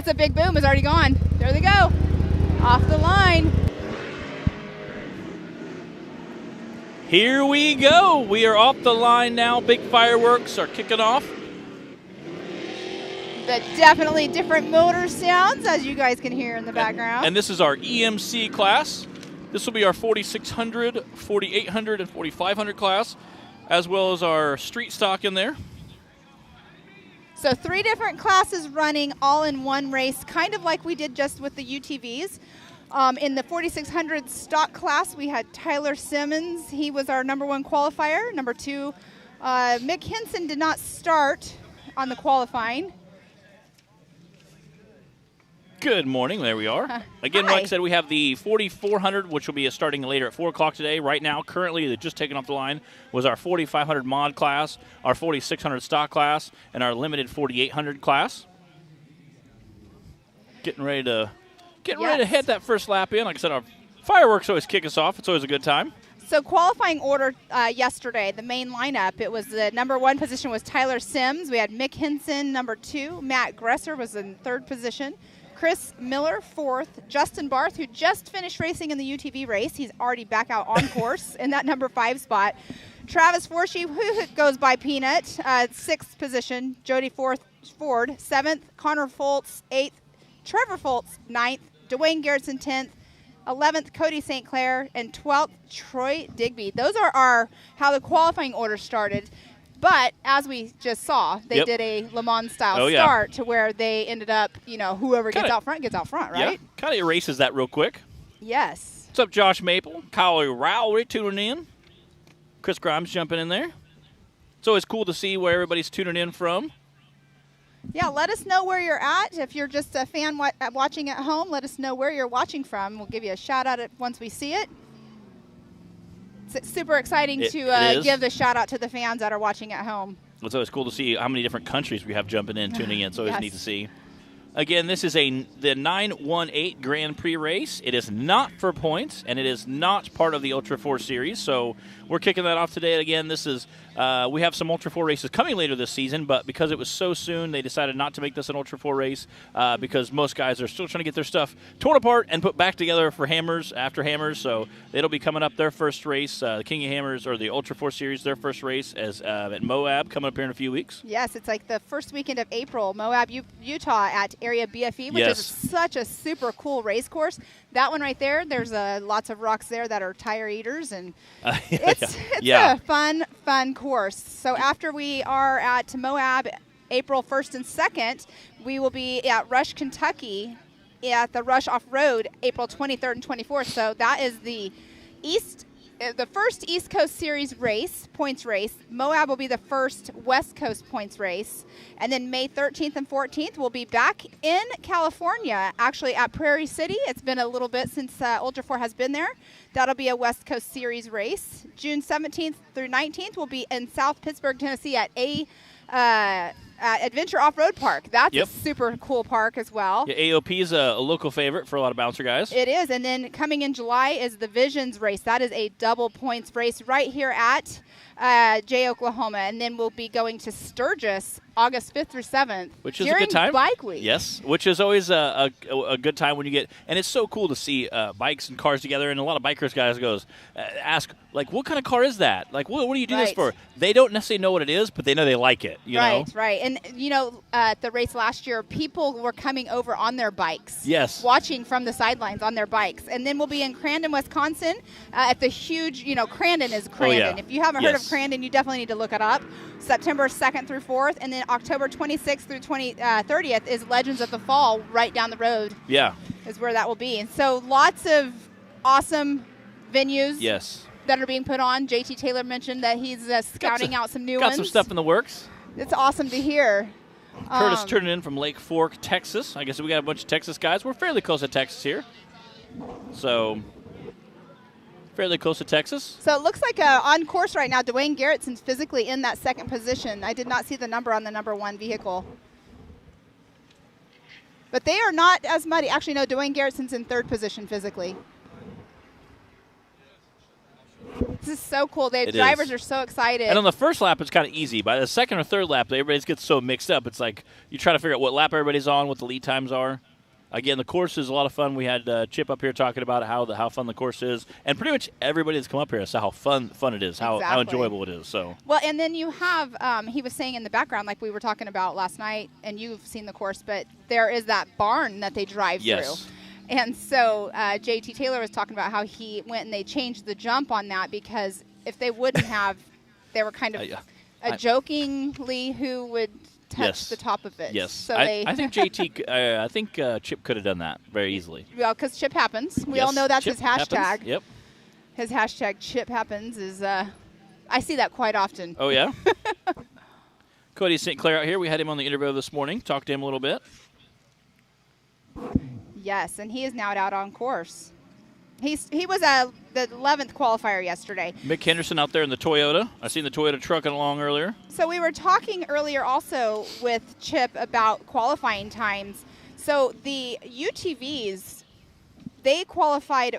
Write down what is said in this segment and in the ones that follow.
that's a big boom. It's already gone. There they go. Off the line. Here we go. We are off the line now. Big fireworks are kicking off. But definitely different motor sounds, as you guys can hear in the background. And this is our EMC class. This will be our 4600, 4800, and 4500 class, as well as our street stock in there. So 3 different classes running all in one race, kind of like we did just with the UTVs. In the 4600 stock class, we had Tyler Simmons. He was our #1 qualifier. Number 2, Mick Henson did not start on the qualifying. Good morning. There we are. Again, Hi. like I said, we have the 4400, which will be starting later at 4 o'clock today. Right now, currently, they're just taken off the line, was our 4500 mod class, our 4600 stock class, and our limited 4800 class. Getting ready to head that first lap in. Like I said, our fireworks always kick us off. It's always a good time. So qualifying order yesterday, the main lineup, it was the #1 position was Tyler Sims. We had Mick Henson, #2. Matt Gresser was in 3rd position. Chris Miller, 4th. Justin Barth, who just finished racing in the UTV race. He's already back out on course in that #5 spot. Travis Forshee, who goes by Peanut, 6th position. Jody Ford, 7th. Connor Foltz, 8th. Trevor Foltz, 9th. Dwayne Garrettson, 10th. 11th, Cody St. Clair. And 12th, Troy Digby. Those are how the qualifying order started. But as we just saw, they did a Le Mans style start to where they ended up, whoever gets out front, right? Yeah, kind of erases that real quick. Yes. What's up, Josh Maple? Kyle Rowley tuning in. Chris Grimes jumping in there. It's always cool to see where everybody's tuning in from. Yeah, let us know where you're at. If you're just a fan watching at home, let us know where you're watching from. We'll give you a shout out once we see it. It's super exciting to give the shout out to the fans that are watching at home. It's always cool to see how many different countries we have jumping in, tuning in. It's always neat to see. Again, this is the 918 Grand Prix race. It is not for points, and it is not part of the Ultra 4 series. So we're kicking that off today. Again, this is we have some Ultra 4 races coming later this season, but because it was so soon, they decided not to make this an Ultra 4 race because most guys are still trying to get their stuff torn apart and put back together for Hammers after Hammers. So it'll be coming up their first race, the King of Hammers or the Ultra 4 series, their first race as at Moab coming up here in a few weeks. Yes, it's like the first weekend of April, Moab, Utah at Area BFE, which is such a super cool race course. That one right there, there's lots of rocks there that are tire eaters, and it's a fun course. So after we are at Moab April 1st and 2nd, we will be at Rush, Kentucky at the Rush Off-Road April 23rd and 24th. So that is the first East Coast Series race, points race. Moab will be the first West Coast points race. And then May 13th and 14th, we'll be back in California, actually at Prairie City. It's been a little bit since Ultra 4 has been there. That'll be a West Coast Series race. June 17th through 19th, we'll be in South Pittsburgh, Tennessee at Adventure Off-Road Park. That's a super cool park as well. Yeah, AOP is a local favorite for a lot of bouncer guys. It is, and then coming in July is the Visions race. That is a double points race right here at Jay, Oklahoma, and then we'll be going to Sturgis August 5th through 7th. Which is a good time. Bike Week. Yes, which is always a good time when you get, and it's so cool to see bikes and cars together, and a lot of bikers guys ask, like, what kind of car is that? Like, what do you do this for? They don't necessarily know what it is, but they know they like it, you know? Right. And, at the race last year, people were coming over on their bikes. Yes. Watching from the sidelines on their bikes. And then we'll be in Crandon, Wisconsin at the huge, Crandon is Crandon. Oh, yeah. If you haven't heard of Crandon, you definitely need to look it up. September 2nd through 4th, and then October 26th through 30th is Legends of the Fall right down the road. Yeah. Is where that will be. And so lots of awesome venues. Yes. That are being put on. JT Taylor mentioned that he's scouting out some new ones. Got some stuff in the works. It's awesome to hear. Curtis turning in from Lake Fork, Texas. I guess we got a bunch of Texas guys. We're fairly close to Texas here. So, fairly close to Texas. So it looks like on course right now, Dwayne Garrettson's physically in that second position. I did not see the number on the #1 vehicle. But they are not as muddy. Actually, no, Dwayne Garrettson's in 3rd position physically. This is so cool. The drivers are so excited. And on the first lap, it's kind of easy. By the second or third lap, everybody gets so mixed up. It's like you try to figure out what lap everybody's on, what the lead times are. Again, the course is a lot of fun. We had Chip up here talking about how fun the course is, and pretty much everybody that's come up here says how fun it is, how enjoyable it is. So well, and then you have he was saying in the background, like we were talking about last night, and you've seen the course, but there is that barn that they drive through. And so JT Taylor was talking about how he went and they changed the jump on that because if they wouldn't have, they were kind of jokingly who would touch the top of it. Yes. So I think JT, I think Chip could have done that very easily. Well, because Chip happens. We all know that's Chip his hashtag. Happens. Yep. His hashtag Chip happens is, I see that quite often. Oh, yeah? Cody St. Clair out here. We had him on the interview this morning. Talked to him a little bit. Yes, and he is now out on course. He was the 11th qualifier yesterday. Mick Henderson out there in the Toyota. I seen the Toyota trucking along earlier. So we were talking earlier also with Chip about qualifying times. So the UTVs, they qualified,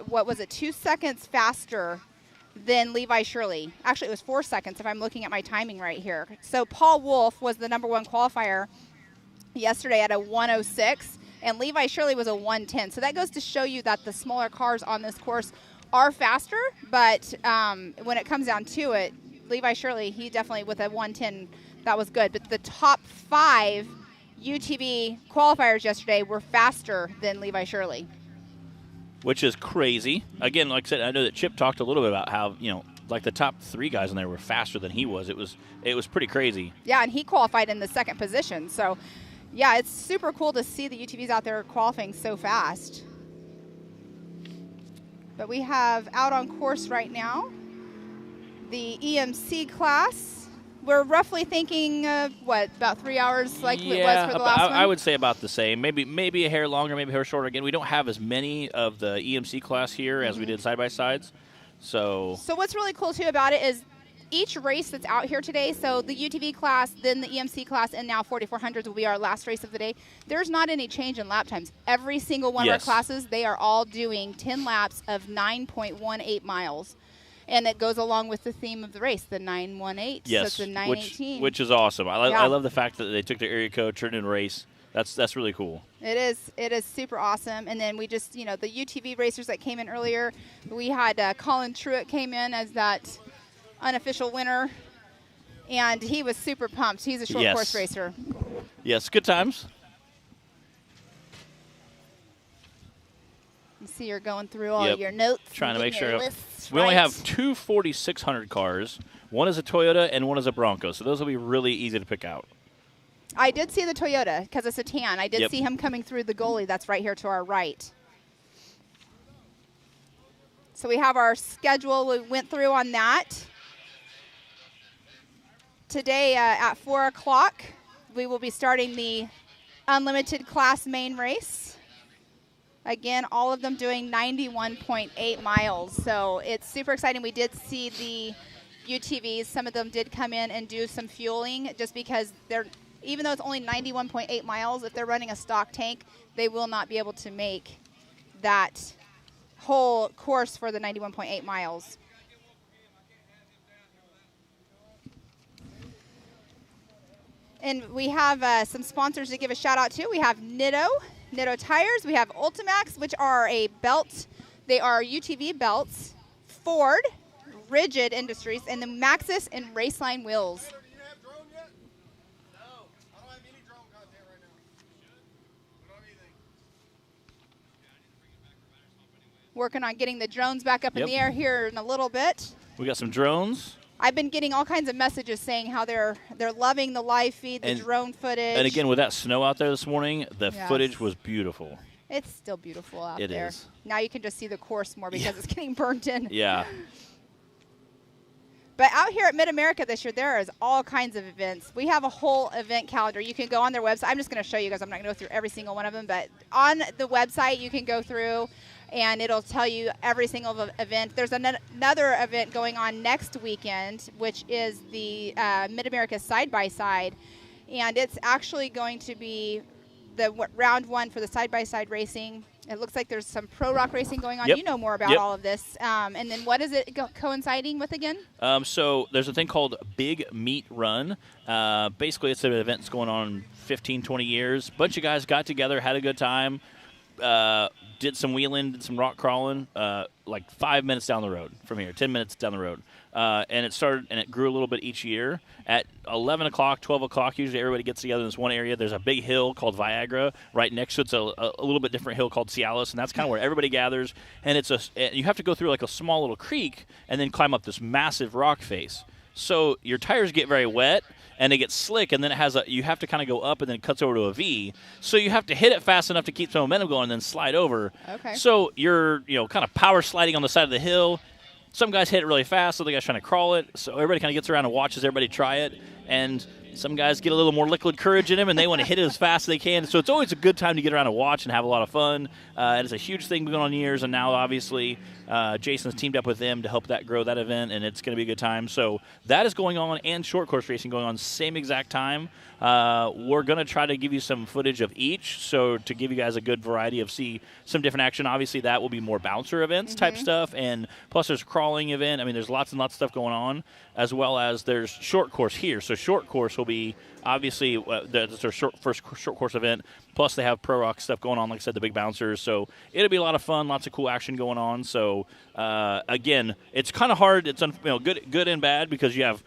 2 seconds faster than Levi Shirley. Actually, it was 4 seconds if I'm looking at my timing right here. So Paul Wolf was the #1 qualifier yesterday at a 1:06. And Levi Shirley was a 1:10. So that goes to show you that the smaller cars on this course are faster. But when it comes down to it, Levi Shirley, he definitely with a 1:10, that was good. But the top 5 UTV qualifiers yesterday were faster than Levi Shirley. Which is crazy. Again, like I said, I know that Chip talked a little bit about how, like the top 3 guys in there were faster than he was. It was pretty crazy. Yeah, and he qualified in the 2nd position. So yeah, it's super cool to see the UTVs out there qualifying so fast. But we have out on course right now the EMC class. We're roughly thinking of, about 3 hours like it was for the last one? I would say about the same. Maybe a hair longer, maybe a hair shorter. Again, we don't have as many of the EMC class here as we did side-by-sides. So what's really cool, too, about it is each race that's out here today, so the UTV class, then the EMC class, and now 4400s will be our last race of the day. There's not any change in lap times. Every single one of our classes, they are all doing 10 laps of 9.18 miles. And it goes along with the theme of the race, the 918. Yes, so it's the 918. Which is awesome. I love the fact that they took their area code, turned in a race. That's really cool. It is. It is super awesome. And then we just, the UTV racers that came in earlier, we had Colin Truitt came in as that unofficial winner, and he was super pumped. He's a short course racer. Yes, good times. You see you're going through all your notes. Trying to make sure. We right. only have 2 4600 cars. One is a Toyota and one is a Bronco, so those will be really easy to pick out. I did see the Toyota because it's a tan. I did see him coming through the goalie that's right here to our right. So we have our schedule. We went through on that. Today at 4 o'clock, we will be starting the Unlimited Class main race. Again, all of them doing 91.8 miles. So it's super exciting. We did see the UTVs. Some of them did come in and do some fueling just because even though it's only 91.8 miles, if they're running a stock tank, they will not be able to make that whole course for the 91.8 miles. And we have some sponsors to give a shout out to. We have Nitto Tires. We have Ultimax, which are a belt. They are UTV belts. Ford, Rigid Industries, and the Maxxis and Raceline wheels. You didn't have drone yet? No. I don't have any drone content right now. We don't have anything. Working on getting the drones back up in the air here in a little bit. We got some drones. I've been getting all kinds of messages saying how they're loving the live feed, the drone footage. And again, with that snow out there this morning, the footage was beautiful. It's still beautiful out there. It is. Now you can just see the course more because it's getting burnt in. Yeah. But out here at MidAmerica this year, there is all kinds of events. We have a whole event calendar. You can go on their website. I'm just going to show you guys. I'm not going to go through every single one of them. But on the website, you can go through, and it'll tell you every single event. There's another event going on next weekend, which is the MidAmerica side-by-side. And it's actually going to be the round one for the side-by-side racing. It looks like there's some pro rock racing going on. Yep. You know more about all of this. And then what is it coinciding with again? So there's a thing called Big Meat Run. Basically, it's an event that's going on 15, 20 years. A bunch of guys got together, had a good time, did some wheeling, did some rock crawling, like 5 minutes down the road from here, 10 minutes down the road. And it started, and it grew a little bit each year. At 11 o'clock, 12 o'clock, usually everybody gets together in this one area. There's a big hill called Viagra. Right next to it's a little bit different hill called Cialis, and that's kind of where everybody gathers. And you have to go through like a small little creek and then climb up this massive rock face. So your tires get very wet, and they get slick, and then you have to kind of go up, and then it cuts over to a V. So you have to hit it fast enough to keep some momentum going and then slide over. Okay. So you're kind of power sliding on the side of the hill. Some guys hit it really fast, other guys trying to crawl it. So everybody kind of gets around and watches everybody try it. And some guys get a little more liquid courage in them, and they want to hit it as fast as they can. So it's always a good time to get around and watch and have a lot of fun. It's a huge thing going on years, and now obviously Jason's teamed up with them to help that grow that event, and it's going to be a good time. So that is going on, and short course racing going on same exact time. We're going to try to give you some footage of each, so to give you guys a good variety of see some different action. Obviously, that will be more bouncer events type stuff, and plus there's crawling event. I mean, there's lots and lots of stuff going on, as well as there's short course here. So short course will be obviously that's their first short course event. Plus they have pro rock stuff going on, like I said, the big bouncers. So it'll be a lot of fun, lots of cool action going on. So again, it's kind of hard. It's good and bad because you have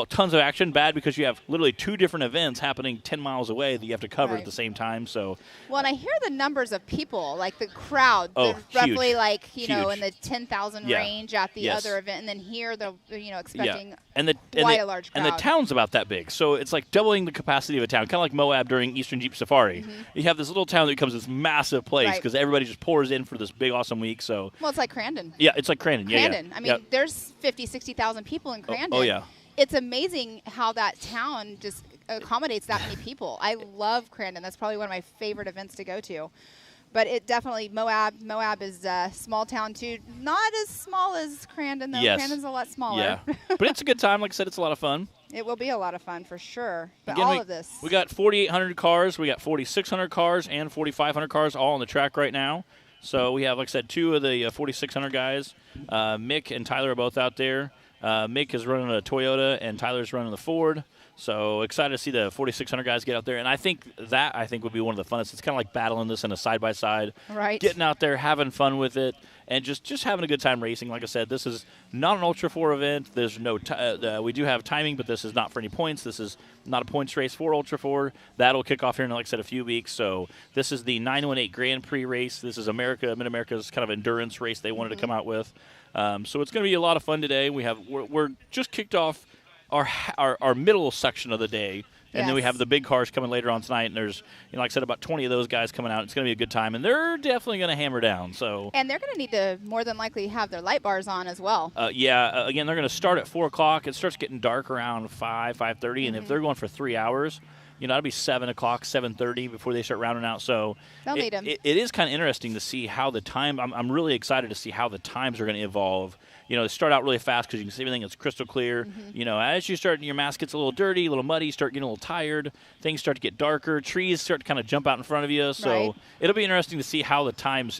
tons of action. Bad because you have literally two different events happening 10 miles away that you have to cover at the same time. So and I hear the numbers of people, like the crowd, roughly huge. like in the 10,000 range at the other event, and then here they're expecting quite a large crowd. And the town's about that big, so it's like doubling the capacity of a town, kind of like Moab during Eastern Jeep Safari. You have this little town that becomes this massive place because everybody just pours in for this big awesome week. So it's like Crandon. Yeah, it's like Crandon. Crandon. I mean, there's 50, 60,000 people in Crandon. Oh yeah. It's amazing how that town just accommodates that many people. I love Crandon. That's probably one of my favorite events to go to. But it definitely, Moab is a small town too. Not as small as Crandon, though. Yes. Crandon's a lot smaller. Yeah. But it's a good time. Like I said, it's a lot of fun. It will be a lot of fun for sure. But Again, of this. We got 4,800 cars. We got 4,600 cars and 4,500 cars all on the track right now. So we have, like I said, two of the 4,600 guys. Mick and Tyler are both out there. Mick is running a Toyota, and Tyler's running the Ford. So excited to see the 4,600 guys get out there. And I think would be one of the funnest. It's kind of like battling this in a side-by-side. Right. Getting out there, having fun with it, and just having a good time racing. Like I said, this is not an Ultra 4 event. There's no we do have timing, but this is not for any points. This is not a points race for Ultra 4. That'll kick off here in, like I said, a few weeks. So this is the 918 Grand Prix race. This is MidAmerica's kind of endurance race they wanted to come out with. So it's going to be a lot of fun today. We're just kicked off our middle section of the day, and then we have the big cars coming later on tonight. And there's, like I said, about 20 of those guys coming out. It's going to be a good time, and they're definitely going to hammer down. And they're going to need to more than likely have their light bars on as well. Again, they're going to start at 4 o'clock. It starts getting dark around 5:30, and if they're going for 3 hours, it'll be 7 o'clock, 7:30 before they start rounding out. So they'll need them. It is kind of interesting to see how the time. I'm really excited to see how the times are going to evolve. They start out really fast because you can see everything is crystal clear. As you start, your mask gets a little dirty, a little muddy, you start getting a little tired. Things start to get darker. Trees start to kind of jump out in front of you. So it'll be interesting to see how the times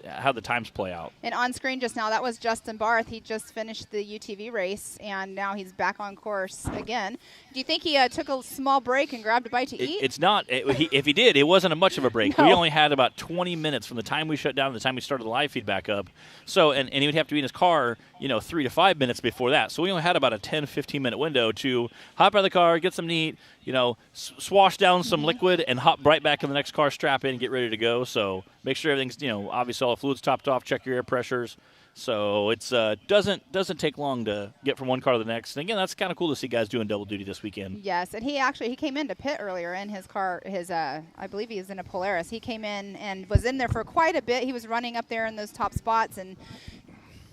play out. And on screen just now, that was Justin Barth. He just finished the UTV race, and now he's back on course again. Do you think he took a small break and grabbed a bite to eat? It's not. If he did, it wasn't much of a break. No. We only had about 20 minutes from the time we shut down to the time we started the live feed back up. So, and he would have to be in his car, 3 to 5 minutes before that. So we only had about a 10, 15-minute window to hop out of the car, get some neat, swash down some liquid, and hop right back in the next car, strap in, and get ready to go. So make sure everything's, obviously all the fluid's topped off, check your air pressures. So it's doesn't take long to get from one car to the next. And again, that's kind of cool to see guys doing double duty this weekend. Yes, and he came into pit earlier in his car. I believe he was in a Polaris. He came in and was in there for quite a bit. He was running up there in those top spots, and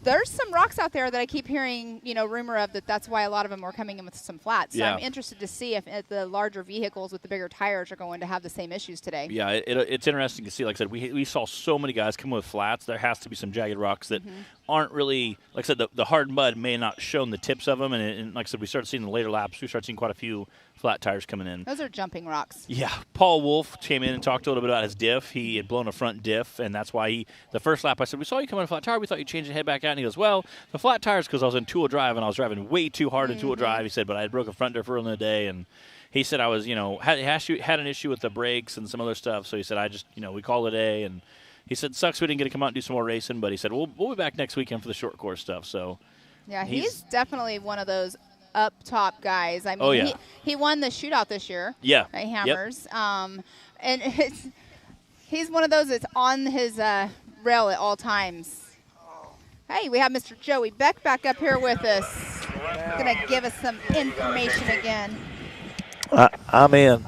there's some rocks out there that I keep hearing, rumor of that's why a lot of them are coming in with some flats. So I'm interested to see if the larger vehicles with the bigger tires are going to have the same issues today. Yeah, it's interesting to see. Like I said, we saw so many guys come with flats. There has to be some jagged rocks that aren't really, like I said, the hard mud may not shown the tips of them. And like I said, we started seeing the later laps. We started seeing quite a few flat tires coming in. Those are jumping rocks. Yeah. Paul Wolf came in and talked a little bit about his diff. He had blown a front diff, and that's why the first lap I said, we saw you come on a flat tire. We thought you'd change the head back out. And he goes, well, the flat tires because I was in two-wheel drive, and I was driving way too hard in two-wheel drive. He said, but I had broke a front diff early in the day, and he said I was, had an issue with the brakes and some other stuff. So he said, we called it a day, and he said, sucks we didn't get to come out and do some more racing, but he said, we'll be back next weekend for the short course stuff. So, yeah, he's definitely one of those up top guys. I mean, he won the shootout this year. Yeah. At Hammers. Yep. And he's one of those that's on his rail at all times. Hey, we have Mr. Joey Beck back up here with us. He's going to give us some information again. I'm in.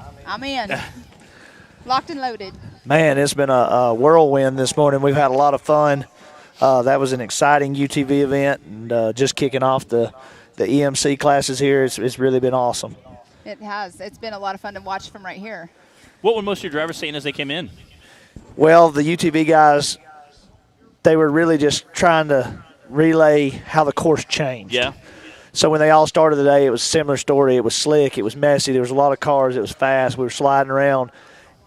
Locked and loaded. Man, it's been a whirlwind this morning. We've had a lot of fun. That was an exciting UTV event, and just kicking off the EMC classes here. It's really been awesome. It has. It's been a lot of fun to watch from right here. What were most of your drivers saying as they came in? Well, the UTV guys, they were really just trying to relay how the course changed. Yeah. So when they all started the day, it was a similar story. It was slick. It was messy. There was a lot of cars. It was fast. We were sliding around.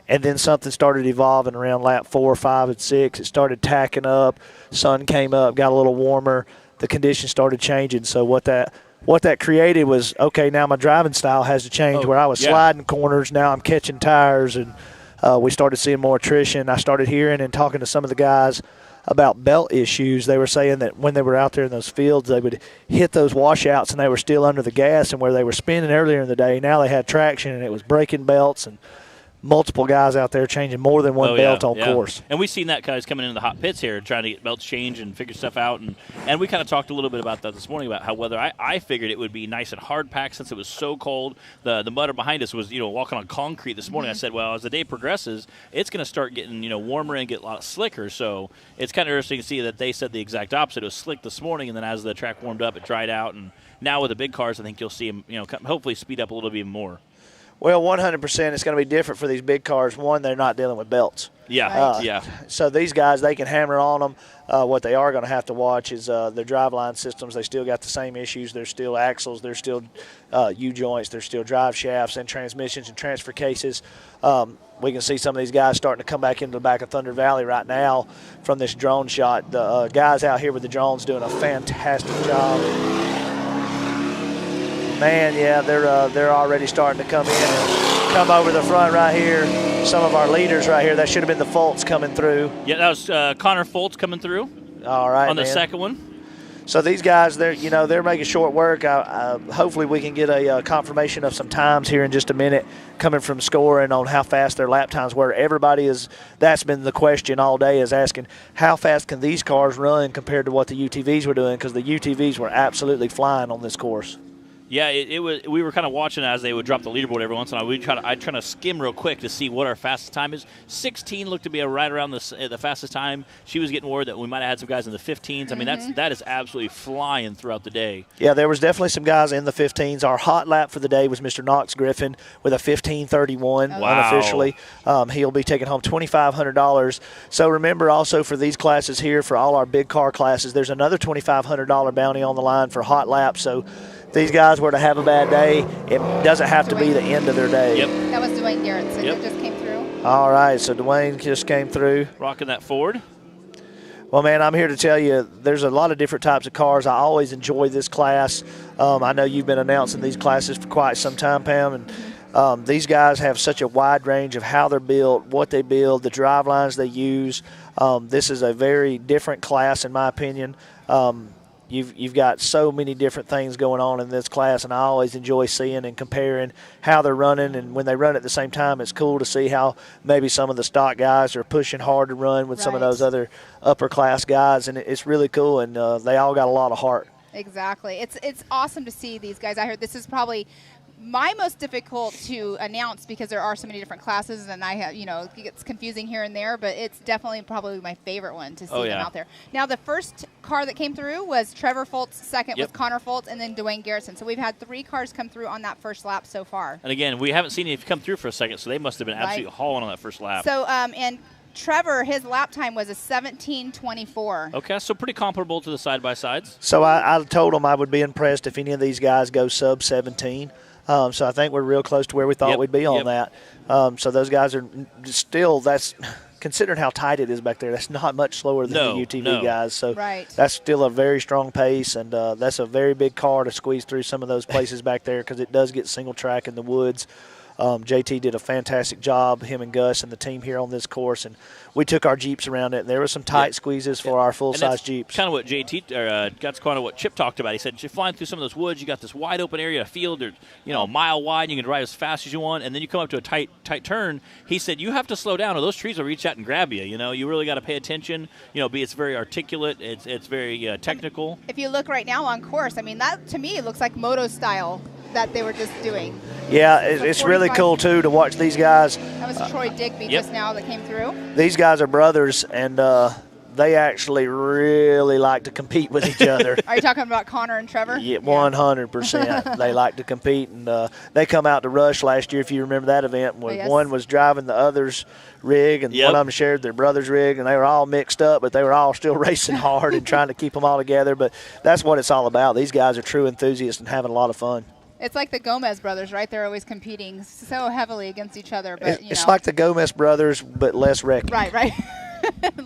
And then something started evolving around lap 4, 5, and 6. It started tacking up. Sun came up, got a little warmer. The conditions started changing. So what that created was, okay, now my driving style has to change. Where I was sliding corners, now I'm catching tires. And we started seeing more attrition. I started hearing and talking to some of the guys about belt issues. They were saying that when they were out there in those fields, they would hit those washouts and they were still under the gas, and where they were spinning earlier in the day, now they had traction and it was breaking belts, and multiple guys out there changing more than one belt on course. And we've seen that guys coming into the hot pits here trying to get belts changed and figure stuff out. And we kind of talked a little bit about that this morning, about how whether I figured it would be nice and hard packed since it was so cold. The mud behind us was, walking on concrete this morning. I said, well, as the day progresses, it's going to start getting, warmer and get a lot slicker. So it's kind of interesting to see that they said the exact opposite. It was slick this morning, and then as the track warmed up, it dried out. And now with the big cars, I think you'll see them, hopefully speed up a little bit more. Well, 100%, it's going to be different for these big cars. One, they're not dealing with belts. Yeah, So these guys, they can hammer on them. What they are going to have to watch is their driveline systems. They still got the same issues. There's still axles. There's still U-joints. There's still drive shafts and transmissions and transfer cases. We can see some of these guys starting to come back into the back of Thunder Valley right now from this drone shot. The guys out here with the drones doing a fantastic job. Man, yeah, they're already starting to come in and come over the front right here. Some of our leaders right here. That should have been the Fultz coming through. Yeah, that was Connor Fultz coming through. All right, on the second one. So these guys, they're making short work. Hopefully we can get a confirmation of some times here in just a minute coming from scoring on how fast their lap times were. That's been the question all day, is asking how fast can these cars run compared to what the UTVs were doing, because the UTVs were absolutely flying on this course. Yeah, it was. We were kind of watching as they would drop the leaderboard every once in a while. I'd try to skim real quick to see what our fastest time is. 16 looked to be right around the fastest time. She was getting word that we might have had some guys in the 15s. I mean, that is absolutely flying throughout the day. Yeah, there was definitely some guys in the 15s. Our hot lap for the day was Mr. Knox Griffin with a 15:31 unofficially. He'll be taking home $2,500. So remember also for these classes here, for all our big car classes, there's another $2,500 bounty on the line for hot laps. So these guys were to have a bad day, it doesn't have to be the end of their day. Yep. That was Dwayne Garrett, so he just came through. All right, so Dwayne just came through. Rocking that Ford. Well, man, I'm here to tell you there's a lot of different types of cars. I always enjoy this class. I know you've been announcing these classes for quite some time, Pam, and these guys have such a wide range of how they're built, what they build, the drive lines they use. This is a very different class, in my opinion. You've got so many different things going on in this class, and I always enjoy seeing and comparing how they're running. And when they run at the same time, it's cool to see how maybe some of the stock guys are pushing hard to run with some of those other upper class guys, and it's really cool. And they all got a lot of heart. Exactly. It's awesome to see these guys out here. This is probably my most difficult to announce because there are so many different classes, and I have, it gets confusing here and there, but it's definitely probably my favorite one to see them out there. Now, the first car that came through was Trevor Fultz, second was Connor Fultz, and then Dwayne Garrison. So we've had 3 cars come through on that first lap so far. And again, we haven't seen any come through for a second, so they must have been absolutely hauling on that first lap. So, and Trevor, his lap time was a 17:24. Okay, so pretty comparable to the side-by-sides. So I told them I would be impressed if any of these guys go sub 17. So I think we're real close to where we thought we'd be on that. So those guys are still, that's considering how tight it is back there, that's not much slower than the UTV guys. So that's still a very strong pace, and that's a very big car to squeeze through some of those places back there because it does get single track in the woods. JT did a fantastic job, him and Gus and the team here on this course, and we took our Jeeps around it, and there were some tight squeezes for our full-size Jeeps. Kind of what that's kind of what Chip talked about. He said, you're flying through some of those woods, you got this wide open area, a field, there's, a mile wide, you can drive as fast as you want, and then you come up to a tight turn. He said, you have to slow down, or those trees will reach out and grab you. You really got to pay attention. It's very articulate, it's very technical. If you look right now on course, I mean, that to me looks like moto style that they were just doing. Yeah, it's really cool, too, to watch these guys. That was Troy Digby just now that came through. These guys are brothers, and they actually really like to compete with each other. Are you talking about Connor and Trevor? Yeah, 100%. They like to compete, and they come out to Rush last year, if you remember that event. One was driving the other's rig, and one of them shared their brother's rig, and they were all mixed up, but they were all still racing hard and trying to keep them all together. But that's what it's all about. These guys are true enthusiasts and having a lot of fun. It's like the Gomez brothers, right? They're always competing so heavily against each other. But it's like the Gomez brothers, but less wrecking. Right.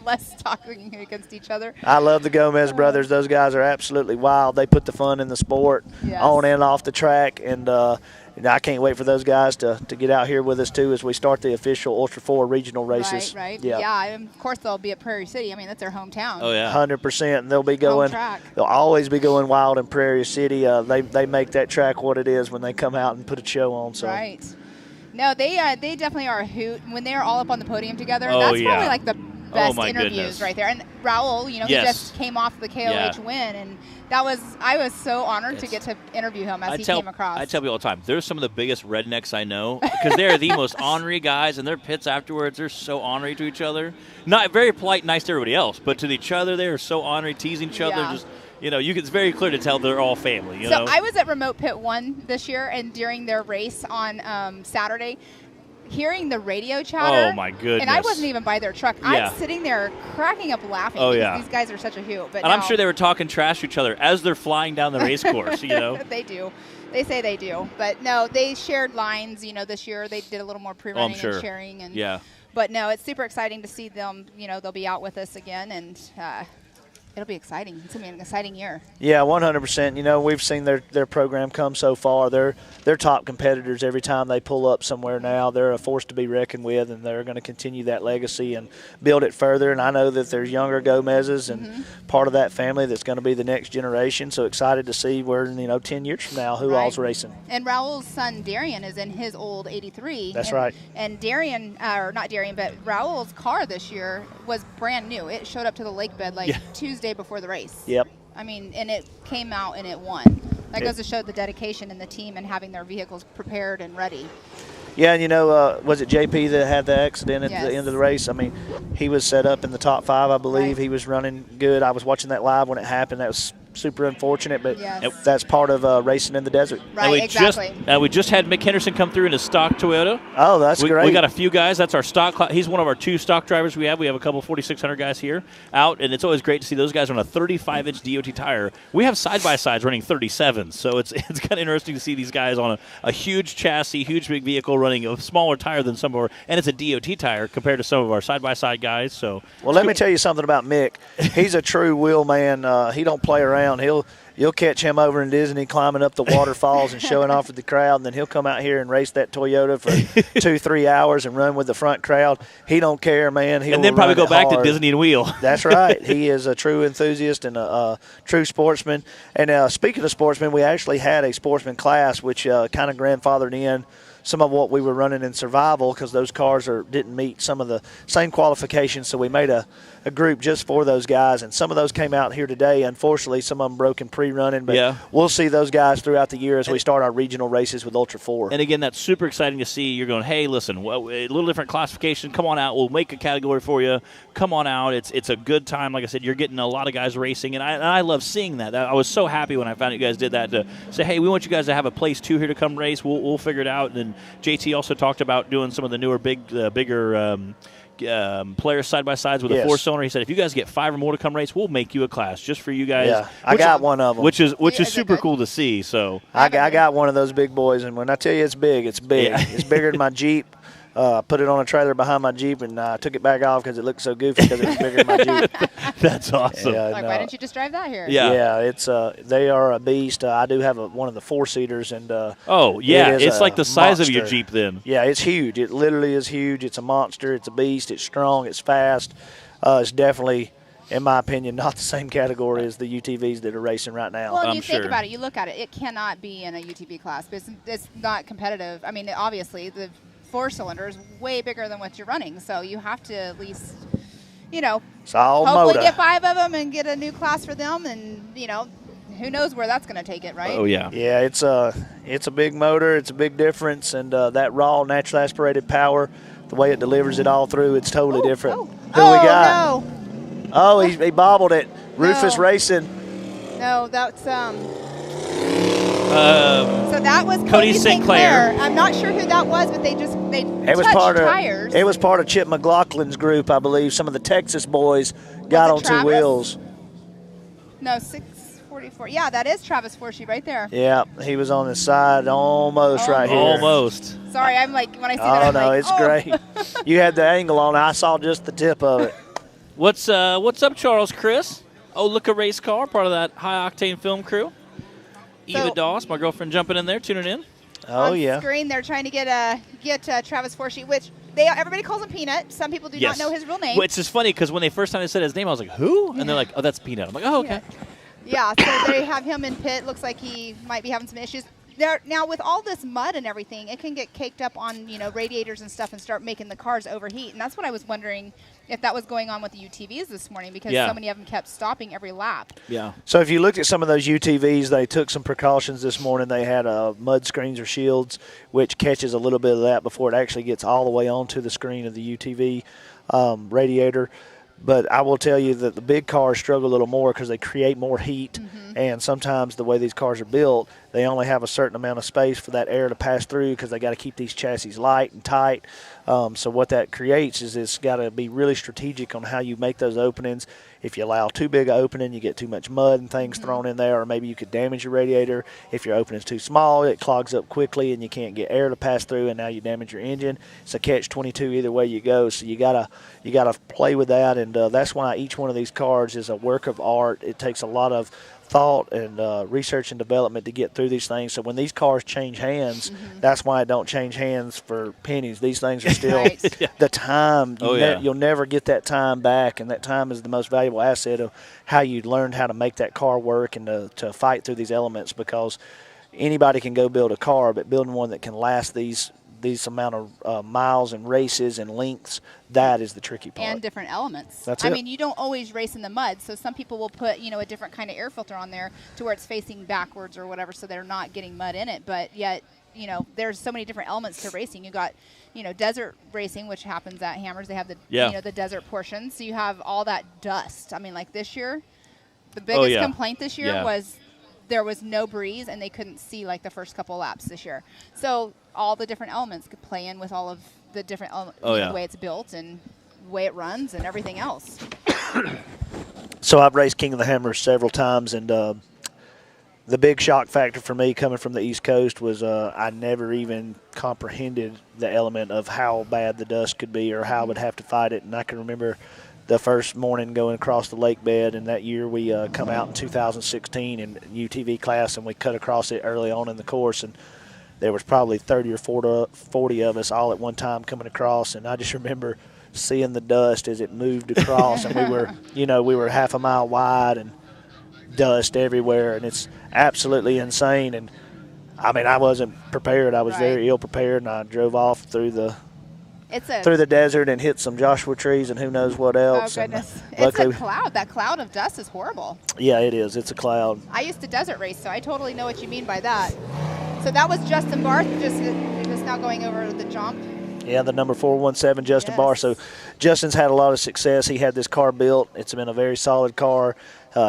Less talking against each other. I love the Gomez brothers. Those guys are absolutely wild. They put the fun in the sport on and off the track, and I can't wait for those guys to get out here with us, too, as we start the official Ultra 4 regional races. Right. Yeah, and of course they'll be at Prairie City. I mean, that's their hometown. Oh, yeah. 100%. And they'll be going – they'll always be going wild in Prairie City. They make that track what it is when they come out and put a show on. So. Right. No, they definitely are a hoot. When they're all up on the podium together, that's probably like the best interviews right there. And Raul, he just came off the KOH win, and I was so honored to get to interview him as he came across. I tell people all the time, they're some of the biggest rednecks I know because they're the most ornery guys, and their pits afterwards, they're so ornery to each other. Not very polite, nice to everybody else, but to each other, they are so ornery, teasing each other. Just it's very clear to tell they're all family. So I was at Remote Pit 1 this year, and during their race on Saturday, hearing the radio chatter. Oh, my goodness. And I wasn't even by their truck. I'm sitting there cracking up laughing because these guys are such a hoot. But I'm sure they were talking trash to each other as they're flying down the race course, They do. They say they do. But, no, they shared lines, this year. They did a little more pre-running and sharing. And, But, no, it's super exciting to see them. They'll be out with us again, and it'll be exciting. It's going to be an exciting year. Yeah, 100%. We've seen their program come so far. They're top competitors every time they pull up somewhere now. They're a force to be reckoned with, and they're going to continue that legacy and build it further. And I know that there's younger Gomez's and part of that family that's going to be the next generation. So excited to see where, 10 years from now, who all's racing. And Raul's son, Darian, is in his old 83. That's right. And Darian, or not Darian, but Raul's car this year was brand new. It showed up to the lake bed Tuesday before the race. Yep. I mean, and it came out and it won. That goes to show the dedication in the team and having their vehicles prepared and ready. Yeah, and was it JP that had the accident at the end of the race? I mean, he was set up in the top 5, I believe. He was running good. I was watching that live when it happened. That was super unfortunate, but that's part of racing in the desert. Right, exactly. We just had Mick Henderson come through in a stock Toyota. Oh, that's great. We got a few guys. That's our stock. He's one of our 2 stock drivers we have. We have a couple 4,600 guys here out, and it's always great to see those guys on a 35-inch DOT tire. We have side-by-sides running 37s, so it's kind of interesting to see these guys on a huge chassis, huge big vehicle running a smaller tire than some of our, and it's a DOT tire compared to some of our side-by-side guys. So, well, let me tell you something about Mick. He's a true wheel man. He don't play around. You'll catch him over in Disney climbing up the waterfalls and showing off with the crowd, and then he'll come out here and race that Toyota for 2-3 hours and run with the front crowd. He don't care, man. And then probably go back to Disney and wheel. That's right. He is a true enthusiast and a true sportsman. And speaking of sportsmen, we actually had a sportsman class which kind of grandfathered in some of what we were running in survival because those cars didn't meet some of the same qualifications, so we made a group just for those guys, and some of those came out here today. Unfortunately, some of them broke in pre-running, but we'll see those guys throughout the year as we start our regional races with Ultra 4. And again, that's super exciting to see. You're going, hey, listen, a little different classification. Come on out. We'll make a category for you. Come on out. It's a good time. Like I said, you're getting a lot of guys racing, and I love seeing that. I was so happy when I found you guys did that to say, hey, we want you guys to have a place, too, here to come race. We'll figure it out. And then JT also talked about doing some of the newer, bigger players side by sides with a 4-cylinder. He said, if you guys get 5 or more to come race, we'll make you a class just for you guys. Yeah, I got one of them, which is super cool to see. So I got one of those big boys, and when I tell you it's big, it's big. Yeah. It's bigger than my Jeep. Put it on a trailer behind my Jeep, and took it back off because it looked so goofy because it was bigger than my Jeep. That's awesome. Why didn't you just drive that here? Yeah, it's they are a beast. I do have one of the 4-seaters, and it's like the size of your Jeep then. Yeah, it's huge. It literally is huge. It's a monster. It's a beast. It's strong. It's fast. It's definitely, in my opinion, not the same category as the UTVs that are racing right now. Well, you think about it. You look at it. It cannot be in a UTV class. But it's not competitive. I mean, obviously, the 4-cylinder is way bigger than what you're running. So you have to at least, hopefully get 5 of them and get a new class for them. And, who knows where that's going to take it, right? Oh, yeah. Yeah, it's a big motor. It's a big difference. And that raw, naturally aspirated power, the way it delivers it all through, it's totally different. Who we got? No. Oh, he bobbled it. Rufus Racing. No, that's so that was Cody St. Clair. I'm not sure who that was, but they touched tires. It was part of Chip McLaughlin's group, I believe. Some of the Texas boys got on Travis? 2 wheels. No, 644. Yeah, that is Travis Forshee right there. Yeah, he was on the side almost right here. Almost. Sorry, I'm like, when I see that, I'm like, it's great. You had the angle on it. I saw just the tip of it. What's up, Charles Chris? Oh, look, a race car, part of that high-octane film crew. Eva Doss, my girlfriend, jumping in there, tuning in. Oh, on screen, they're trying to get Travis Forshee, which everybody calls him Peanut. Some people do not know his real name. Well, it's just funny because when they first time they said his name, I was like, who? And they're like, oh, that's Peanut. I'm like, oh, okay. Yeah, so they have him in pit. Looks like he might be having some issues. Now, with all this mud and everything, it can get caked up on, radiators and stuff and start making the cars overheat. And that's what I was wondering if that was going on with the UTVs this morning because so many of them kept stopping every lap. Yeah. So if you looked at some of those UTVs, they took some precautions this morning. They had mud screens or shields, which catches a little bit of that before it actually gets all the way onto the screen of the UTV radiator. But I will tell you that the big cars struggle a little more because they create more heat. And sometimes the way these cars are built, they only have a certain amount of space for that air to pass through because they got to keep these chassis light and tight. So what that creates is it's got to be really strategic on how you make those openings. If you allow too big an opening, you get too much mud and things thrown in there, or maybe you could damage your radiator. If your opening's too small, it clogs up quickly and you can't get air to pass through, and now you damage your engine. It's a catch-22 either way you go. So you gotta play with that, and that's why each one of these cars is a work of art. It takes a lot of thought and research and development to get through these things. So when these cars change hands, that's why it don't change hands for pennies. These things are still the time. You'll never get that time back, and that time is the most valuable asset of how you learned how to make that car work and to fight through these elements, because anybody can go build a car, but building one that can last these amount of miles and races and lengths, that is the tricky part. And different elements. That's I mean, you don't always race in the mud, so some people will put, a different kind of air filter on there to where it's facing backwards or whatever, so they're not getting mud in it. But yet, there's so many different elements to racing. You got, desert racing, which happens at Hammers. They have the, the desert portion. So you have all that dust. I mean, like this year, the biggest complaint this year was there was no breeze and they couldn't see like the first couple laps this year. So all the different elements could play in with all of the different the way it's built and the way it runs and everything else. So I've raced King of the Hammers several times, and the big shock factor for me coming from the East Coast was I never even comprehended the element of how bad the dust could be or how I would have to fight it. And I can remember the first morning going across the lake bed, and that year we come out in 2016 in UTV class, and we cut across it early on in the course, and there was probably 30 or 40 of us all at one time coming across, and I just remember seeing the dust as it moved across, and we were half a mile wide and dust everywhere, and it's absolutely insane. And I mean, I wasn't prepared. I was very ill prepared, and I drove off through the desert and hit some Joshua trees and who knows what else. Oh, goodness. It's a cloud. That cloud of dust is horrible. Yeah, it is. It's a cloud. I used to desert race, so I totally know what you mean by that. So that was Justin Barth just now going over the jump. Yeah, the number 417, Justin Barr. So Justin's had a lot of success. He had this car built. It's been a very solid car.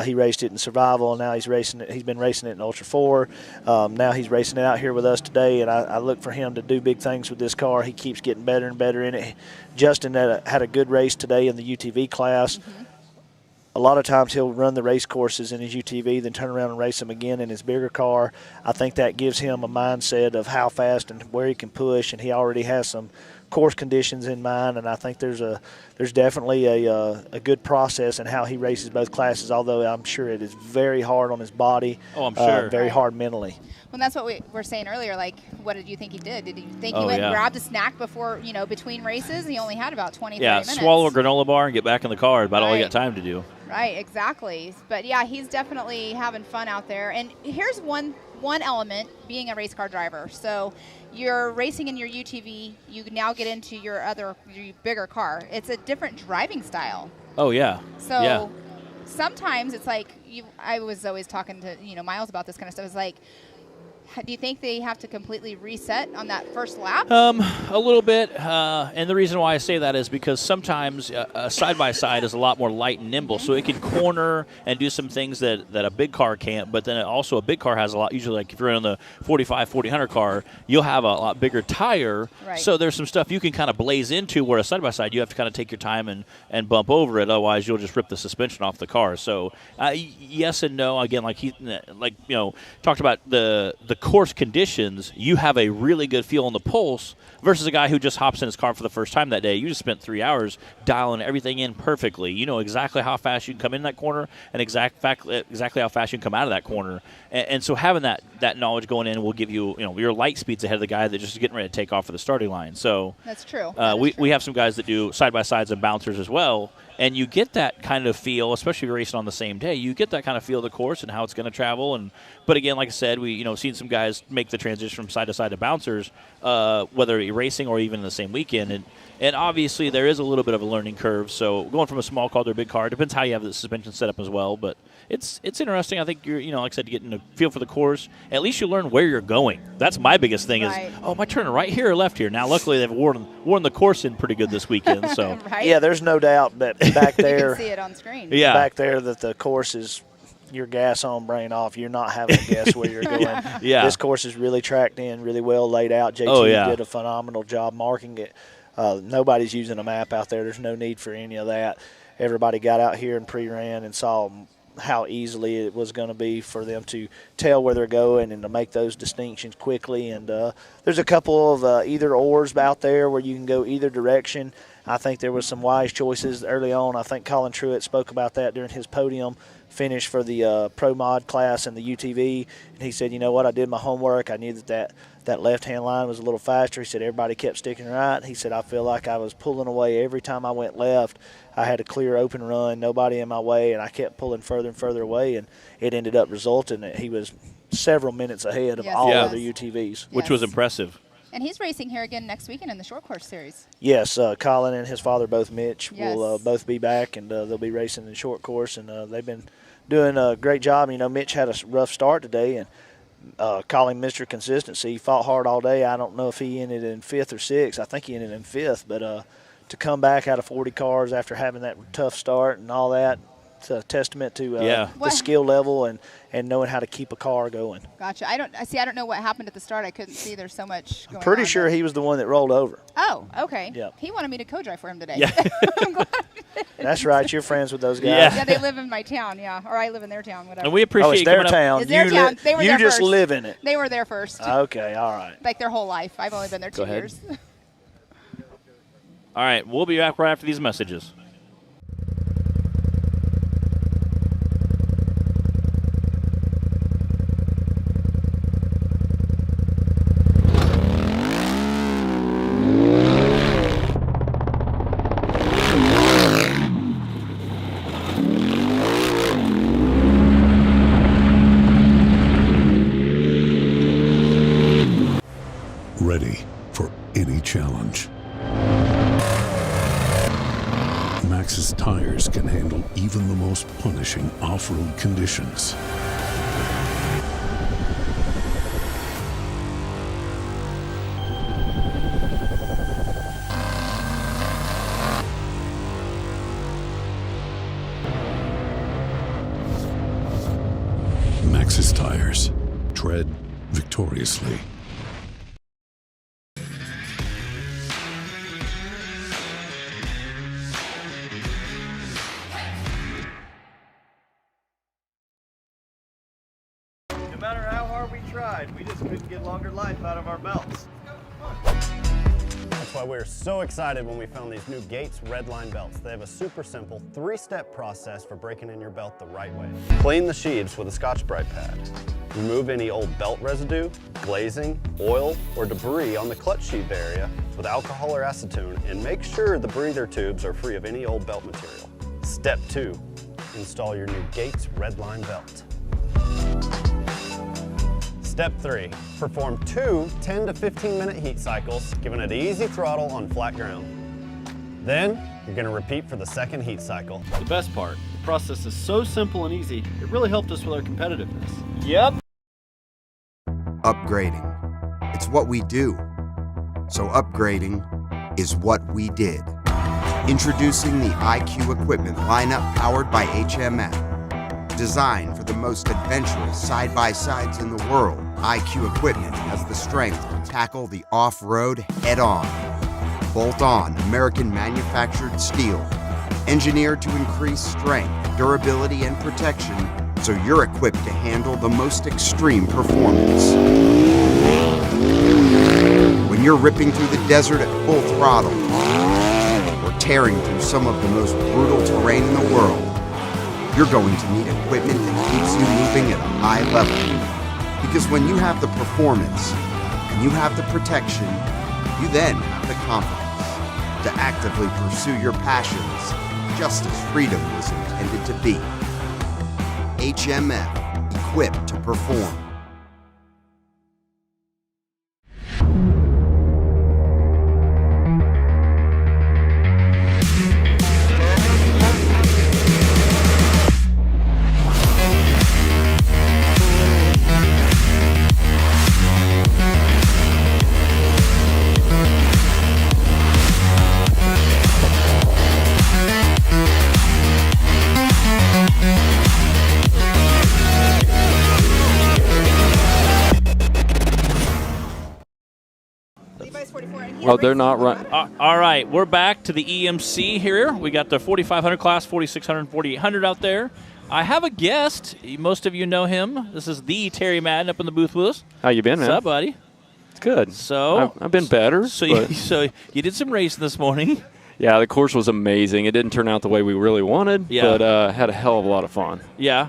He raced it in Survival, and now he's racing it. He's been racing it in Ultra 4. Now he's racing it out here with us today, and I look for him to do big things with this car. He keeps getting better and better in it. Justin had a good race today in the UTV class. Mm-hmm. A lot of times he'll run the race courses in his UTV, then turn around and race them again in his bigger car. I think that gives him a mindset of how fast and where he can push, and he already has some course conditions in mind, and I think there's definitely a good process in how he races both classes, although I'm sure it is very hard on his body. Oh, I'm sure. Very hard mentally. Well, that's what we were saying earlier. Like, what did you think he did? Did you think he went and grabbed a snack before, between races? He only had about 20, 30 minutes. Yeah, swallow a granola bar and get back in the car. About all he got time to do. Right, exactly. But, yeah, he's definitely having fun out there. And here's one element, being a race car driver. So you're racing in your UTV. You now get into your bigger car. It's a different driving style. Oh, yeah. So sometimes it's like, I was always talking to, Miles about this kind of stuff. It's like, do you think they have to completely reset on that first lap? A little bit. And the reason why I say that is because sometimes a side-by-side is a lot more light and nimble, so it can corner and do some things that a big car can't. But then also a big car has a lot, usually like if you're in the 45, 4000 car, you'll have a lot bigger tire. Right. So there's some stuff you can kind of blaze into where a side-by-side, you have to kind of take your time and bump over it. Otherwise, you'll just rip the suspension off the car. So yes and no. Again, talked about the course conditions, you have a really good feel on the pulse versus a guy who just hops in his car for the first time that day. You just spent 3 hours dialing everything in perfectly. You know exactly how fast you can come in that corner and exactly how fast you can come out of that corner. And so having that knowledge going in will give you, your light speeds ahead of the guy that's just getting ready to take off for the starting line. So that's true. We have some guys that do side-by-sides and bouncers as well. And you get that kind of feel, especially if you're racing on the same day. You get that kind of feel of the course and how it's going to travel. But again, like I said, we seen some guys make the transition from side to side to bouncers, whether you're racing or even in the same weekend. And obviously there is a little bit of a learning curve. So going from a small car to a big car depends how you have the suspension set up as well. But it's interesting. I think you're like I said, getting a feel for the course. At least you learn where you're going. That's my biggest thing is, am I turning right here or left here? Now, luckily they've worn the course in pretty good this weekend. So yeah, there's no doubt that back there, you can see it on screen. Yeah, back there that the course is your gas on, brain off. You're not having to guess where you're going. Yeah, this course is really tracked in, really well laid out. JT did a phenomenal job marking it. Nobody's using a map out there. There's no need for any of that. Everybody got out here and pre-ran and saw how easily it was going to be for them to tell where they're going and to make those distinctions quickly. And there's a couple of either ors out there where you can go either direction. I think there was some wise choices early on. I think Colin Truitt spoke about that during his podium finish for the Pro Mod class and the UTV. And he said, you know what, I did my homework. I knew that left-hand line was a little faster. He said everybody kept sticking right. He said I feel like I was pulling away every time I went left. I had a clear open run, nobody in my way, and I kept pulling further and further away, and it ended up resulting that he was several minutes ahead of all other UTVs. Which was impressive. And he's racing here again next weekend in the short course series. Yes, Colin and his father, both Mitch, will both be back, and they'll be racing in short course, and they've been doing a great job. Mitch had a rough start today, and calling Mr. Consistency. He fought hard all day. I don't know if he ended in 5th or 6th. I think he ended in 5th, but to come back out of 40 cars after having that tough start and all that, it's a testament to the skill level and knowing how to keep a car going. Gotcha. I don't know what happened at the start. I couldn't see. There's so much going on. I'm pretty sure he was the one that rolled over. Oh, okay. Yep. He wanted me to co-drive for him today. Yeah. I'm glad. That's right. You're friends with those guys. Yeah, they live in my town, or I live in their town, whatever. And we appreciate it's their town. It's their town. They were you there just first. live in it. They were there first. Okay, all right. Like their whole life. I've only been there 2 years. All right, we'll be back right after these messages. Ready for any challenge. Max's tires can handle even the most punishing off-road conditions. Tires. Tread victoriously. No matter how hard we tried, we just couldn't get longer life out of our belts. That's why we were so excited when we found these new Gates Redline belts. They have a super simple 3-step process for breaking in your belt the right way. Clean the sheaths with a Scotch-Brite pad. Remove any old belt residue, glazing, oil, or debris on the clutch sheath area with alcohol or acetone, and make sure the breather tubes are free of any old belt material. Step 2, install your new Gates Redline belt. Step 3, perform 2 10 to 15 minute heat cycles, giving it easy throttle on flat ground. Then, you're gonna repeat for the second heat cycle. The best part, the process is so simple and easy, it really helped us with our competitiveness. Yep. Upgrading. It's what we do. So upgrading is what we did. Introducing the IQ equipment lineup powered by HMF. Designed for the most adventurous side-by-sides in the world, IQ equipment has the strength to tackle the off-road head-on. Bolt-on American manufactured steel, engineered to increase strength, durability, and protection so you're equipped to handle the most extreme performance. When you're ripping through the desert at full throttle, or tearing through some of the most brutal terrain in the world, you're going to need equipment that keeps you moving at a high level. Because when you have the performance and you have the protection, you then have the confidence to actively pursue your passions just as freedom was intended to be. HMF, equipped to perform. Oh, they're not right. All right, we're back to the EMC here. We got the 4500 class, 4600, 4800 out there. I have a guest. Most of you know him. This is the Terry Madden up in the booth with us. How you been, man? What's up, buddy? It's good. So I've been better. So you did some racing this morning. Yeah, the course was amazing. It didn't turn out the way we really wanted, but had a hell of a lot of fun. Yeah,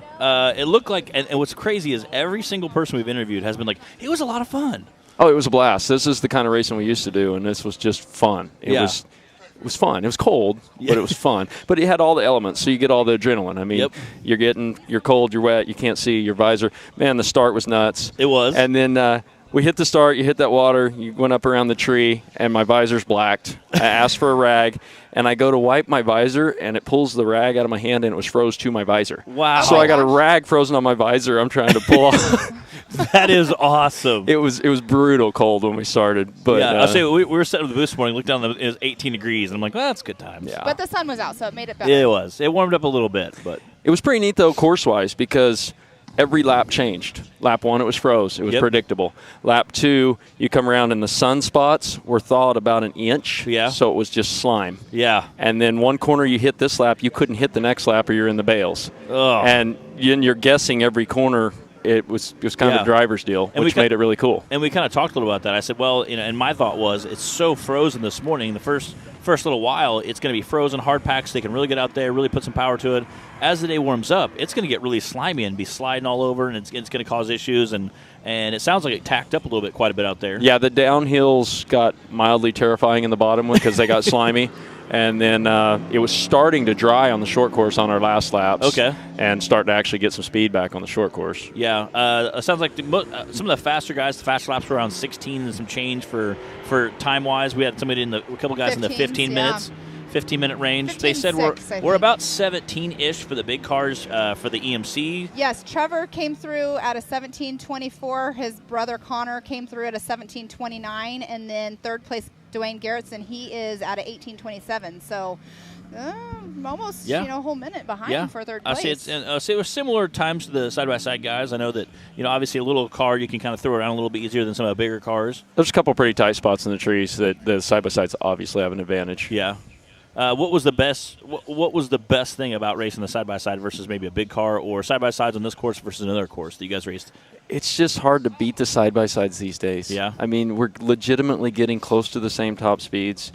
it looked like, and what's crazy is every single person we've interviewed has been like, it was a lot of fun. Oh, it was a blast. This is the kind of racing we used to do, and this was just fun. It was fun. It was cold, but it was fun. But it had all the elements, so you get all the adrenaline. I mean, you're cold, you're wet, you can't see your visor. Man, the start was nuts. It was. And then we hit the start, you hit that water, you went up around the tree, and my visor's blacked. I asked for a rag, and I go to wipe my visor, and it pulls the rag out of my hand, and it was froze to my visor. Wow. So I got a rag frozen on my visor I'm trying to pull off. That is awesome. It was brutal cold when we started. But I'll say we were sitting at the booth this morning, looked down, it was 18 degrees, and I'm like, well, that's good times. Yeah. But the sun was out, so it made it better. It was. It warmed up a little bit, but it was pretty neat though, course-wise, because every lap changed. Lap 1, it was froze. It was predictable. Lap 2, you come around and the sunspots were thawed about an inch. Yeah. So it was just slime. Yeah. And then one corner you hit this lap, you couldn't hit the next lap or you're in the bales. Oh. And you're guessing every corner. It was kind of a driver's deal, which made it really cool. And we kind of talked a little about that. I said, well, and my thought was, it's so frozen this morning. The first little while, it's going to be frozen, hard packs. They can really get out there, really put some power to it. As the day warms up, it's going to get really slimy and be sliding all over, and it's going to cause issues. And it sounds like it tacked up quite a bit out there. Yeah, the downhills got mildly terrifying in the bottom one because they got slimy. And then it was starting to dry on the short course on our last laps. Okay. And starting to actually get some speed back on the short course. Yeah. It sounds like some of the faster guys, the fast laps were around 16 and some change for time-wise. We had somebody a couple guys in the 15 minutes. 15-minute range. They said we're about 17-ish for the big cars for the EMC. Yes, Trevor came through at a 17:24. His brother Connor came through at a 17:29, and then third place Dwayne Garrettson, he is at a 18:27. So Almost, a whole minute behind for third place. It was similar times to the side-by-side guys. I know that, obviously a little car, you can kind of throw around a little bit easier than some of the bigger cars. There's a couple pretty tight spots in the trees that the side-by-sides obviously have an advantage. Yeah. What was the best thing about racing the side-by-side versus maybe a big car, or side-by-sides on this course versus another course that you guys raced? It's just hard to beat the side-by-sides these days. Yeah. I mean, we're legitimately getting close to the same top speeds.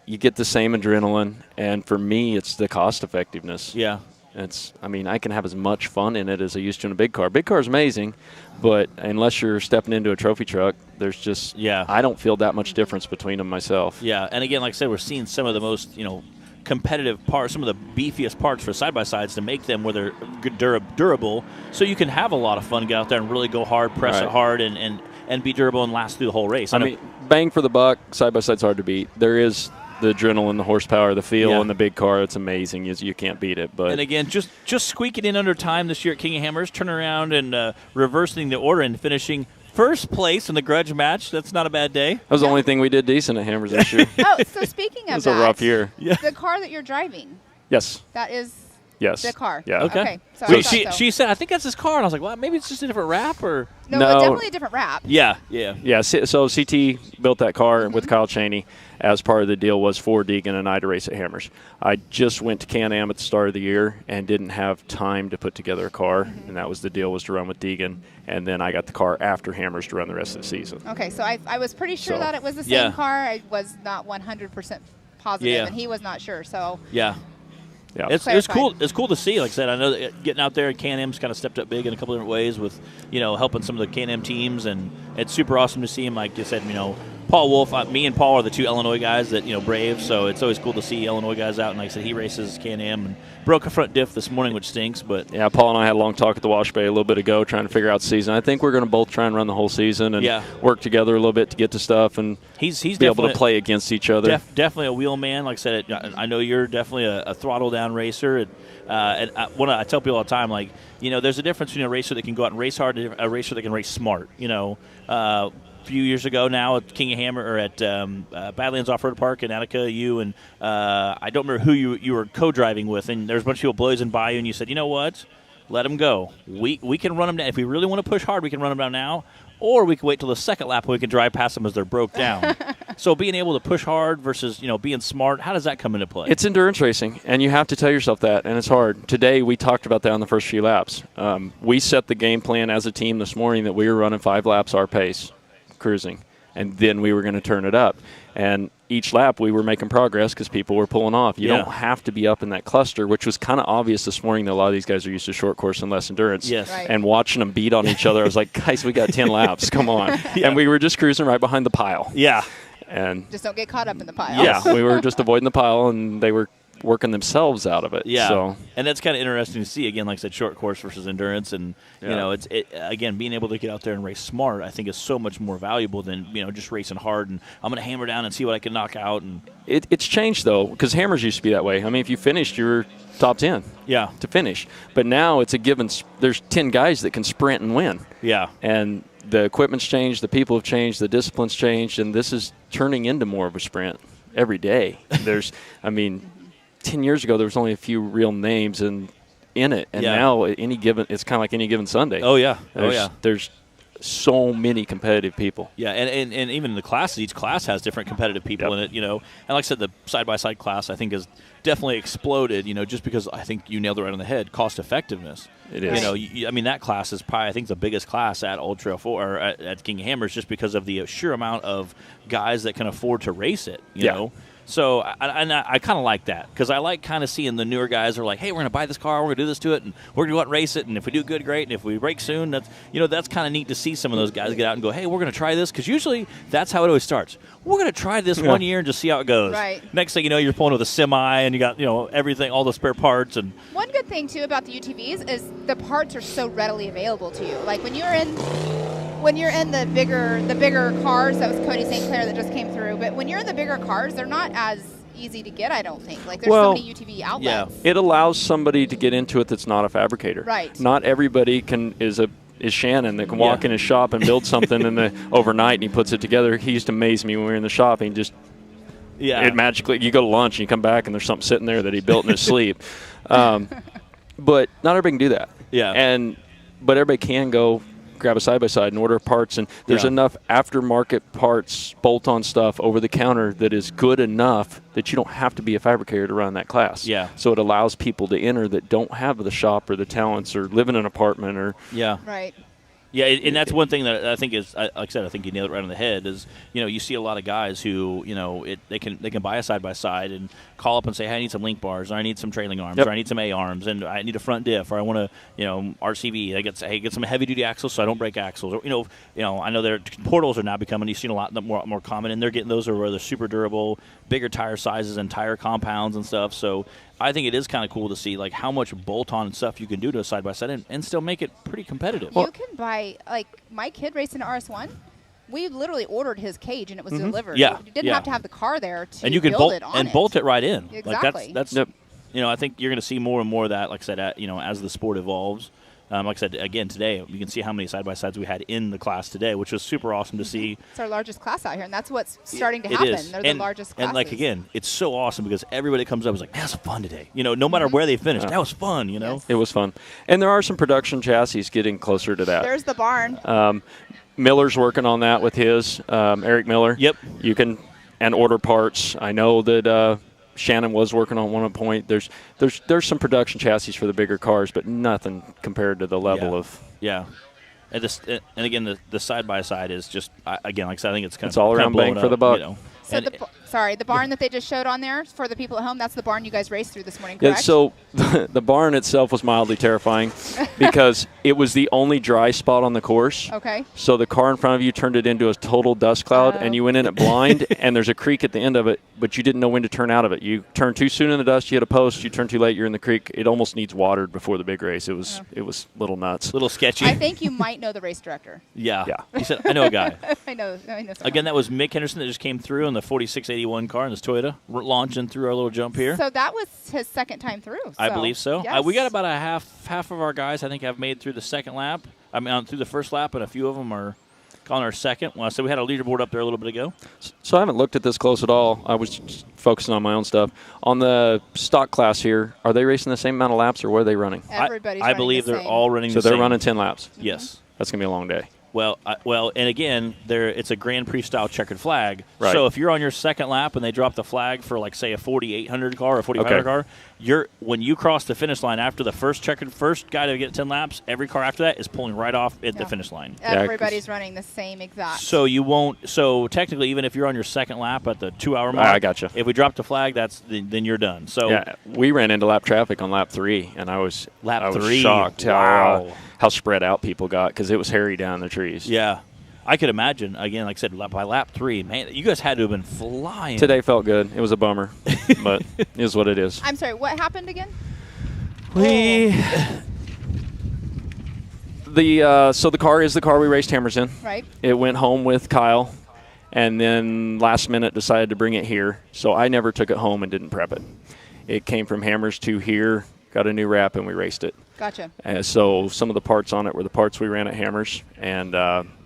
You get the same adrenaline, and for me, it's the cost effectiveness. Yeah. I can have as much fun in it as I used to in a big car. Big car is amazing, but unless you're stepping into a trophy truck, there's just I don't feel that much difference between them myself. Yeah, and again, like I said, we're seeing some of the most competitive parts, some of the beefiest parts for side-by-sides to make them where they're durable, so you can have a lot of fun, get out there and really go hard, press it hard, and be durable and last through the whole race. I mean, bang for the buck, side-by-side's hard to beat. There is the adrenaline, the horsepower, the feel in the big car. It's amazing. You can't beat it. But and again, just squeaking in under time this year at King of Hammers, turning around and reversing the order and finishing first place in the grudge match. That's not a bad day. That was the only thing we did decent at Hammers this year. So speaking of that, it was a rough year. The car that you're driving. Yes. That is. Yes. The car. Yeah. Okay. So she said, I think that's his car. And I was like, well, maybe it's just a different wrap or. No, definitely a different wrap. Yeah. So CT built that car with Kyle Cheney. As part of the deal was for Deegan and I to race at Hammers. I just went to Can-Am at the start of the year and didn't have time to put together a car, and that was the deal, was to run with Deegan. And then I got the car after Hammers to run the rest of the season. Okay, so I was pretty sure that it was the same car. I was not 100% positive, and he was not sure. So yeah. It's cool. It's cool to see. Like I said, I know that getting out there, Can-Am's kind of stepped up big in a couple different ways with, helping some of the Can-Am teams, and it's super awesome to see him. Like you said, Paul Wolf, me and Paul are the two Illinois guys that brave. So it's always cool to see Illinois guys out. And like I said, he races Can-Am and broke a front diff this morning, which stinks. But yeah, Paul and I had a long talk at the Wash Bay a little bit ago, trying to figure out the season. I think we're going to both try and run the whole season and work together a little bit to get to stuff and he's be able to play against each other. Definitely a wheel man. Like I said, I know you're definitely a throttle down racer. And I tell people all the time, like, there's a difference between a racer that can go out and race hard and a racer that can race smart. A few years ago now at King of Hammer or at Badlands Off-Road Park in Attica, you and I don't remember who you were co-driving with, and there's a bunch of people blazing by you, and you said, you know what, let them go. We can run them down. If we really want to push hard, we can run them down now, or we can wait till the second lap when we can drive past them as they're broke down. So being able to push hard versus being smart, how does that come into play? It's endurance racing, and you have to tell yourself that, and it's hard. Today we talked about that on the first few laps. We set the game plan as a team this morning that we were running 5 laps our pace, cruising, and then we were going to turn it up. And each lap we were making progress because people were pulling off. You don't have to be up in that cluster, which was kind of obvious this morning that a lot of these guys are used to short course and less endurance. Yes. Right. And watching them beat on each other, I was like, guys, we got 10 laps. Come on. And we were just cruising right behind the pile. Yeah. And just don't get caught up in the pile. Yeah, we were just avoiding the pile, and they were working themselves out of it. Yeah, so. And that's kind of interesting to see. Again, like I said, short course versus endurance, and again, being able to get out there and race smart, I think is so much more valuable than just racing hard and I'm going to hammer down and see what I can knock out. And it's changed though, because Hammers used to be that way. I mean, if you finished, you were top 10. Yeah. To finish, but now it's a given. There's 10 guys that can sprint and win. Yeah. And the equipment's changed, the people have changed, the discipline's changed, and this is turning into more of a sprint every day. 10 years ago, there was only a few real names in it, and now it's kind of like any given Sunday. Oh yeah, There's so many competitive people. Yeah, and even in the classes, each class has different competitive people in it. And like I said, the side-by-side class I think has definitely exploded. Just because I think you nailed it right on the head. Cost effectiveness. It is. That class is probably I think the biggest class at Old Trail 4 or at King of Hammers, just because of the sheer amount of guys that can afford to race it. You know. So I kind of like that, because I like kind of seeing the newer guys are like, hey, we're going to buy this car, we're going to do this to it, and we're going to go out and race it, and if we do good, great, and if we break soon, that's kind of neat to see some of those guys get out and go, hey, we're going to try this, because usually that's how it always starts. We're going to try this 1 year and just see how it goes. Right. Next thing you know, you're pulling with a semi, and you got everything, all the spare parts. And one good thing too about the UTVs is the parts are so readily available to you. Like when you're in the bigger cars, that was Cody St. Clair that just came through, but when you're in the bigger cars, they're not as easy to get, I don't think. Like there's so many UTV outlets. It allows somebody to get into it that's not a fabricator. Right. Not everybody is Shannon that can walk in his shop and build something overnight, and he puts it together. He used to amaze me when we were in the shop, and he just it magically, you go to lunch and you come back and there's something sitting there that he built in his sleep. But not everybody can do that. Yeah. But everybody can go grab a side-by-side and order parts, and there's enough aftermarket parts, bolt-on stuff over the counter that is good enough that you don't have to be a fabricator to run that class. Yeah. So it allows people to enter that don't have the shop or the talents or live in an apartment or Right. Yeah, and that's one thing that I think is, like I said, I think you nailed it right on the head. Is you see a lot of guys who they can buy a side by side and call up and say, hey, I need some link bars, or I need some trailing arms, or I need some A arms, and I need a front diff, or I want to RCV. I get some heavy duty axles so I don't break axles. Or I know their portals are now becoming. You've seen a lot more common, and they're getting those where they're super durable, bigger tire sizes and tire compounds and stuff. So I think it is kind of cool to see like how much bolt-on stuff you can do to a side-by-side and still make it pretty competitive. You can buy, like my kid raced an RS1. We literally ordered his cage and it was delivered. Yeah. You didn't have to have the car there to and you can build it on it. bolt it right in. Exactly. Like that's I think you're going to see more and more of that, like I said, as the sport evolves. Like I said, again, today, you can see how many side-by-sides we had in the class today, which was super awesome to see. It's our largest class out here, and that's what's starting to happen. It is. They're the largest classes. And, like, again, it's so awesome because everybody comes up and is like, that was fun today. No matter where they finished, that was fun, Yes. It was fun. And there are some production chassis getting closer to that. There's the barn. Miller's working on that with his, Eric Miller. Yep. You can order parts. I know that Shannon was working on one at point. There's some production chassis for the bigger cars, but nothing compared to the level of. Yeah. And again, the side by side is just again, like I said, I think it's all around bang for the buck. So the barn that they just showed on there for the people at home, that's the barn you guys raced through this morning, correct? Yeah, so the barn itself was mildly terrifying because it was the only dry spot on the course. Okay. So the car in front of you turned it into a total dust cloud, and you went in it blind, and there's a creek at the end of it, but you didn't know when to turn out of it. You turned too soon in the dust, you hit a post, you turned too late, you're in the creek. It almost needs watered before the big race. It was little nuts. A little sketchy. I think you might know the race director. Yeah. He said, I know a guy. I know someone. Again, that was Mick Henderson that just came through in the 4681 car in this Toyota, launching through our little jump here. So that was his second time through. I believe so. Yes. We got about a half of our guys, I think, have made through the second lap. I mean, through the first lap, and a few of them are on our second. Well, so we had a leaderboard up there a little bit ago. So I haven't looked at this close at all. I was just focusing on my own stuff. On the stock class here, are they racing the same amount of laps, or what are they running? Everybody's I believe they're all running the same. So they're running 10 laps? Yes. That's going to be a long day. Well, and again, it's a Grand Prix style checkered flag. Right. So if you're on your second lap and they drop the flag for, like, say, a 4800 car or a 4500 car, when you cross the finish line after the first guy to get 10 laps, every car after that is pulling right off at the finish line. Everybody's running the same exact. So you won't. So technically, even if you're on your second lap at the 2 hour mark, I gotcha. If we drop the flag, then you're done. So yeah, we ran into lap traffic on lap 3, and I was shocked how spread out people got because it was hairy down the trees. Yeah. I could imagine, again, like I said, by lap 3, man, you guys had to have been flying. Today felt good. It was a bummer, but it is what it is. I'm sorry, what happened again? So the car is the car we raced Hammers in. Right. It went home with Kyle, and then last minute decided to bring it here. So I never took it home and didn't prep it. It came from Hammers to here, got a new wrap, and we raced it. Gotcha. So some of the parts on it were the parts we ran at Hammers, and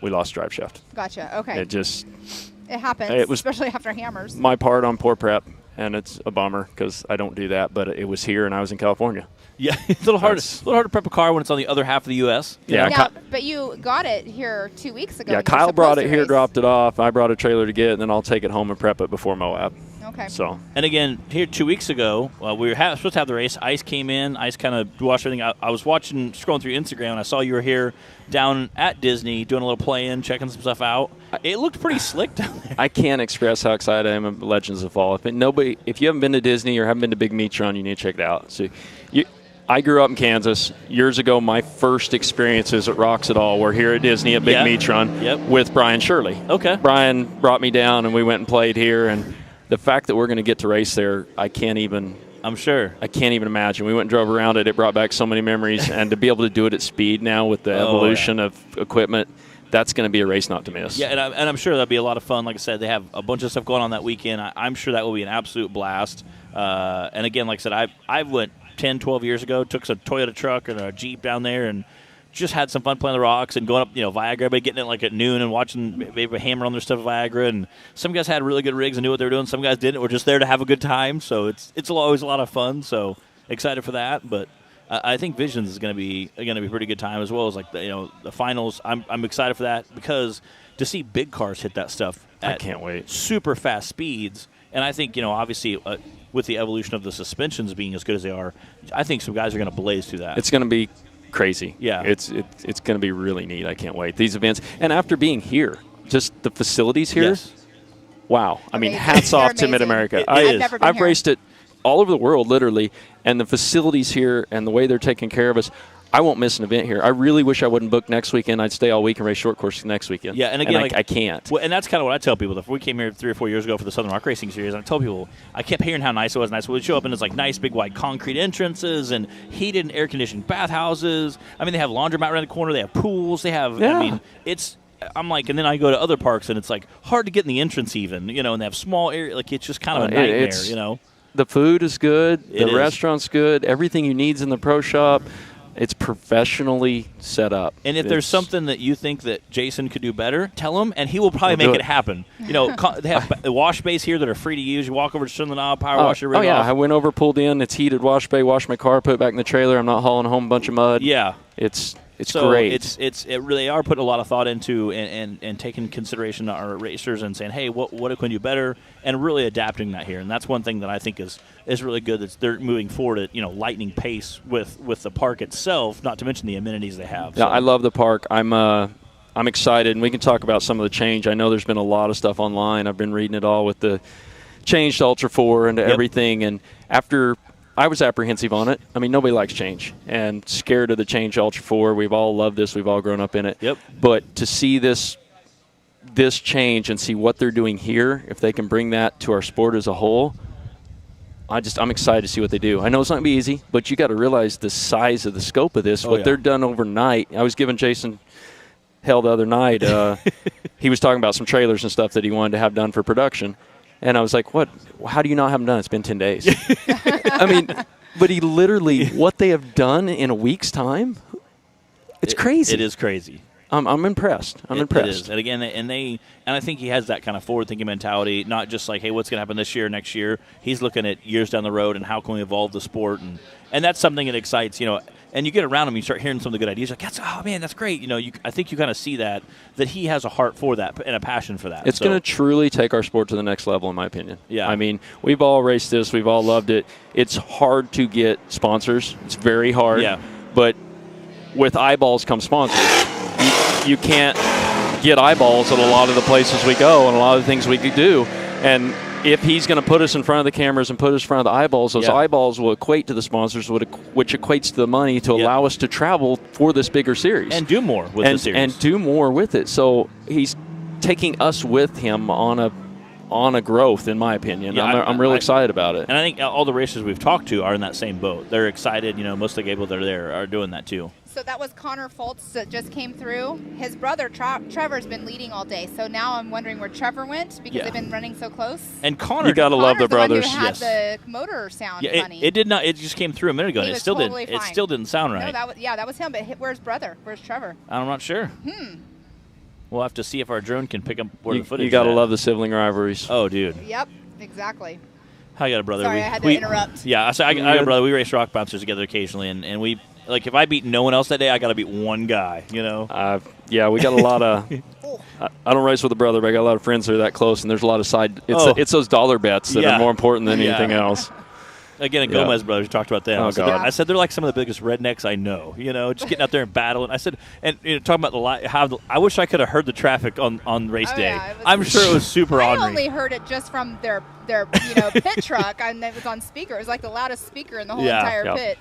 we lost drive shaft. Gotcha. Okay. It happens, especially after Hammers. My part on poor prep, and it's a bummer because I don't do that, but it was here and I was in California. Yeah, it's a little hard to prep a car when it's on the other half of the U.S. Yeah, but you got it here 2 weeks ago. Yeah, Kyle brought it here, dropped it off. I brought a trailer to get it, and then I'll take it home and prep it before Moab. Okay. So. And again, here 2 weeks ago, we were supposed to have the race. Ice came in. Ice kind of washed everything. I was scrolling through Instagram, and I saw you were here down at Disney doing a little play-in, checking some stuff out. It looked pretty slick down there. I can't express how excited I am about Legends of Fall. If you haven't been to Disney or haven't been to Big Meatron, you need to check it out. So I grew up in Kansas. Years ago, my first experiences at Rocks at All were here at Disney at Big Meatron with Brian Shirley. Okay. Brian brought me down, and we went and played here. And the fact that we're going to get to race there, I can't even imagine. We went and drove around it. It brought back so many memories. And to be able to do it at speed now with the evolution of equipment, that's going to be a race not to miss. Yeah, and I'm sure that'll be a lot of fun. Like I said, they have a bunch of stuff going on that weekend. I'm sure that will be an absolute blast. And again, like I said, I went 10, 12 years ago, took a Toyota truck and a Jeep down there and just had some fun playing the rocks and going up, Viagra, but getting it like at noon and watching maybe hammer on their stuff at Viagra. And some guys had really good rigs and knew what they were doing. Some guys didn't. We're just there to have a good time. So it's always a lot of fun. So excited for that. But I think Visions is going to be a pretty good time, as well as like the finals. I'm excited for that, because to see big cars hit that stuff I can't wait. Super fast speeds. And I think obviously with the evolution of the suspensions being as good as they are, I think some guys are going to blaze through that. It's going to be crazy. Yeah. It's going to be really neat. I can't wait. These events, and after being here, just the facilities here, yes. Wow. I mean, Amazing. hats off They're to amazing. MidAmerica. I've never been I've here. raced it all over the world, literally, and the facilities here and the way they're taking care of us, I won't miss an event here. I really wish I wouldn't book next weekend. I'd stay all week and race short course next weekend. Yeah, and again, I can't. Well, and that's kind of what I tell people. If we came here 3 or 4 years ago for the Southern Rock Racing Series, I told people, I kept hearing how nice it was. We'd show up and it's like nice, big, wide concrete entrances and heated and air-conditioned bathhouses. I mean, they have laundromat around the corner. They have pools. They have, Yeah. I mean, I'm like, and then I go to other parks and it's like hard to get in the entrance even, and they have small area. Like, it's just kind of a nightmare, The food is good. It The is. restaurant's good. Everything you need's in the pro shop. It's professionally set up. And if there's something that you think that Jason could do better, tell him, and he will probably We'll make do it happen. They have the wash bays here that are free to use. You walk over, just turn the knob, power wash your rig yeah. off. I went over, pulled in. It's heated wash bay. Washed my car, put it back in the trailer. I'm not hauling home a bunch of mud. Yeah. It's So great. It really are putting a lot of thought into and taking consideration to our racers and saying, hey, what can we do better, and really adapting that here. And that's one thing that I think is really good. That they're moving forward at lightning pace with the park itself. Not to mention the amenities they have. Yeah, I love the park. I'm excited, and we can talk about some of the change. I know there's been a lot of stuff online. I've been reading it all with the change to Ultra 4 and to everything. And after I was apprehensive on it. I mean, nobody likes change and scared of the change to Ultra 4. We've all loved this. We've all grown up in it. Yep. But to see this change and see what they're doing here, if they can bring that to our sport as a whole, I'm excited to see what they do. I know it's not going to be easy, but you got to realize the size of the scope of this. What they're done overnight. I was giving Jason hell the other night. He was talking about some trailers and stuff that he wanted to have done for production. And I was like, what? How do you not have them done? It's been 10 days. I mean, but he literally, what they have done in a week's time, it's crazy. It is crazy. I'm impressed. I'm impressed. It is. And again, and I think he has that kind of forward-thinking mentality, not just like, hey, what's going to happen this year, next year. He's looking at years down the road and how can we evolve the sport. And that's something that excites, and you get around him, you start hearing some of the good ideas. Like, oh, man, that's great. I think you kind of see that he has a heart for that and a passion for that. It's going to truly take our sport to the next level, in my opinion. Yeah. I mean, we've all raced this. We've all loved it. It's hard to get sponsors. It's very hard. Yeah. But with eyeballs come sponsors. You can't get eyeballs at a lot of the places we go and a lot of the things we could do. And if he's going to put us in front of the cameras and put us in front of the eyeballs, those eyeballs will equate to the sponsors, which equates to the money to allow us to travel for this bigger series. And do more with the series. And do more with it. So he's taking us with him on a growth, in my opinion. Yeah, I'm really excited about it. And I think all the racers we've talked to are in that same boat. They're excited. Most of the people that are there are doing that too. So that was Connor Foltz that just came through. His brother, Trevor's been leading all day. So now I'm wondering where Trevor went because they've been running so close. And Connor, you got to love the brothers. One who had the motor sound funny. It did not. It just came through a minute ago, and it still totally didn't. fine. It still didn't sound right. No, that was him. But where's brother? Where's Trevor? I'm not sure. We'll have to see if our drone can pick up where the footage. You got to is love the sibling rivalries. Oh, dude. Yep, exactly. I got a brother. Sorry, I had to interrupt. Yeah, I got a brother. We race rock bouncers together occasionally, and we. Like, if I beat no one else that day, I got to beat one guy, Yeah, we got a lot of I don't race with a brother, but I got a lot of friends that are that close, and there's a lot of side – it's those dollar bets that are more important than anything else. Again, the Gomez brothers, we talked about them. Oh, I said they're like some of the biggest rednecks I know, just getting out there and battling. I said, and talking about I wish I could have heard the traffic on race day. Yeah, I'm sure it was super I ornery. only heard it just from their pit truck, and it was on speaker. It was like the loudest speaker in the whole entire pit.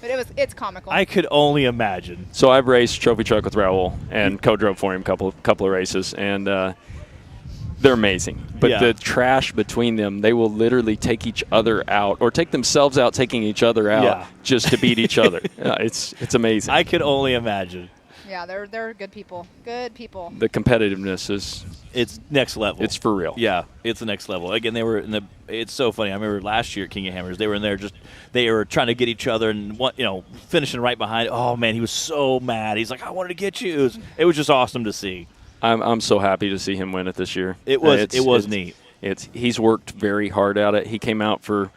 But it's comical. I could only imagine. So I've raced trophy truck with Raul and co-drove for him a couple of races, and they're amazing. But the trash between them, they will literally take each other out or take themselves out taking each other out just to beat each other. It's amazing. I could only imagine. Yeah, they're good people. Good people. The competitiveness it's next level. It's for real. Yeah, it's the next level. Again, they were in the. It's so funny. I remember last year at King of Hammers, they were in there they were trying to get each other and finishing right behind. Oh man, he was so mad. He's like, I wanted to get you. It was just awesome to see. I'm so happy to see him win it this year. It was neat. He's worked very hard at it. He came out for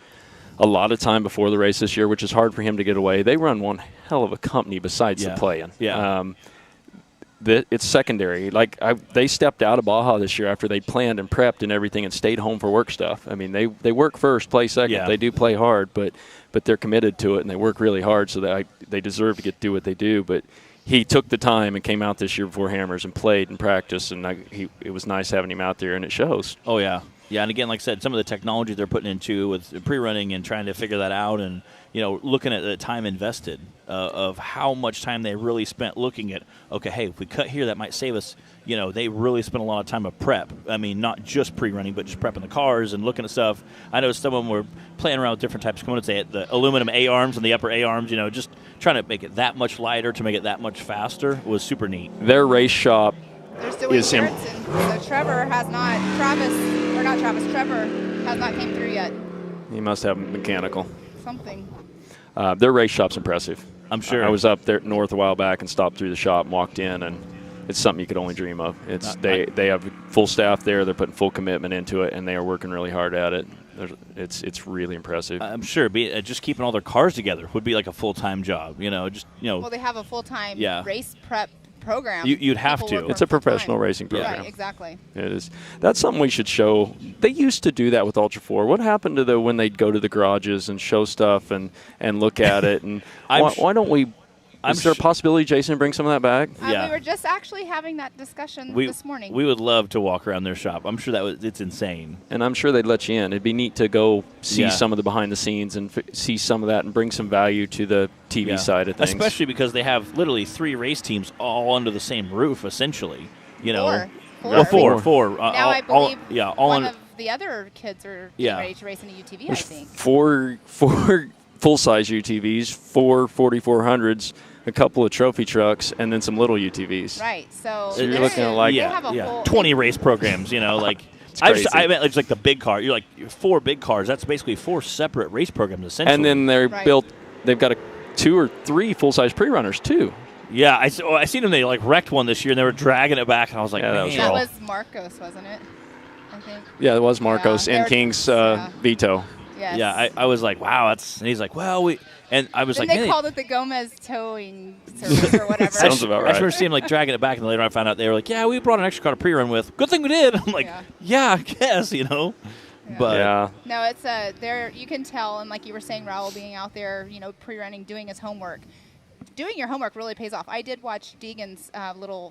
a lot of time before the race this year, which is hard for him to get away. They run one hell of a company besides the playing. Yeah. It's secondary. They stepped out of Baja this year after they planned and prepped and everything and stayed home for work stuff. I mean, they work first, play second. Yeah. They do play hard, but they're committed to it and they work really hard, so that they deserve to do what they do. But he took the time and came out this year before Hammers and played and practiced, and it was nice having him out there, and it shows. Oh yeah. Yeah, and again, like I said, some of the technology they're putting into with pre-running and trying to figure that out, and looking at the time invested of how much time they really spent looking at. Okay, hey, if we cut here, that might save us. They really spent a lot of time of prep. I mean, not just pre-running, but just prepping the cars and looking at stuff. I know some of them were playing around with different types of components. The aluminum A-arms and the upper A-arms. Just trying to make it that much lighter to make it that much faster was super neat. Their race shop. They're still waiting so Trevor has not. Trevor has not came through yet. He must have mechanical. Something. Their race shop's impressive. I'm sure. I was up there north a while back and stopped through the shop and walked in, and it's something you could only dream of. They have full staff there. They're putting full commitment into it, and they are working really hard at it. It's really impressive. I'm sure. Just keeping all their cars together would be like a full-time job. Well, they have a full-time race prep program. You'd have to. It's a professional racing program. Right, exactly. It is. That's something we should show. They used to do that with Ultra 4. What happened to when they'd go to the garages and show stuff and look at it? And why don't we? Is there a possibility, Jason, to bring some of that back? We were just actually having that discussion this morning. We would love to walk around their shop. I'm sure it's insane. And I'm sure they'd let you in. It'd be neat to go see some of the behind the scenes and see some of that and bring some value to the TV side of things. Especially because they have literally 3 race teams all under the same roof, essentially. Four. Now I believe one of the other kids are getting ready to race in a UTV, I think. Four full-size UTVs, 4 4400s, a couple of trophy trucks, and then some little UTVs. Right. So you're looking at 20 race programs, I meant it's like the big car. You're like 4 big cars. That's basically 4 separate race programs, essentially. And then they've got 2 or 3 full-size pre-runners, too. Yeah, I seen them. They wrecked one this year, and they were dragging it back, and I was like, that was Marcos, wasn't it? I think. Yeah, it was Marcos and King's Vito. Yes. Yeah, I was like, wow, and he's like, well, and I was then like, they called it the Gomez towing service or whatever. Sounds about right. I remember seeing them dragging it back, and later on I found out they were like, yeah, we brought an extra car to pre-run with. Good thing we did. I'm like, I guess, But no, it's there. You can tell, and like you were saying, Raul being out there, pre-running, doing his homework. Doing your homework really pays off. I did watch Deegan's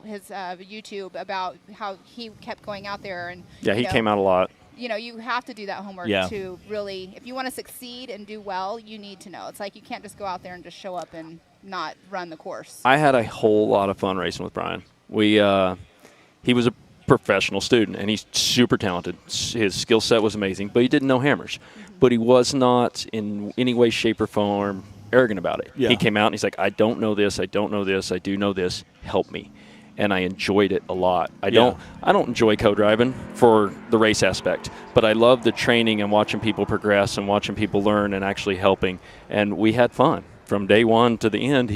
his YouTube about how he kept going out there, and he came out a lot. You have to do that homework to really, if you want to succeed and do well, you need to know. It's like you can't just go out there and just show up and not run the course. I had a whole lot of fun racing with Brian. He was a professional student, and he's super talented. His skill set was amazing, but he didn't know hammers. Mm-hmm. But he was not in any way, shape, or form arrogant about it. Yeah. He came out and he's like, I don't know this, I don't know this, I do know this, help me. And I enjoyed it a lot. I don't enjoy co-driving for the race aspect, but I love the training and watching people progress and watching people learn and actually helping. And we had fun from day one to the end.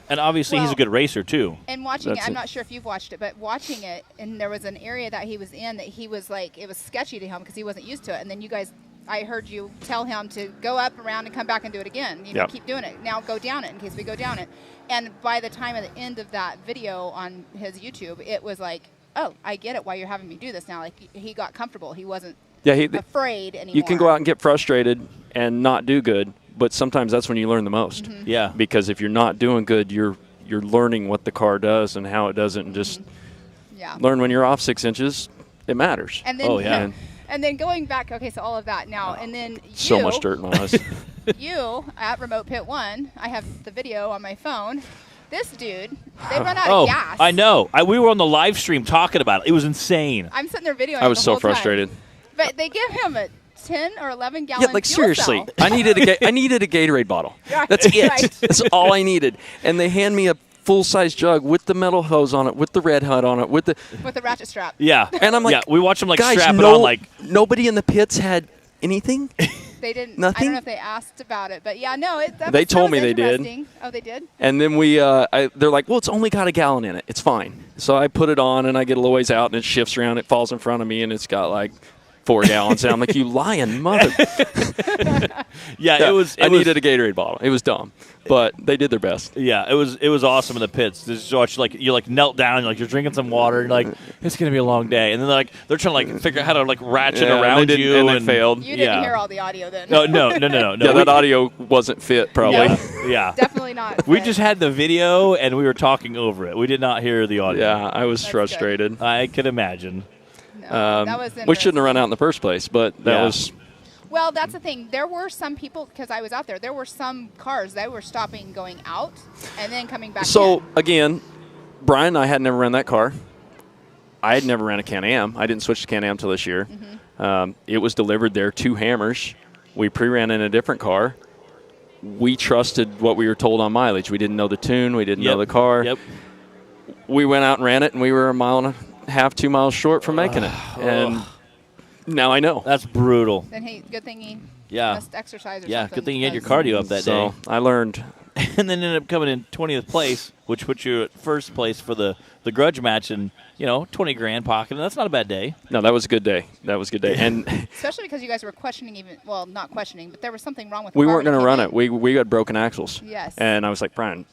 And obviously he's a good racer too. And watching it, I'm not sure if you've watched it, but watching it, and there was an area that he was in that he was like, it was sketchy to him because he wasn't used to it. And then you guys, I heard you tell him to go up, around, and come back and do it again. Keep doing it. Now go down it in case we go down it. And by the time at the end of that video on his YouTube, it was like, oh, I get it why you're having me do this now. Like, he got comfortable. He wasn't afraid anymore. You can go out and get frustrated and not do good, but sometimes that's when you learn the most. Mm-hmm. Yeah. Because if you're not doing good, you're learning what the car does and how it does it, and just learn when you're off 6 inches, it matters. And then, and then going back, so all of that now, and then so much dirt in my eyes. You at Remote Pit 1, I have the video on my phone. This dude, they run out of gas. I know. We were on the live stream talking about it. It was insane. I'm sitting there videoing. I was so frustrated. But they give him a 10 or 11 gallon fuel seriously, cell. I needed a Gatorade bottle. That's it. Right. That's all I needed. And they hand me a full-size jug with the metal hose on it, with the red hut on it, with the ratchet strap. Yeah. And I'm like, we watch them guys, strap it on like. Nobody in the pits had anything. They didn't. Nothing? I don't know if they asked about it, but yeah, no. They told me they did. Oh, they did? And then they're like, well, it's only got a gallon in it. It's fine. So I put it on, and I get a little ways out, and it shifts around. It falls in front of me, and it's got like 4 gallons. And I'm like, you lying mother. Yeah, I needed a Gatorade bottle. It was dumb, but they did their best. Yeah, it was awesome in the pits. Just watch you knelt down, you're drinking some water, and you're like, it's gonna be a long day. And then they're trying to figure out how to ratchet around you, and they failed. You didn't hear all the audio then. No. Yeah, that audio wasn't fit probably. Yeah. Definitely not. We just had the video and we were talking over it. We did not hear the audio. Yeah, I was frustrated. I could imagine. No, that was we shouldn't have run out in the first place, but that was. Well, that's the thing. There were some people, because I was out there, there were some cars that were stopping going out and then coming back in. Again, Brian and I had never run that car. I had never ran a Can-Am. I didn't switch to Can-Am until this year. Mm-hmm. It was delivered there, 2 hammers. We pre-ran in a different car. We trusted what we were told on mileage. We didn't know the tune. We didn't know the car. Yep. We went out and ran it, and we were 1.5 miles, 2 miles short from making it. And now I know. That's brutal. Then, hey, good thing he must exercise or something. Yeah, good thing you had your cardio up that day. I learned. And then ended up coming in 20th place, which puts you at first place for the grudge match, and 20 grand pocket. And that's not a bad day. No, that was a good day. And especially because you guys were questioning not questioning, but there was something wrong with the we car weren't going to run it. We had broken axles. Yes. And I was like, Brian,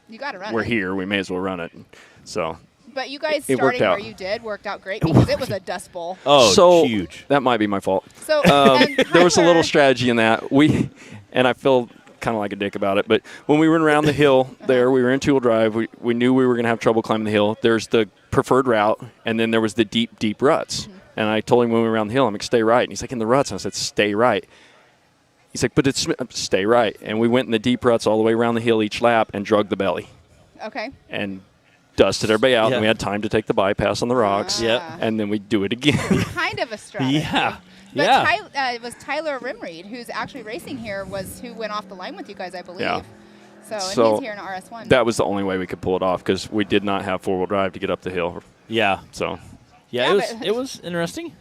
you got to run it. We're here. We may as well run it. So. But you guys starting where you did worked out great because it was a dust bowl. Oh, huge. That might be my fault. So there was a little strategy in that. And I feel kind of like a dick about it, but when we went around the hill there, we were in two-wheel drive. We knew we were going to have trouble climbing the hill. There's the preferred route, and then there was the deep, deep ruts. Mm-hmm. And I told him when we were around the hill, I'm like, stay right. And he's like, in the ruts. And I said, stay right. He's like, but it's stay right. And we went in the deep ruts all the way around the hill each lap and drugged the belly. Okay. And dusted everybody out, and we had time to take the bypass on the rocks. And then we'd do it again. Kind of a strategy. Yeah. But it was Tyler Rimreed, who's actually racing here, who went off the line with you guys, I believe. Yeah. So he's here in RS1. That was the only way we could pull it off because we did not have four-wheel drive to get up the hill. Yeah. So. Yeah, it was interesting.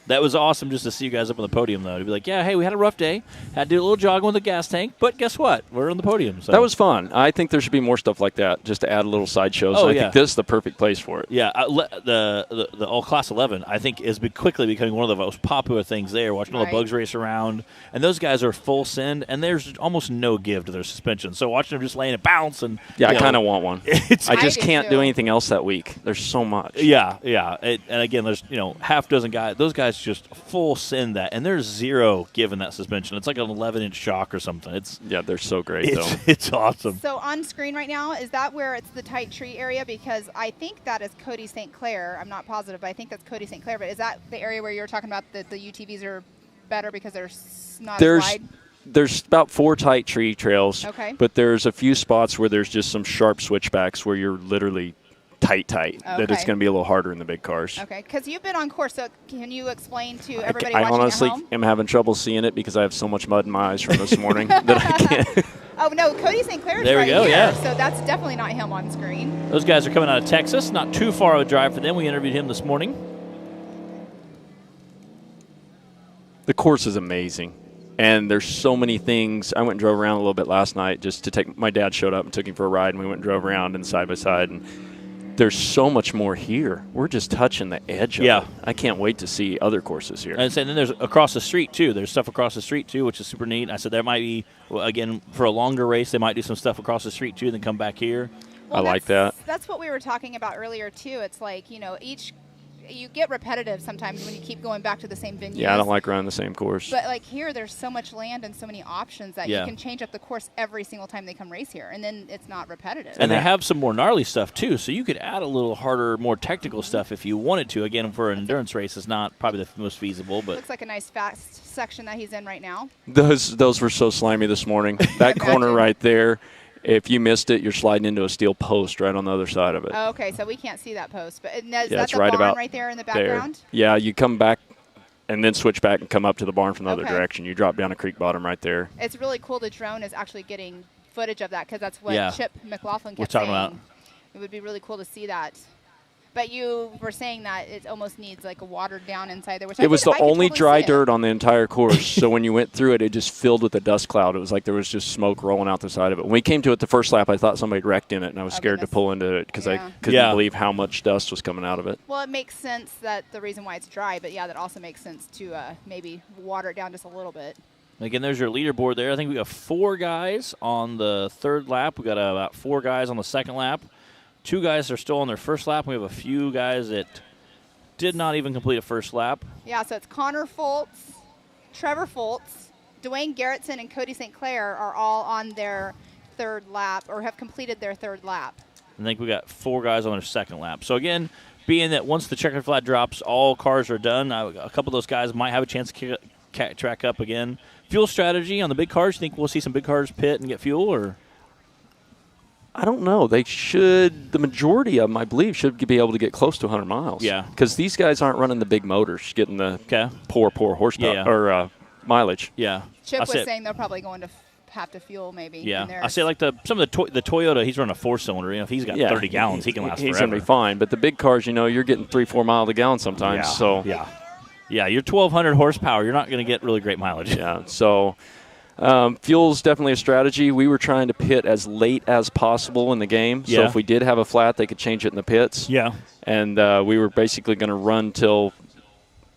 That was awesome just to see you guys up on the podium, though. To be like, yeah, hey, we had a rough day. Had to do a little jogging with the gas tank, but guess what? We're on the podium. So. That was fun. I think there should be more stuff like that, just to add a little sideshows. I think this is the perfect place for it. Yeah, the all Class 11, I think, is quickly becoming one of the most popular things there, watching all the bugs race around. And those guys are full send, and there's almost no give to their suspension. So watching them just laying it bounce. And I kind of want one. I just can't do anything else that week. There's so much. Yeah. And again, there's half dozen guys. Those guys just full send that, and there's zero give in that suspension. It's like an 11-inch shock or something. They're so great, though. It's awesome. So on screen right now, is that where it's the tight tree area? Because I think that is Cody St. Clair. I'm not positive, but I think that's Cody St. Clair. But is that the area where you were talking about that the UTVs are better because they're not as wide? There's about 4 tight tree trails, but there's a few spots where there's just some sharp switchbacks where you're literally tight, that it's going to be a little harder in the big cars. Okay, because you've been on course, so can you explain to everybody watching I honestly at home? am having trouble seeing it because I have so much mud in my eyes from this morning that I can't. Oh, no, Cody St. Clair is there right we go, here, yeah. So that's definitely not him on screen. Those guys are coming out of Texas, not too far of a drive for them. We interviewed him this morning. The course is amazing. And there's so many things. I went and drove around a little bit last night just to take – my dad showed up and took him for a ride, and we went and drove around and side by side. And there's so much more here. We're just touching the edge of it. I can't wait to see other courses here. And then there's across the street, too. There's stuff across the street, too, which is super neat. I said there might be, again, for a longer race, they might do some stuff across the street, too, and then come back here. Well, I like that. That's what we were talking about earlier, too. It's like, you get repetitive sometimes when you keep going back to the same venue. Yeah, I don't like running the same course. But like here, there's so much land and so many options that you can change up the course every single time they come race here, and then it's not repetitive. And they have some more gnarly stuff too, so you could add a little harder, more technical stuff if you wanted to. Again, for an endurance race, is not probably the most feasible, but looks like a nice fast section that he's in right now. Those were so slimy this morning. That corner right there. If you missed it, you're sliding into a steel post right on the other side of it. Oh, okay, so we can't see that post. But is that it's the right barn about right there in the background? There. Yeah, you come back and then switch back and come up to the barn from the other direction. You drop down a creek bottom right there. It's really cool the drone is actually getting footage of that because that's what Chip McLaughlin kept talking saying. about. it would be really cool to see that. But you were saying that it almost needs like a watered down inside there. Which it was the only dry dirt on the entire course. So when you went through it, it just filled with a dust cloud. It was like there was just smoke rolling out the side of it. When we came to it the first lap, I thought somebody wrecked in it, and I was scared to pull into it because I couldn't believe how much dust was coming out of it. Well, it makes sense that the reason why it's dry, but yeah, that also makes sense to maybe water it down just a little bit. Again, there's your leaderboard there. I think we got 4 guys on the 3rd lap. We got about 4 guys on the 2nd lap. 2 guys are still on their 1st lap. We have a few guys that did not even complete a 1st lap. Yeah, so it's Connor Foltz, Trevor Foltz, Dwayne Garrettson, and Cody St. Clair are all on their 3rd lap or have completed their 3rd lap. I think we got 4 guys on their 2nd lap. So, again, being that once the checkered flag drops, all cars are done, a couple of those guys might have a chance to track up again. Fuel strategy on the big cars, you think we'll see some big cars pit and get fuel, or? I don't know. They should, the majority of them, I believe, should be able to get close to 100 miles. Yeah. Because these guys aren't running the big motors, getting the poor horsepower or mileage. Yeah. Chip was saying they're probably going to have to fuel maybe. Yeah. I say like some of the Toyota, he's running a 4-cylinder. You know, if he's got 30 gallons, he can last forever. He's going to be fine. But the big cars, you know, you're getting 3-4 miles a gallon sometimes. Yeah. So Yeah, you're 1,200 horsepower. You're not going to get really great mileage. Yeah. So. Fuel's definitely a strategy. We were trying to pit as late as possible in the game. So if we did have a flat, they could change it in the pits. Yeah. And we were basically going to run till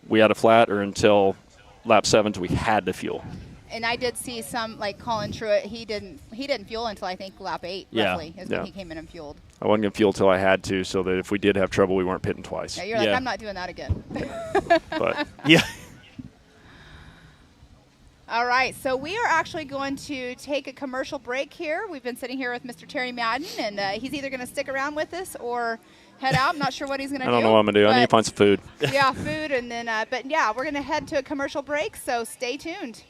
we had a flat or until lap 7 till we had to fuel. And I did see some, like Colin Truitt, he didn't fuel until I think lap 8, roughly, is when he came in and fueled. I wasn't going to fuel till I had to, so that if we did have trouble, we weren't pitting twice. Yeah, you're like, I'm not doing that again. But yeah. All right, so we are actually going to take a commercial break here. We've been sitting here with Mr. Terry Madden, and he's either going to stick around with us or head out. I'm not sure what he's going to do. I don't know what I'm going to do. I need to find some food. Yeah, food, and then, but yeah, we're going to head to a commercial break, so stay tuned.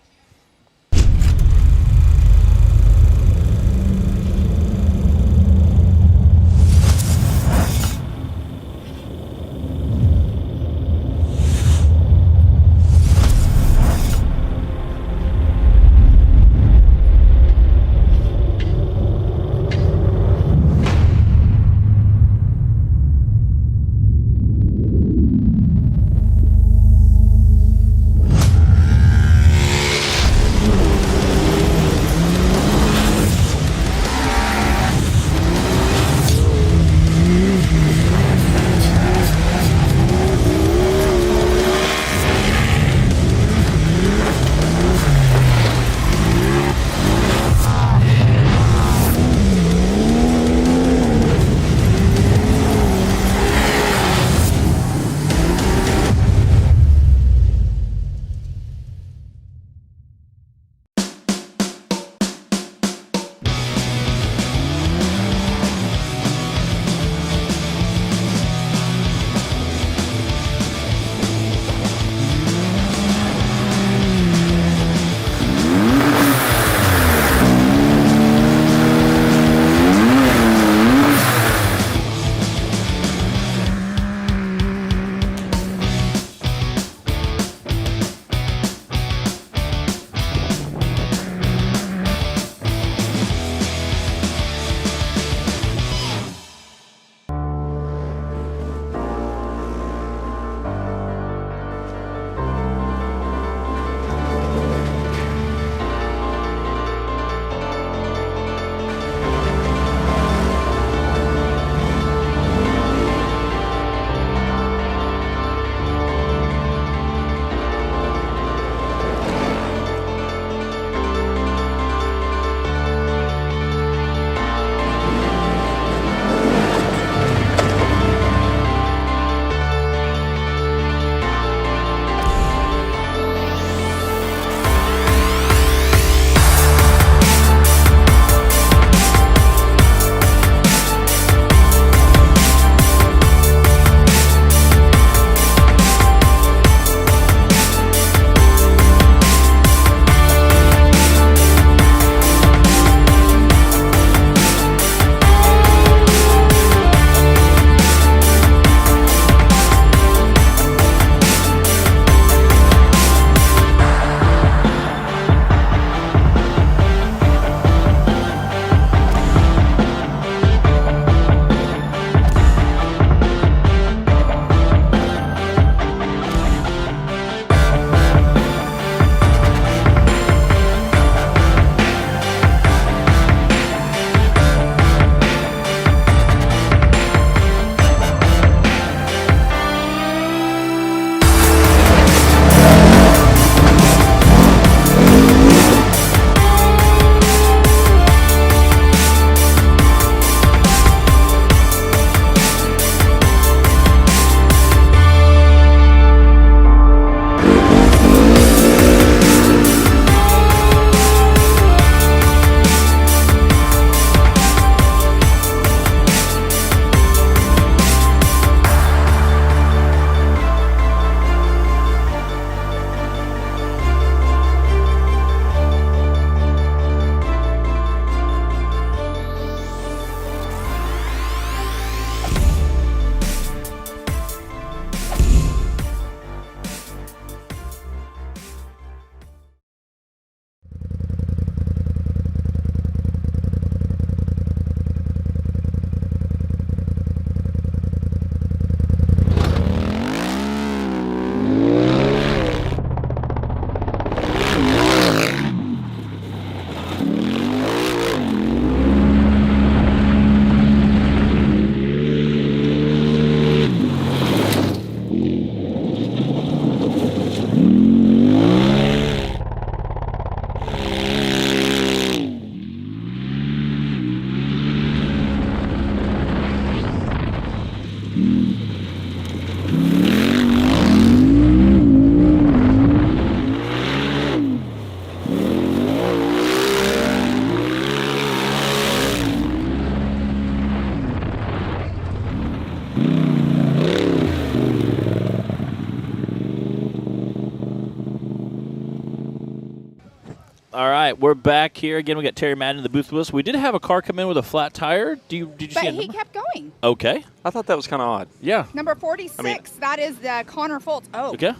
right, we're back here again. We got Terry Madden in the booth with us. We did have a car come in with a flat tire. Did you see it? But he kept going. Okay. I thought that was kind of odd. Yeah. Number 46, that is Connor Fultz. Oh, Okay.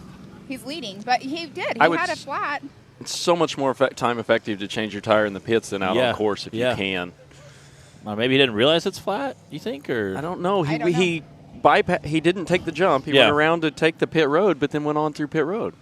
he's leading, but he did. He had a flat. It's so much more time effective to change your tire in the pits than out on course if you can. Maybe he didn't realize it's flat, you think? Or I don't know. I don't know. He didn't take the jump. He went around to take the pit road, but then went on through pit road.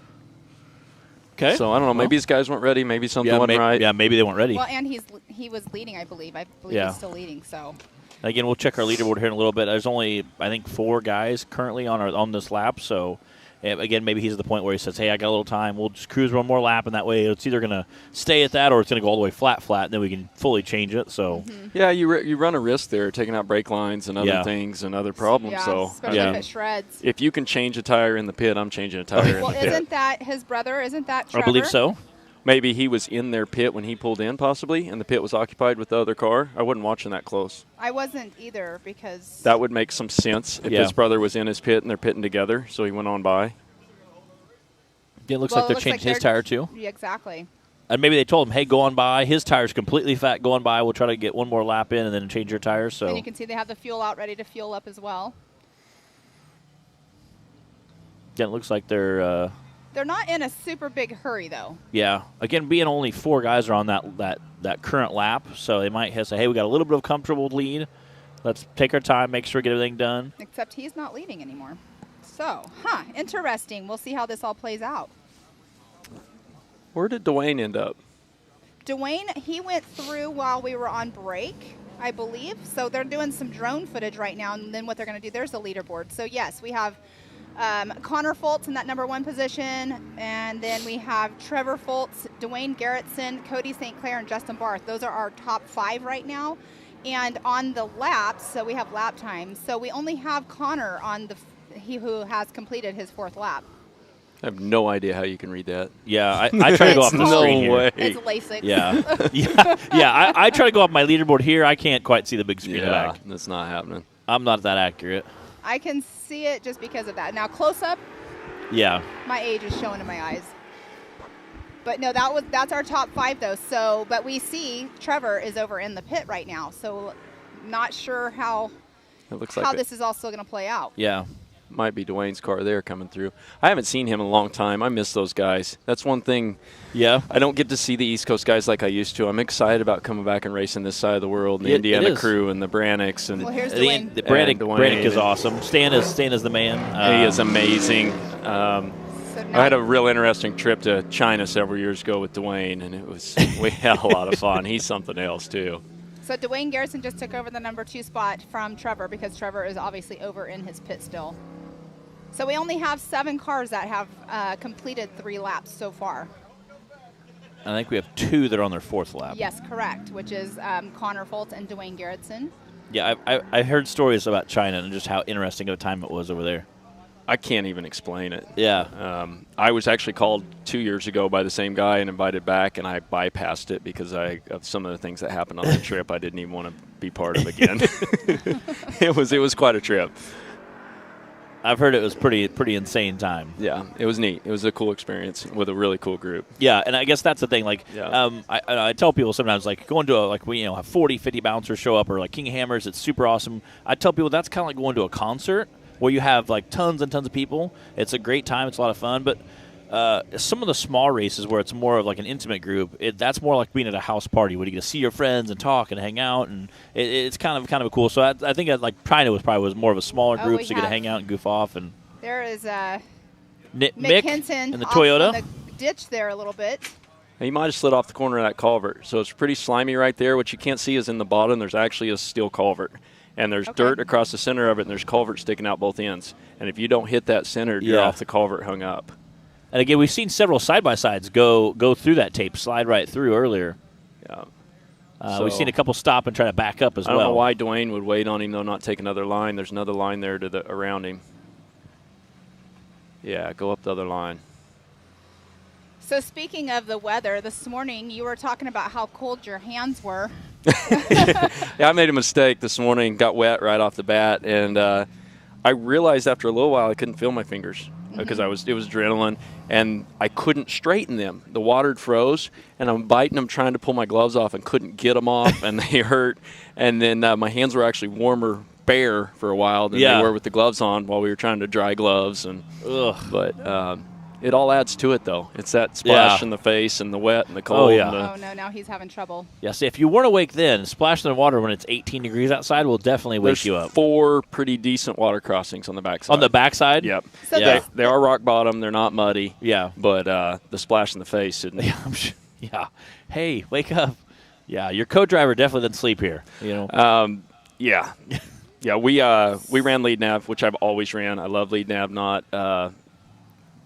Okay. So I don't know. Maybe these guys weren't ready. Maybe something wasn't right. Yeah, maybe they weren't ready. Well, and he was leading, I believe. I believe he's still leading. So. Again, we'll check our leaderboard here in a little bit. There's only, I think, 4 guys currently on this lap. So, again, maybe he's at the point where he says, hey, I got a little time. We'll just cruise one more lap, and that way it's either going to stay at that or it's going to go all the way flat, and then we can fully change it. So, yeah, you run a risk there, taking out brake lines and other things and other problems. Yeah, so, especially if it shreds. If you can change a tire in the pit, I'm changing a tire in the pit. Isn't that his brother? Isn't that Trevor? I believe so. Maybe he was in their pit when he pulled in, possibly, and the pit was occupied with the other car. I wasn't watching that close. I wasn't either because... That would make some sense if his brother was in his pit and they're pitting together, so he went on by. Yeah, it looks like they're changing his tire, too. Yeah, exactly. And maybe they told him, hey, go on by. His tire's completely fat. Go on by. We'll try to get one more lap in and then change your tires. So. And you can see they have the fuel out ready to fuel up as well. Yeah, it looks like they're... They're not in a super big hurry, though. Yeah. Again, being only 4 guys are on that current lap, so they might say, hey, we got a little bit of comfortable lead. Let's take our time, make sure we get everything done. Except he's not leading anymore. So, interesting. We'll see how this all plays out. Where did Dwayne end up? Dwayne, he went through while we were on break, I believe. So they're doing some drone footage right now, and then what they're going to do, there's the leaderboard. So, yes, we have Connor Fultz in that number 1 position, and then we have Trevor Fultz, Dwayne Garrettson, Cody St. Clair, and Justin Barth. Those are our top 5 right now. And on the laps, so we have lap time. So we only have Connor on he who has completed his 4th lap. I have no idea how you can read that. Yeah, I try to go off the screen way. here. It's LASIK. Yeah. I try to go off my leaderboard here. I can't quite see the big screen in the back. That's not happening. I'm not that accurate. I can see it just because of that. Now, close up, my age is showing in my eyes. But no, that's our top 5 though. So, but we see Trevor is over in the pit right now. So, not sure how this is all still going to play out. Yeah. Might be Dwayne's car there coming through. I haven't seen him in a long time. I miss those guys. That's one thing. Yeah. I don't get to see the East Coast guys like I used to. I'm excited about coming back and racing this side of the world, and the Indiana crew and the Branicks. And here's Dwayne. The Brannick is awesome. Stan is the man. He is amazing. I had a real interesting trip to China several years ago with Dwayne, and we had a lot of fun. He's something else too. So Dwayne Garrison just took over the number 2 spot from Trevor because Trevor is obviously over in his pit still. So we only have 7 cars that have completed 3 laps so far. I think we have 2 that are on their 4th lap. Yes, correct, which is Connor Fultz and Dwayne Garrettson. Yeah, I heard stories about China and just how interesting of a time it was over there. I can't even explain it. Yeah. I was actually called 2 years ago by the same guy and invited back, and I bypassed it because of some of the things that happened on the trip I didn't even want to be part of again. It was quite a trip. I've heard it was pretty insane time. Yeah, it was neat. It was a cool experience with a really cool group. Yeah, and I guess that's the thing. Like, I tell people sometimes, like, going to we have 40, 50 bouncers show up, or like King of Hammers, it's super awesome. I tell people that's kind of like going to a concert where you have like tons and tons of people. It's a great time. It's a lot of fun. But some of the small races where it's more of like an intimate group, that's more like being at a house party where you get to see your friends and talk and hang out, and it's kind of cool. So I think like China was more of a smaller group, so you get to hang out and goof off. And there is Mick Hinton in the Toyota. In the ditch there a little bit. He might have slid off the corner of that culvert, so it's pretty slimy right there. What you can't see is in the bottom there's actually a steel culvert. And there's dirt across the center of it, and there's culvert sticking out both ends. And if you don't hit that center, you're off the culvert hung up. And again, we've seen several side-by-sides go through that tape, slide right through earlier. Yeah. We've seen a couple stop and try to back up as well. I don't know why Dwayne would wait on him, though, not take another line. There's another line there around him. Yeah, go up the other line. So speaking of the weather, this morning you were talking about how cold your hands were. Yeah, I made a mistake this morning, got wet right off the bat, and I realized after a little while I couldn't feel my fingers. because it was adrenaline, and I couldn't straighten them. The water had froze, and I'm biting them, trying to pull my gloves off, and couldn't get them off, and they hurt. And then my hands were actually warmer bare for a while than they were with the gloves on while we were trying to dry gloves. And but it all adds to it, though. It's that splash in the face and the wet and the cold. Oh, yeah. Oh, no, now he's having trouble. Yeah, see, if you weren't awake then, splashing in the water when it's 18 degrees outside will definitely wake you up. 4 pretty decent water crossings on the backside. On the backside? Yep. So They are rock bottom. They're not muddy. Yeah. But the splash in the face isn't. Yeah. Hey, wake up. Yeah, your co-driver definitely didn't sleep here. You know. Yeah. Yeah, we ran lead nav, which I've always ran. I love lead nav,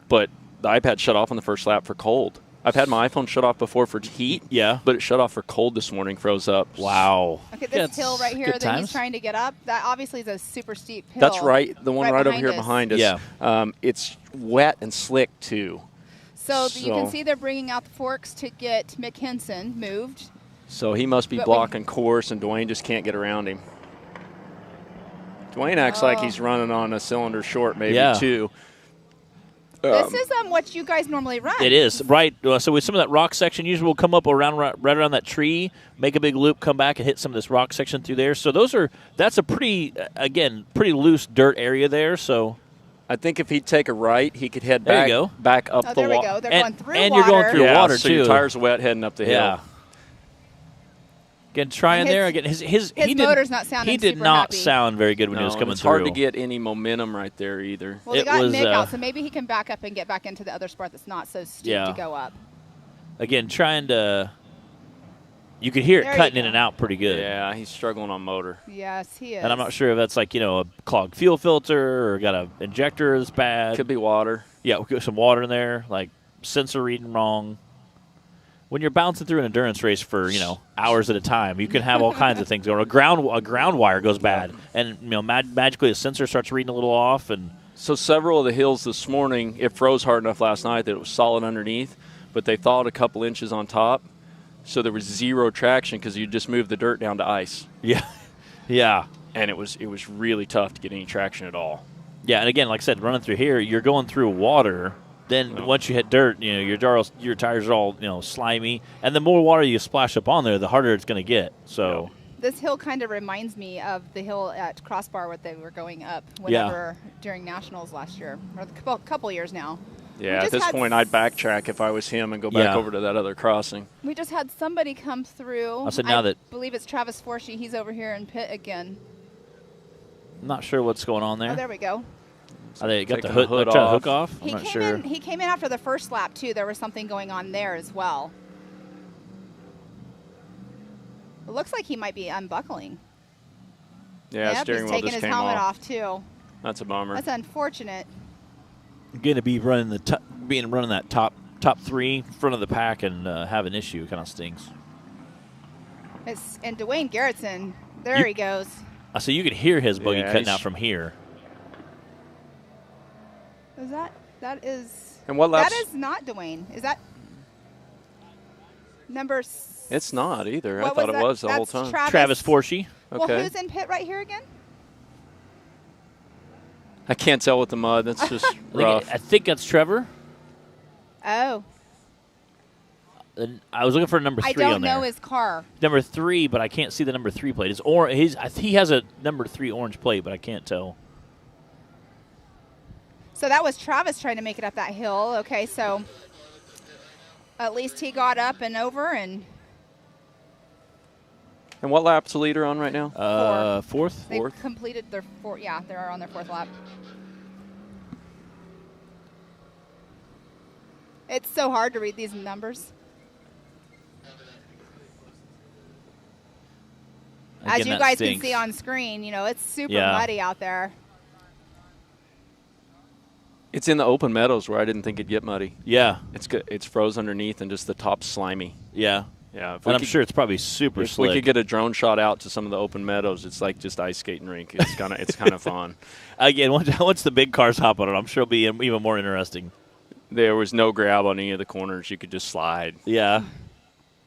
but the iPad shut off on the first lap for cold. I've had my iPhone shut off before for heat. Yeah. But it shut off for cold this morning, froze up. Wow. Okay, this hill right here that he's trying to get up, that obviously is a super steep hill. That's right. The one right over here us. behind us. Yeah. It's wet and slick, too. So you can see they're bringing out the forks to get Mick Henson moved. So he must be blocking course, and Dwayne just can't get around him. Dwayne acts like he's running on a cylinder short, maybe, too. This is what you guys normally run. It is, right. So with some of that rock section, usually we'll come up right around that tree, make a big loop, come back and hit some of this rock section through there. So that's a pretty loose dirt area there. So I think if he'd take a right, he could head back up the wall. There we go. They're going through and water. You're going through water, so too. your tires are wet heading up the hill. Yeah. Again, trying there. Again, his motor's not sounding He did super not happy. sound very good when he was coming it's through. hard to get any momentum right there either. Well, they got Mick out, so maybe he can back up and get back into the other spot that's not so steep to go up. Again, trying to. You could hear it cutting in and out pretty good. Yeah, he's struggling on motor. Yes, he is. And I'm not sure if that's like, a clogged fuel filter or got an injector that's bad. Could be water. Yeah, we got some water in there, like sensor reading wrong. When you're bouncing through an endurance race for, hours at a time, you can have all kinds of things going. A ground wire goes bad, and magically the sensor starts reading a little off. And so several of the hills this morning, it froze hard enough last night that it was solid underneath, but they thawed a couple inches on top, so there was zero traction because you just moved the dirt down to ice. Yeah, yeah, and it was really tough to get any traction at all. Yeah, and again, like I said, running through here, you're going through water. Then once you hit dirt, your tires are all slimy, and the more water you splash up on there, the harder it's going to get. So this hill kind of reminds me of the hill at Crossbar where they were going up during nationals last year, or a couple years now. Yeah, at this point, I'd backtrack if I was him and go back over to that other crossing. We just had somebody come through. I believe it's Travis Forshee. He's over here in pit again. I'm not sure what's going on there. Oh, there we go. They got the hood off. He came in after the first lap, too. There was something going on there as well. It looks like he might be unbuckling. Yeah, steering wheel he's taking just his came helmet off, too. That's a bummer. That's unfortunate. Going to be running that top three front of the pack and have an issue. Kind of stings. And Dwayne Garrettson, there he goes. So you could hear his buggy cutting out from here. Is that is? And what laps? That is not Dwayne. Is that number? It's not either. I thought it was the whole time. Travis Forshee. Okay. Well, who's in pit right here again? I can't tell with the mud. That's just rough. I think that's Trevor. Oh. And I was looking for number 3 on there. I don't know his car. Number 3, but I can't see the number 3 plate. He has a number 3 orange plate, but I can't tell. So that was Travis trying to make it up that hill. Okay, so at least he got up and over and. And what lap's the leader on right now? Fourth. They completed their fourth. Yeah, they're on their 4th lap. It's so hard to read these numbers. As you guys can see on screen, it's super muddy out there. It's in the open meadows where I didn't think it'd get muddy. Yeah. It's good. It's froze underneath and just the top's slimy. Yeah. Yeah. And I'm sure it's probably super if slick. we could get a drone shot out to some of the open meadows, it's like just ice skating rink. It's kind of fun. Again, once the big cars hop on it, I'm sure it'll be even more interesting. There was no grab on any of the corners. You could just slide. Yeah.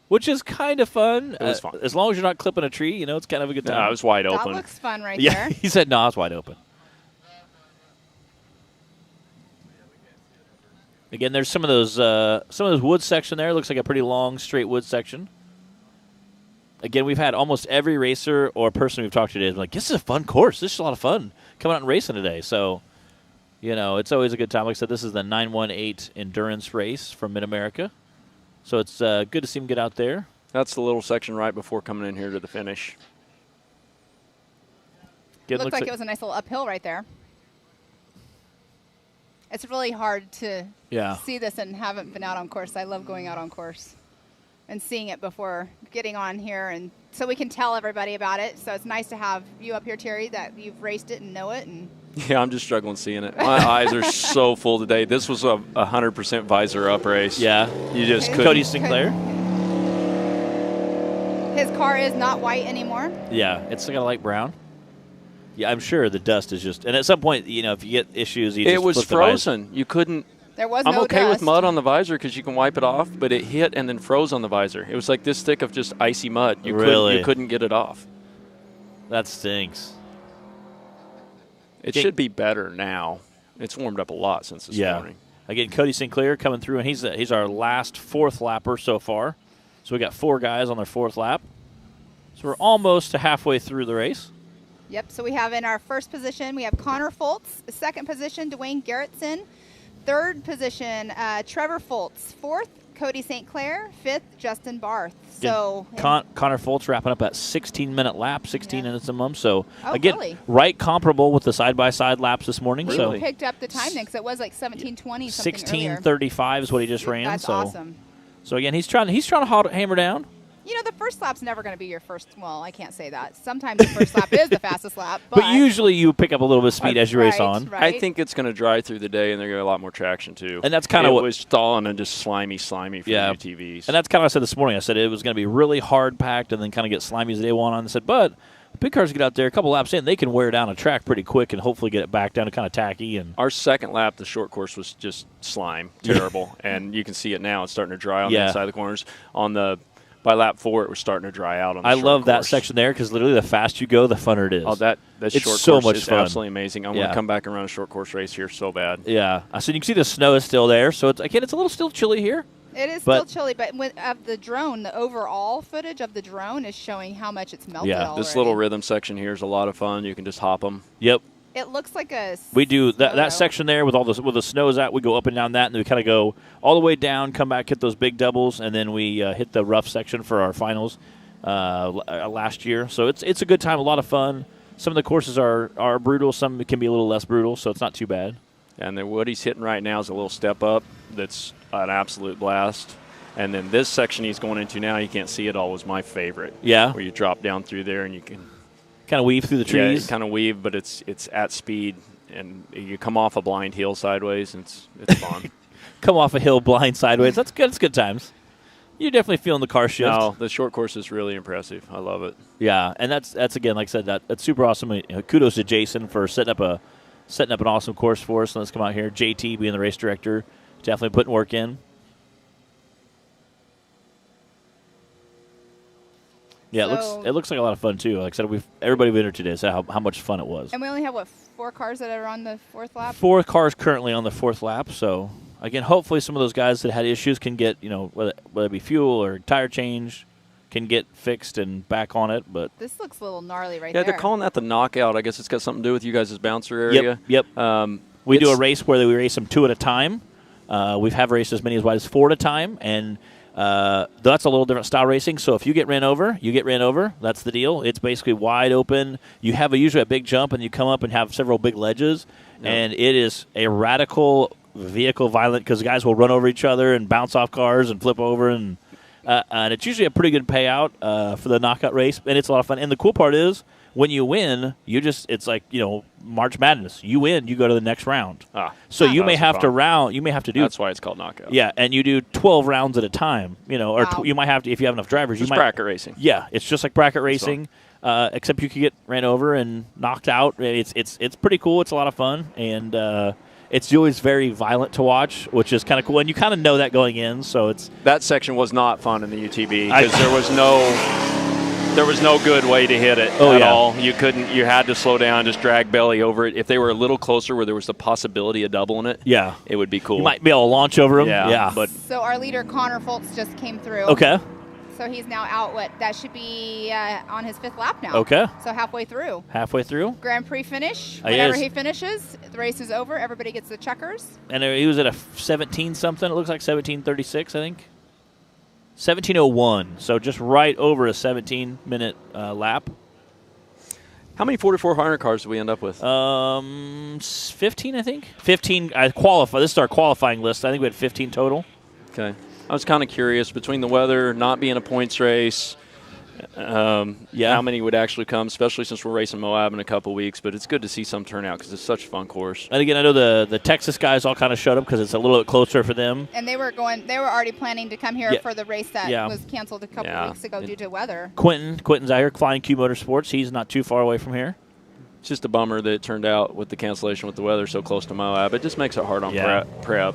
Which is kind of fun. It was fun. As long as you're not clipping a tree, it's kind of a good time. No, it was wide open. That looks fun right there. Yeah, he said, no, it's wide open. Again, there's some of those wood section there. It looks like a pretty long, straight wood section. Again, we've had almost every racer or person we've talked to today like, this is a fun course. This is a lot of fun coming out and racing today. So, it's always a good time. Like I said, this is the 918 endurance race from MidAmerica. So it's good to see him get out there. That's the little section right before coming in here to the finish. It looked like it was a nice little uphill right there. It's really hard to see this and haven't been out on course. I love going out on course and seeing it before getting on here, and so we can tell everybody about it. So it's nice to have you up here, Terry, that you've raced it and know it. And yeah, I'm just struggling seeing it. My eyes are so full today. This was a 100% visor up race. Yeah, you just couldn't. Cody Sinclair. His car is not white anymore. Yeah, it's got a light brown. Yeah, I'm sure the dust is just, and at some point, if you get issues, it was frozen. You couldn't. There was I'm no okay dust with mud on the visor because you can wipe it off, but it hit and then froze on the visor. It was like this thick of just icy mud. You couldn't get it off. That stinks. It should be better now. It's warmed up a lot since this morning. Again, Cody Sinclair coming through, and he's our last fourth lapper so far. So we got 4 guys on their 4th lap. So we're almost to halfway through the race. Yep, so we have in our first position, we have Connor Foltz. Second position, Dwayne Garrettson. Third position, Trevor Foltz. 4th, Cody St. Clair. 5th, Justin Barth. So Connor Foltz wrapping up at 16-minute lap, 16 minutes a month. So, again, really? right comparable with the side-by-side laps this morning. We picked up the time then because it was like 17:20 something 16:35 is what he just ran. That's awesome. So, again, he's trying to hammer down. The first lap's never going to be your first. Well, I can't say that. Sometimes the first lap is the fastest lap. But usually you pick up a little bit of speed as you race on. Right. I think it's going to dry through the day, and they're going to get a lot more traction, too. And that's kind of what it was stalling and just slimy for the UTVs. And that's kind of what I said this morning. I said it was going to be really hard-packed and then kind of get slimy as the day went on. I said, but the big cars get out there a couple laps in, they can wear down a track pretty quick and hopefully get it back down to kind of tacky. And our second lap, the short course was just slime, terrible. And you can see it now. It's starting to dry on the inside of the corners. By lap 4, it was starting to dry out on the short course. I love that section there because literally the faster you go, the funner it is. Oh, that it's short so course much is fun. Absolutely amazing. I want to come back and run a short course race here so bad. Yeah. So you can see the snow is still there. So, it's a little still chilly here. It is still chilly, but of the drone, the overall footage of the drone is showing how much it's melted already. This little rhythm section here is a lot of fun. You can just hop them. Yep. It looks like we do that section there with where the snow is at. We go up and down that, and then we kind of go all the way down, come back, hit those big doubles, and then we hit the rough section for our finals last year. So it's a good time, a lot of fun. Some of the courses are brutal. Some can be a little less brutal, so it's not too bad. And then what he's hitting right now is a little step up that's an absolute blast. And then this section he's going into now, you can't see it all, was my favorite. Yeah. Where you drop down through there and you can kind of weave through the trees. Yeah, kind of weave, but it's at speed, and you come off a blind hill sideways, and it's fun. Come off a hill blind sideways. That's good. It's good times. You're definitely feeling the car shift. No, the short course is really impressive. I love it. Yeah, and that's again, like I said, that's super awesome. Kudos to Jason for setting up an awesome course for us. Let's come out here. JT being the race director, definitely putting work in. Yeah, it looks like a lot of fun too. Like I said, everybody entered today, so how much fun it was. And we only have 4 cars that are on the 4th lap. 4 cars currently on the 4th lap. So again, hopefully some of those guys that had issues can get whether it be fuel or tire change, can get fixed and back on it. But this looks a little gnarly right there. Yeah, they're calling that the knockout. I guess it's got something to do with you guys' bouncer area. Yep. We do a race where we race them 2 at a time. We have raced as many as wide as 4 at a time, and that's a little different style racing. So if you get ran over, you get ran over. That's the deal. It's basically wide open. You have usually a big jump, and you come up and have several big ledges, and it is a radical vehicle violent because guys will run over each other and bounce off cars and flip over, and it's usually a pretty good payout for the knockout race, and it's a lot of fun. And the cool part is, when you win, it's like, March Madness. You win, you go to the next round. So you may have to do. That's why it's called knockout. Yeah, and you do 12 rounds at a time. Or you might have to, if you have enough drivers. It's bracket racing. Yeah, it's just like bracket racing, except you could get ran over and knocked out. It's pretty cool. It's a lot of fun, and it's always very violent to watch, which is kind of cool. And you kind of know that going in, so it's that section was not fun in the UTV because there was no. there was no good way to hit it at all. You couldn't. You had to slow down, just drag belly over it. If they were a little closer, where there was the possibility of doubling it, it would be cool. You might be able to launch over them. Yeah. But so our leader Connor Foltz just came through. Okay. So he's now out. That should be on his 5th lap now. Okay. So halfway through. Halfway through. Grand Prix finish. Whenever he finishes, the race is over. Everybody gets the checkers. And he was at a 17 something. It looks like 17:36, I think. 17:01. So just right over a 17-minute lap. How many 4400 cars did we end up with? 15, I think. 15. I qualify. This is our qualifying list. I think we had 15 total. Okay. I was kind of curious, between the weather, not being a points race, how many would actually come, especially since we're racing Moab in a couple weeks. But it's good to see some turnout because it's such a fun course. And again, I know the Texas guys all kind of showed up because it's a little bit closer for them. And they were already planning to come here for the race that was canceled a couple weeks ago due to weather. Quentin's out here, Flying Q Motorsports. He's not too far away from here. It's just a bummer that it turned out with the cancellation with the weather so close to Moab. It just makes it hard on prep.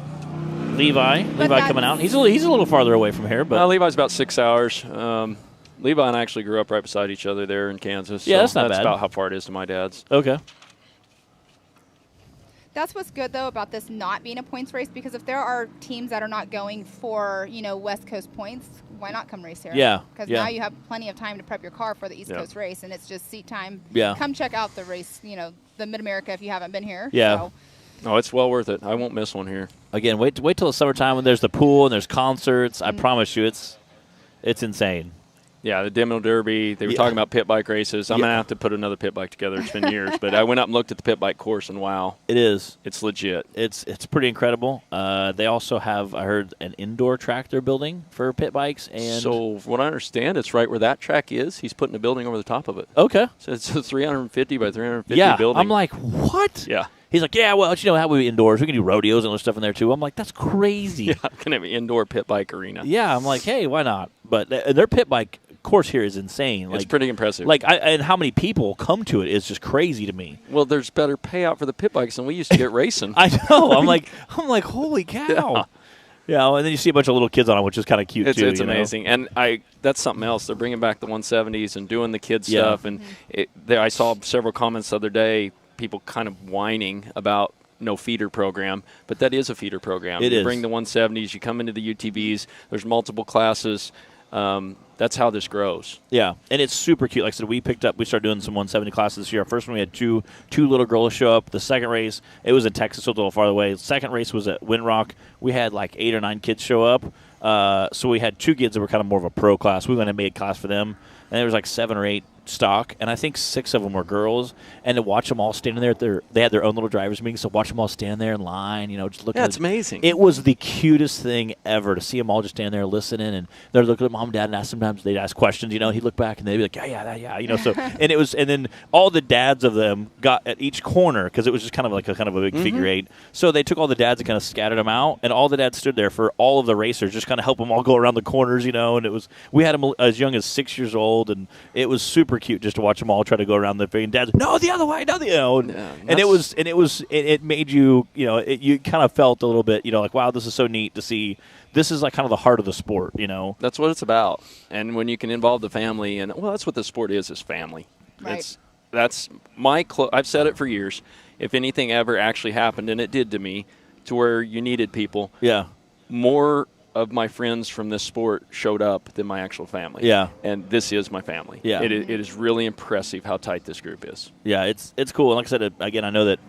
Levi coming out. He's a little farther away from here, but Levi's about 6 hours. Levi and I actually grew up right beside each other there in Kansas. Yeah, so that's not bad. That's about how far it is to my dad's. Okay. That's what's good, though, about this not being a points race, because if there are teams that are not going for, West Coast points, why not come race here? Yeah. Because now you have plenty of time to prep your car for the East Coast race, and it's just seat time. Yeah. Come check out the race, the MidAmerica if you haven't been here. Yeah. So. Oh, it's well worth it. I won't miss one here. Again, wait till the summertime when there's the pool and there's concerts. I promise you, it's insane. Yeah, the Demo Derby. They were talking about pit bike races. I'm going to have to put another pit bike together. It's been years. But I went up and looked at the pit bike course, and wow. It is. It's legit. It's pretty incredible. They also have, I heard, an indoor track they're building for pit bikes. And so, from what I understand, it's right where that track is. He's putting a building over the top of it. Okay. So it's a 350 by 350 building. I'm like, what? Yeah. He's like, yeah, well, how we indoors. We can do rodeos and other stuff in there, too. I'm like, that's crazy. Yeah, I'm going to have an indoor pit bike arena. Yeah, I'm like, hey, why not? But their pit bike course here is insane. It's pretty impressive. And how many people come to it is just crazy to me. Well, there's better payout for the pit bikes than we used to get racing. I know. I'm like, holy cow. Yeah, and then you see a bunch of little kids on it, which is kind of cute, too. It's amazing. And that's something else. They're bringing back the 170s and doing the kids stuff. And I saw several comments the other day, people kind of whining about no feeder program, but that is a feeder program. You bring the 170s, you come into the UTVs, there's multiple classes. That's how this grows. Yeah, and it's super cute. Like I said, we started doing some 170 classes this year. Our first one, we had two little girls show up. The second race, it was in Texas, so a little farther away. The second race was at Windrock. We had like 8 or 9 kids show up. So we had 2 kids that were kind of more of a pro class. We went and made a class for them, and there was like 7 or 8 stock, and I think 6 of them were girls. And to watch them all standing there, they had their own little drivers meeting, so watch them all stand there in line, just looking. Yeah, it's amazing. It was the cutest thing ever to see them all just stand there listening, and they're looking at mom and dad, and sometimes they'd ask questions, he'd look back and they'd be like, yeah, so, and then all the dads of them got at each corner, because it was just kind of like a big figure 8, so they took all the dads and kind of scattered them out, and all the dads stood there for all of the racers, just kind of help them all go around the corners, and we had them as young as 6 years old, and it was super cute just to watch them all try to go around the thing. And dad's, no, the other way, it made you, you kind of felt a little bit, like, wow, this is so neat to see. This is like kind of the heart of the sport, That's what it's about. And when you can involve the family, and that's what the sport is family. Right. That's my I've said it for years. If anything ever actually happened, and it did to me, to where you needed people, more of my friends from this sport showed up than my actual family. Yeah. And this is my family. Yeah. It is really impressive how tight this group is. Yeah, it's cool. And like I said, again, I know that,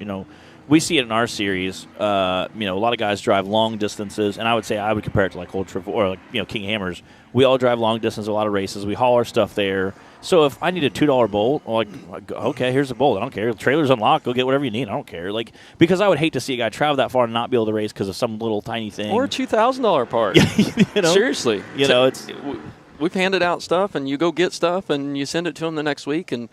we see it in our series. A lot of guys drive long distances, and I would compare it to like Ultra or like, King Hammers. We all drive long distance, a lot of races. We haul our stuff there. So if I need a $2 bolt, okay, here's a bolt. I don't care. The trailer's unlocked. Go get whatever you need. I don't care. Because I would hate to see a guy travel that far and not be able to race because of some little tiny thing. Or a $2,000 part. Seriously. We've handed out stuff, and you go get stuff, and you send it to them the next week, and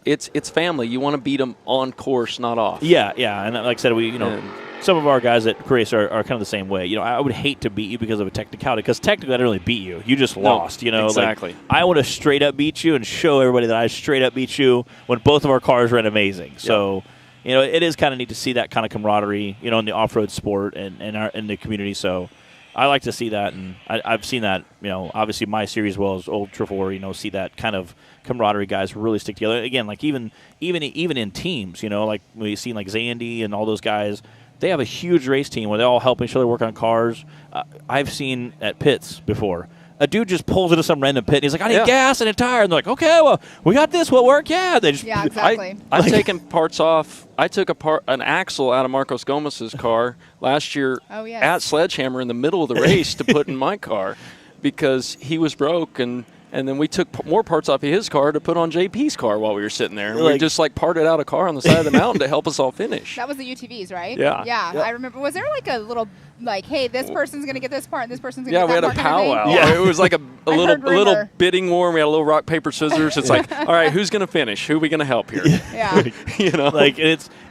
it's family. You want to beat them on course, not off. Yeah. And like I said, some of our guys at Prix are kind of the same way. I would hate to beat you because of a technicality, because technically I didn't really beat you. You just lost, Exactly. I want to straight up beat you and show everybody that I straight up beat you when both of our cars ran amazing. Yep. So, it is kind of neat to see that kind of camaraderie, in the off-road sport and in the community. So, I like to see that, and I've seen that. Obviously my series as well as Old Triple, see that kind of camaraderie. Guys really stick together. Again, like even in teams, like we've seen like Zandy and all those guys. They have a huge race team where they all help each other work on cars. I've seen at pits before. A dude just pulls into some random pit, and he's like, I need gas and a tire. And they're like, okay, well, we got this. Will work? Yeah. They just, yeah, exactly. I've taken parts off. I took an axle out of Marcos Gomez's car last year at Sledgehammer in the middle of the race to put in my car because he was broke, and then we took more parts off of his car to put on JP's car while we were sitting there. And we just parted out a car on the side of the mountain to help us all finish. That was the UTVs, right? Yeah. Yeah, I remember. Was there like a little, hey, this person's going to get this part and this person's going to get that part? Yeah, we had a powwow. Yeah. It was like a little bidding war. We had a little rock, paper, scissors. It's like, all right, who's going to finish? Who are we going to help here? Yeah.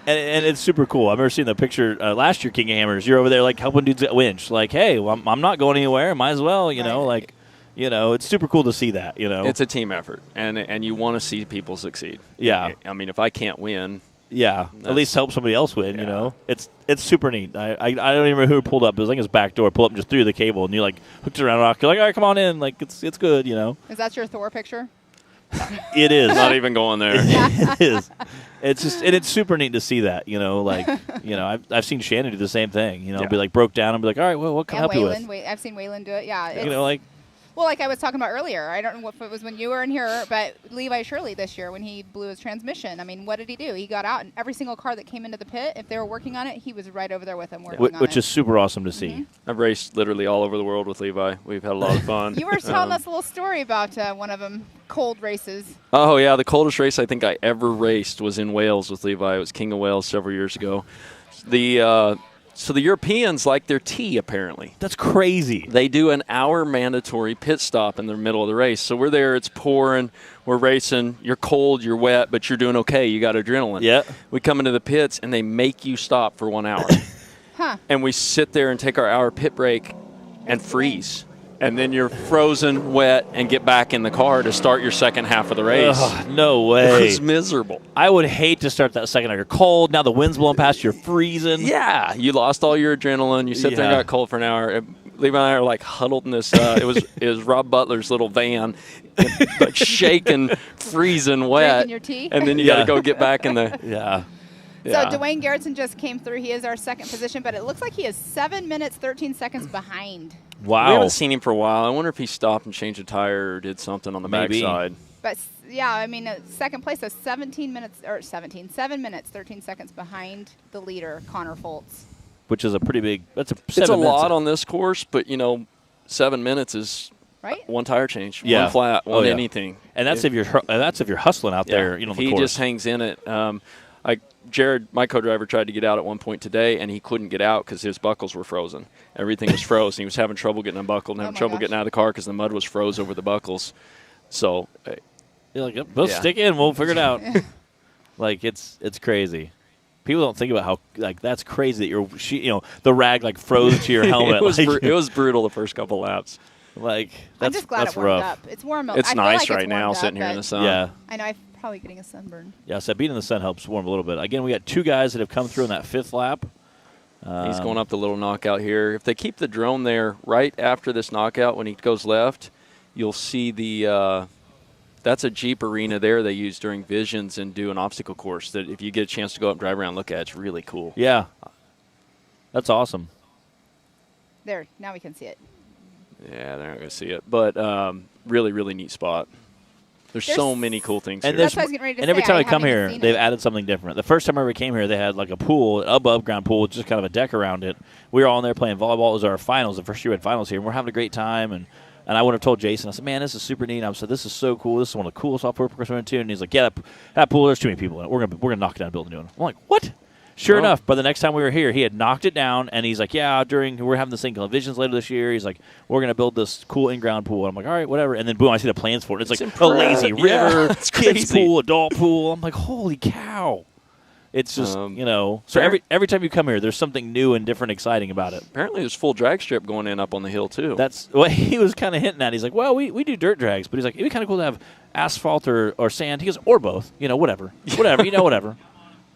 It's super cool. I remember seeing the picture last year, King of Hammers. You're over there helping dudes at winch. Like, hey, well, I'm not going anywhere. Might as well, it's super cool to see that, It's a team effort, and you want to see people succeed. Yeah. I mean, if I can't win. Yeah, at least help somebody else win, It's super neat. I don't even remember who pulled up. It was like his back door, pulled up and just threw the cable, and you, hooked it around a rock. You're like, all right, come on in. It's good, Is that your Thor picture? It is. Not even going there. It is. It's just, and it's super neat to see that, I've seen Shannon do the same thing, be broke down and be like, all right, well, what can I help you with? I've seen Waylon do it, yeah. Well, like I was talking about earlier, I don't know if it was when you were in here, but Levi Shirley this year when he blew his transmission, I mean, what did he do? He got out, and every single car that came into the pit, if they were working on it, he was right over there with them working on it. Which is super awesome to see. I've raced literally all over the world with Levi. We've had a lot of fun. You were telling us a little story about one of them, cold races. Oh, yeah. The coldest race I think I ever raced was in Wales with Levi. It was King of Wales several years ago. So the Europeans like their tea, apparently. That's crazy. They do an hour mandatory pit stop in the middle of the race. So we're there, it's pouring, we're racing, you're cold, you're wet, but you're doing okay, you got adrenaline. Yeah. We come into the pits, and they make you stop for 1 hour. And we sit there and take our hour pit break and freeze. And then you're frozen, wet, and get back in the car to start your second half of the race. No way. It was miserable. I would hate to start that second half. You're cold. Now the wind's blowing past you. You're freezing. Yeah. You lost all your adrenaline. You sit there and got cold for an hour. Levi and I are huddled in this. It was Rob Butler's little van, shaking, freezing, wet. Drinking your tea. And then you got to go get back in the. Yeah. So Dwayne Garrettson just came through. He is our second position, but it looks like he is 7 minutes, 13 seconds behind. Wow. We haven't seen him for a while. I wonder if he stopped and changed a tire or did something on the backside. But, yeah, I mean, second place is 7 minutes, 13 seconds behind the leader, Connor Foltz. Which is a pretty big, that's a 7 It's a minutes. lot on this course, but, 7 minutes is one tire change, one flat, one anything. And that's if you're hustling out there, if the he course. just hangs in it. Jared, my co-driver, tried to get out at one point today, and he couldn't get out because his buckles were frozen. Everything was frozen. He was having trouble getting unbuckled and having trouble getting out of the car because the mud was froze over the buckles. So, you're like, we'll stick in. We'll figure it out. It's crazy. People don't think about how that's crazy that the rag froze to your helmet. It was brutal the first couple laps. I'm just glad it warmed rough. up. It's warm. It's nice right now sitting here in the sun. Yeah. I know. I'm probably getting a sunburn. Yeah, so being in the sun helps warm a little bit. Again, we got 2 guys that have come through in that 5th lap. He's going up the little knockout here. If they keep the drone there right after this knockout when he goes left, you'll see that's a Jeep arena there they use during Visions and do an obstacle course that if you get a chance to go up and drive around and look at, it's really cool. Yeah. That's awesome. There, now we can see it. Yeah, they're not going to see it. But really, really neat spot. There's so many cool things and here. That's what I was getting ready to say. Every time I come here, they've it. added something different. The first time I ever came here, they had a pool, an above-ground pool, with just kind of a deck around it. We were all in there playing volleyball. It was our finals. The first year we had finals here, and we're having a great time. And I would have told Jason, I said, man, this is super neat. I said, this is so cool. This is one of the coolest software programs we're into. And he's like, yeah, that pool, there's too many people in it. We're gonna knock it down and build a new one. I'm like, what? Sure enough, by the next time we were here, he had knocked it down, and he's like, yeah, we're having this thing called Visions later this year. He's like, we're going to build this cool in-ground pool. I'm like, all right, whatever. And then, boom, I see the plans for it. It's like a lazy river, kids pool, adult pool. I'm like, holy cow. It's just, so every time you come here, there's something new and different, exciting about it. Apparently there's full drag strip going in up on the hill, too. That's what he was kind of hinting at. He's like, well, we do dirt drags, but he's like, it'd be kind of cool to have asphalt or sand. He goes, or both, whatever. Whatever.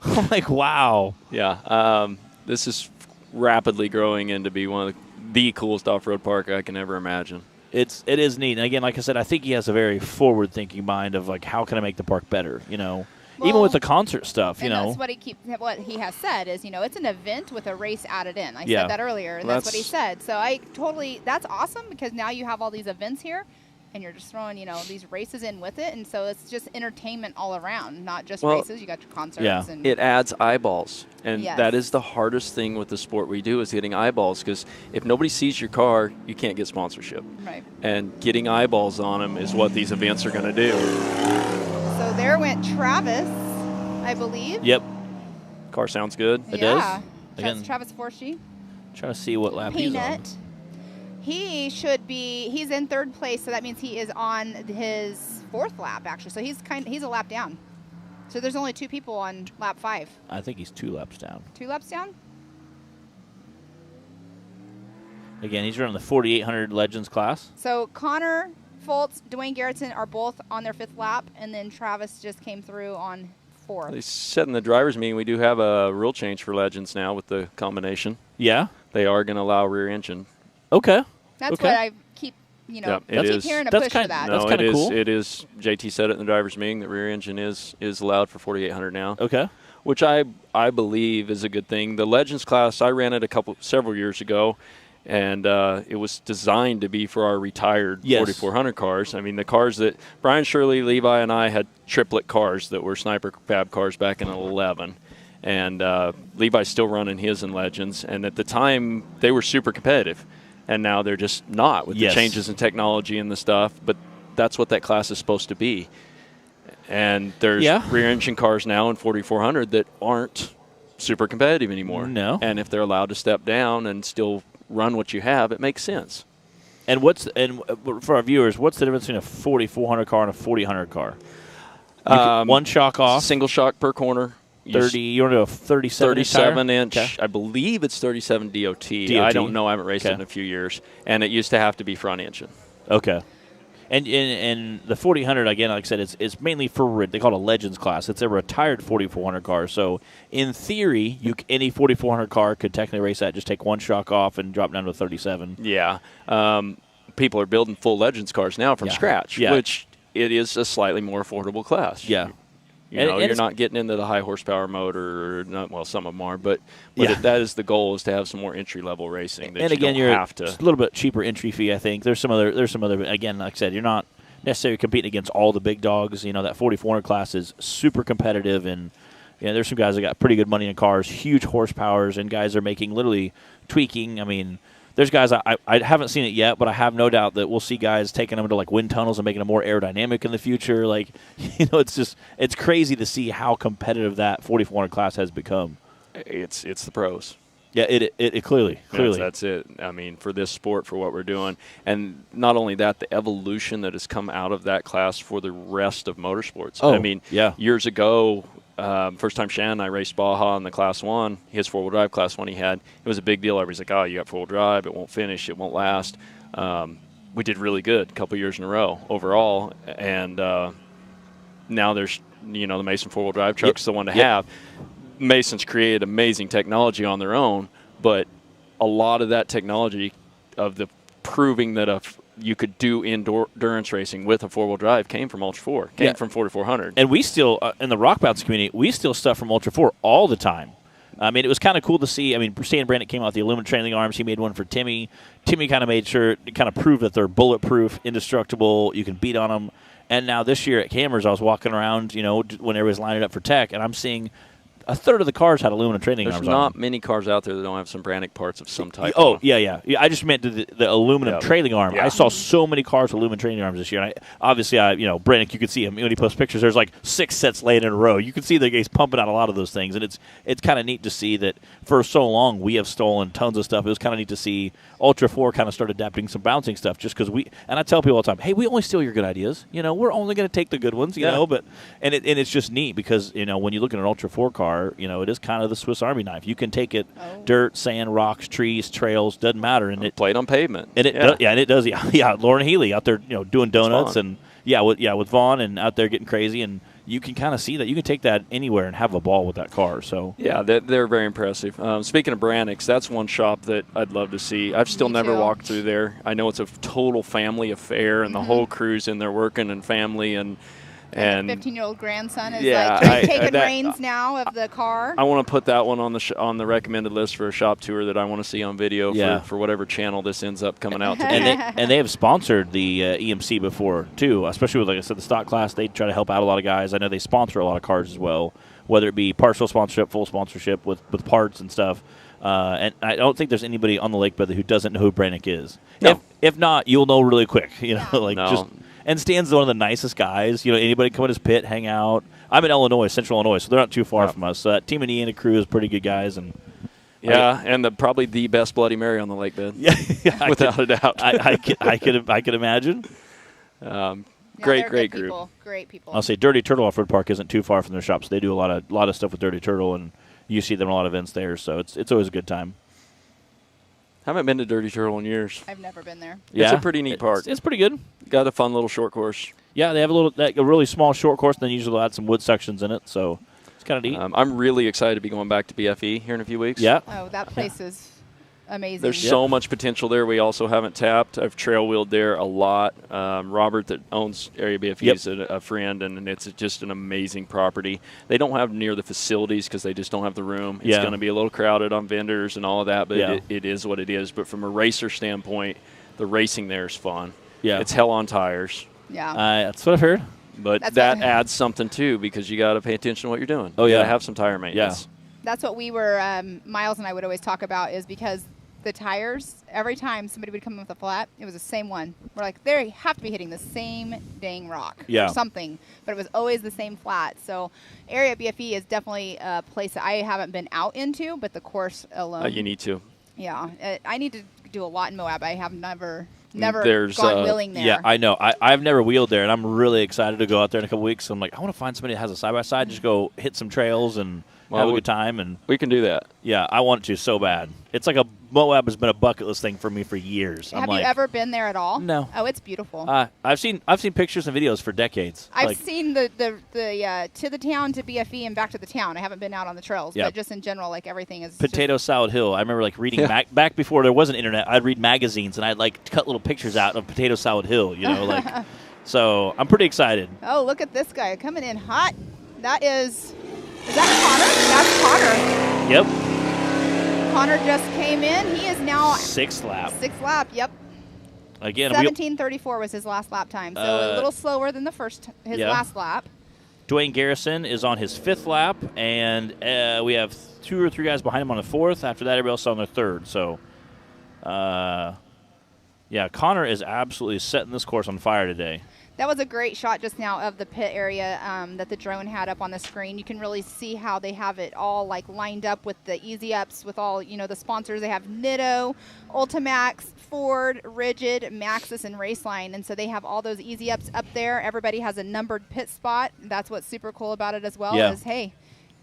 I'm like, wow. Yeah. This is rapidly growing into be one of the coolest off-road park I can ever imagine. It is neat. And again, like I said, I think he has a very forward-thinking mind of like, how can I make the park better? Well, even with the concert stuff, that's what he has said is, it's an event with a race added in. I said that earlier, and that's what he said. So that's awesome because now you have all these events here, and you're just throwing, these races in with it, and so it's just entertainment all around, not just races. You got your concerts. Yeah, and it adds eyeballs, and that is the hardest thing with the sport we do is getting eyeballs, because if nobody sees your car, you can't get sponsorship. Right. And getting eyeballs on them is what these events are going to do. So there went Travis, I believe. Yep. Car sounds good. It does. Again, Travis Forshee. Trying to see what lap he's on. He's in third place, so that means he is on his fourth lap, actually. So he's a lap down. So there's only 2 people on lap 5. I think he's 2 laps down. 2 laps down? Again, he's running the 4,800 Legends class. So Connor Foltz, Dwayne Garrettson are both on their 5th lap, and then Travis just came through on 4th. They said in the driver's meeting we do have a rule change for Legends now with the combination. Yeah? They are going to allow rear engine. Okay. That's what I keep, keep hearing a push for that. No, that's kind of cool. It is. JT said it in the driver's meeting that rear engine is allowed for 4,800 now. Okay. Which I believe is a good thing. The Legends class, I ran it several years ago, and it was designed to be for our retired 4,400 cars. I mean, the cars that Brian Shirley, Levi, and I had triplet cars that were Sniper Fab cars back in 2011. And Levi's still running his in Legends. And at the time, they were super competitive. And now they're just not with the changes in technology and the stuff. But that's what that class is supposed to be. And there's rear engine cars now in 4,400 that aren't super competitive anymore. No. And if they're allowed to step down and still run what you have, it makes sense. And for our viewers, what's the difference between a 4,400 car and a 4,000 car? One shock off. Single shock per corner. 30. You want to do a 37 inch. Okay. I believe it's 37 DOT. I don't know. I haven't raced it in a few years. And it used to have to be front engine. Okay. And the 4,000, again, like I said, it's mainly for, they call it a Legends class. It's a retired 4,400 car. So, in theory, any 4,400 car could technically race that, just take one shock off and drop down to a 37. Yeah. People are building full Legends cars now from scratch, which it is a slightly more affordable class. Yeah. You're not getting into the high horsepower motor, some of them are, but that is the goal, is to have some more entry level racing. That you're a little bit cheaper entry fee, I think. There's some other. Again, like I said, you're not necessarily competing against all the big dogs. That 4,400 class is super competitive, and there's some guys that got pretty good money in cars, huge horsepowers, and guys are making literally tweaking. I mean, there's guys I haven't seen it yet, but I have no doubt that we'll see guys taking them into like wind tunnels and making them more aerodynamic in the future. Like, it's crazy to see how competitive that 4,400 class has become. It's the pros. Yeah, it clearly. That's it. I mean, for this sport, for what we're doing, and not only that, the evolution that has come out of that class for the rest of motorsports. Oh, I mean, years ago. First time Shannon and I raced Baja in the Class 1, his four-wheel drive Class 1 he had, it was a big deal. Everybody's like, oh, you got four-wheel drive, it won't finish, it won't last. We did really good a couple years in a row overall, and now there's, the Mason four-wheel drive truck's the one to have. Mason's created amazing technology on their own, but a lot of that technology of the proving that you could do endurance racing with a four-wheel drive came from Ultra 4, came from 4,400. And we still, in the rock bounce community, we still stuff from Ultra 4 all the time. I mean, it was kind of cool to see. I mean, Stan Brandon came out with the aluminum trailing arms. He made one for Timmy. Timmy kind of made sure, kind of proved that they're bulletproof, indestructible, you can beat on them. And now this year at Cameras, I was walking around, when everybody's lining up for tech, and I'm seeing a third of the cars had aluminum trailing arms on them. There's not many cars out there that don't have some Brannick parts of some type. Oh, yeah. I just meant the aluminum trailing arm. Yeah. I saw so many cars with aluminum trailing arms this year. And obviously, Brannick, you could see him when he posts pictures. There's like 6 sets laid in a row. You can see the guys pumping out a lot of those things. And it's kind of neat to see that for so long we have stolen tons of stuff. It was kind of neat to see Ultra 4 kind of start adapting some bouncing stuff just because and I tell people all the time, hey, we only steal your good ideas. We're only going to take the good ones, you know. But it's just neat because, when you look at an Ultra 4 car, it is kind of the Swiss Army knife. You can take it dirt, sand, rocks, trees, trails, doesn't matter. And it played on pavement. And it does. Lauren Healy out there, doing donuts and with Vaughn and out there getting crazy. And you can kind of see that you can take that anywhere and have a ball with that car. So yeah, they're very impressive. Speaking of Brannick's, that's one shop that I'd love to see. I've still never walked through there. I know it's a total family affair, and the whole crew's in there working and family and 15-year-old grandson is taking reins now of the car. I want to put that one on the recommended list for a shop tour that I want to see on video for whatever channel this ends up coming out to. And they have sponsored the EMC before too, especially with, like I said, the stock class. They try to help out a lot of guys. I know they sponsor a lot of cars as well, whether it be partial sponsorship, full sponsorship with parts and stuff. And I don't think there's anybody on the lake brother who doesn't know who Brannick is. No. If not, you'll know really quick. And Stan's one of the nicest guys. Anybody come in his pit, hang out. I'm in Illinois, Central Illinois, so they're not too far from us. So that Team and Ian and crew is pretty good guys. And and probably the best Bloody Mary on the lake bed. Without a doubt. I could imagine. Great group. Great people. I'll say Dirty Turtle Off-Road Park isn't too far from their shop, so they do a lot of stuff with Dirty Turtle, and you see them at a lot of events there. So it's always a good time. Haven't been to Dirty Turtle in years. I've never been there. Yeah. It's a pretty neat park. It's pretty good. Got a fun little short course. Yeah, they have a really small short course, and then usually they'll add some wood sections in it, so it's kind of neat. I'm really excited to be going back to BFE here in a few weeks. Yeah. Oh, that place is amazing. There's so much potential there we also haven't tapped. I've trail wheeled there a lot. Robert that owns Area BFE is a friend, and it's just an amazing property. They don't have near the facilities because they just don't have the room. It's going to be a little crowded on vendors and all of that, but it is what it is. But from a racer standpoint, the racing there is fun. Yeah. It's hell on tires. Yeah. That's what I've heard. But that adds something, too, because you got to pay attention to what you're doing. Oh, you got to have some tire maintenance. Yeah. That's what we were, Miles and I would always talk about, is because the tires, every time somebody would come in with a flat, it was the same one. We're like, they have to be hitting the same dang rock or something. But it was always the same flat. So Area BFE is definitely a place that I haven't been out into, but the course alone. You need to. Yeah. I need to do a lot in Moab. I have never gone wheeling there. Yeah, I know. I've never wheeled there, and I'm really excited to go out there in a couple weeks. So I'm like, I want to find somebody that has a side-by-side, just go hit some trails and have a good time. And we can do that. Yeah, I want to so bad. It's like Moab has been a bucket list thing for me for years. Have you ever been there at all? No. Oh, it's beautiful. I've seen pictures and videos for decades. I've seen the to the town to BFE and back to the town. I haven't been out on the trails, but just in general, like everything is Potato Salad Hill. I remember reading back before there was an internet. I'd read magazines and I'd cut little pictures out of Potato Salad Hill. So I'm pretty excited. Oh, look at this guy coming in hot. That is that Connor? That's Connor. Yep. Connor just came in. He is now sixth lap. Yep. Again, 17:34 was his last lap time, so a little slower than his last lap. Dwayne Garrison is on his fifth lap, and we have 2 or 3 guys behind him on the fourth. After that, everybody else on their third. So, Connor is absolutely setting this course on fire today. That was a great shot just now of the pit area that the drone had up on the screen. You can really see how they have it all lined up with the easy ups with all the sponsors. They have Nitto, Ultimax, Ford, Rigid, Maxxis, and Raceline, and so they have all those easy ups up there. Everybody has a numbered pit spot. That's what's super cool about it as well. Yeah.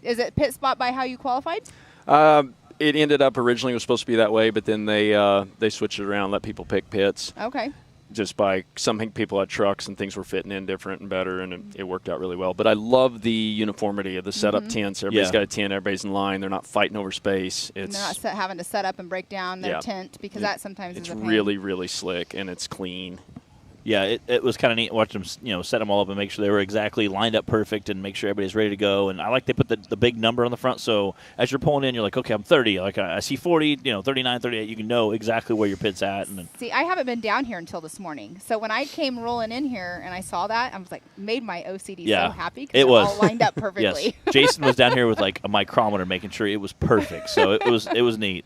Is it pit spot by how you qualified? It ended up originally it was supposed to be that way, but then they switched it around, let people pick pits. Okay. Just by some people had trucks and things were fitting in different and better, and it worked out really well. But I love the uniformity of the setup tents. Everybody's got a tent. Everybody's in line. They're not fighting over space. They're not having to set up and break down their tent because that sometimes is a pain. It's really, really slick, and it's clean. Yeah, it was kind of neat watching them, set them all up and make sure they were exactly lined up perfect and make sure everybody's ready to go. And I like they put the big number on the front, so as you're pulling in, you're like, okay, I'm 30. I see 40, 39, 38. You can know exactly where your pit's at. See, I haven't been down here until this morning, so when I came rolling in here and I saw that, I was like, made my OCD so happy because it was all lined up perfectly. Yes. Jason was down here with a micrometer making sure it was perfect, so it was neat.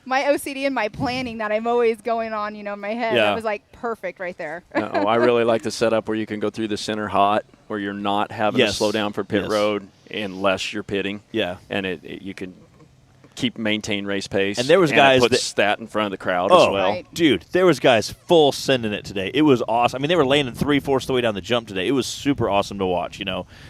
My OCD and my planning that I'm always going on, in my head, it was perfect right there. I really like the setup where you can go through the center hot, where you're not having to slow down for pit road unless you're pitting. Yeah, and you can maintain race pace. And there was guys that puts that in front of the crowd as well. Right. Dude, there was guys full sending it today. It was awesome. I mean, they were landing 3/4 the way down the jump today. It was super awesome to watch,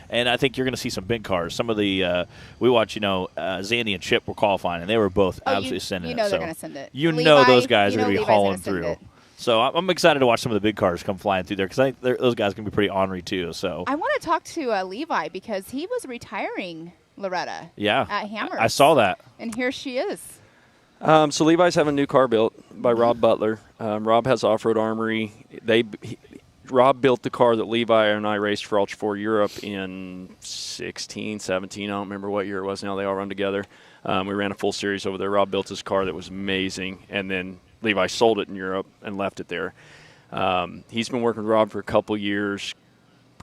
And I think you're going to see some big cars. Some of the we watched, Zandy and Chip were qualifying, and they were both absolutely sending it. They're going to send it. Those guys are going to be hauling through. So I'm excited to watch some of the big cars come flying through there because I think those guys can be pretty ornery too. So I want to talk to Levi because he was retiring Loretta. Yeah, at Hammers. I saw that. And here she is. So Levi's having a new car built by Rob Butler. Rob has Off-Road Armory. Rob built the car that Levi and I raced for Ultra 4 Europe in 16, 17. I don't remember what year it was now. They all run together. We ran a full series over there. Rob built his car that was amazing, and then Levi sold it in Europe and left it there. He's been working with Rob for a couple years,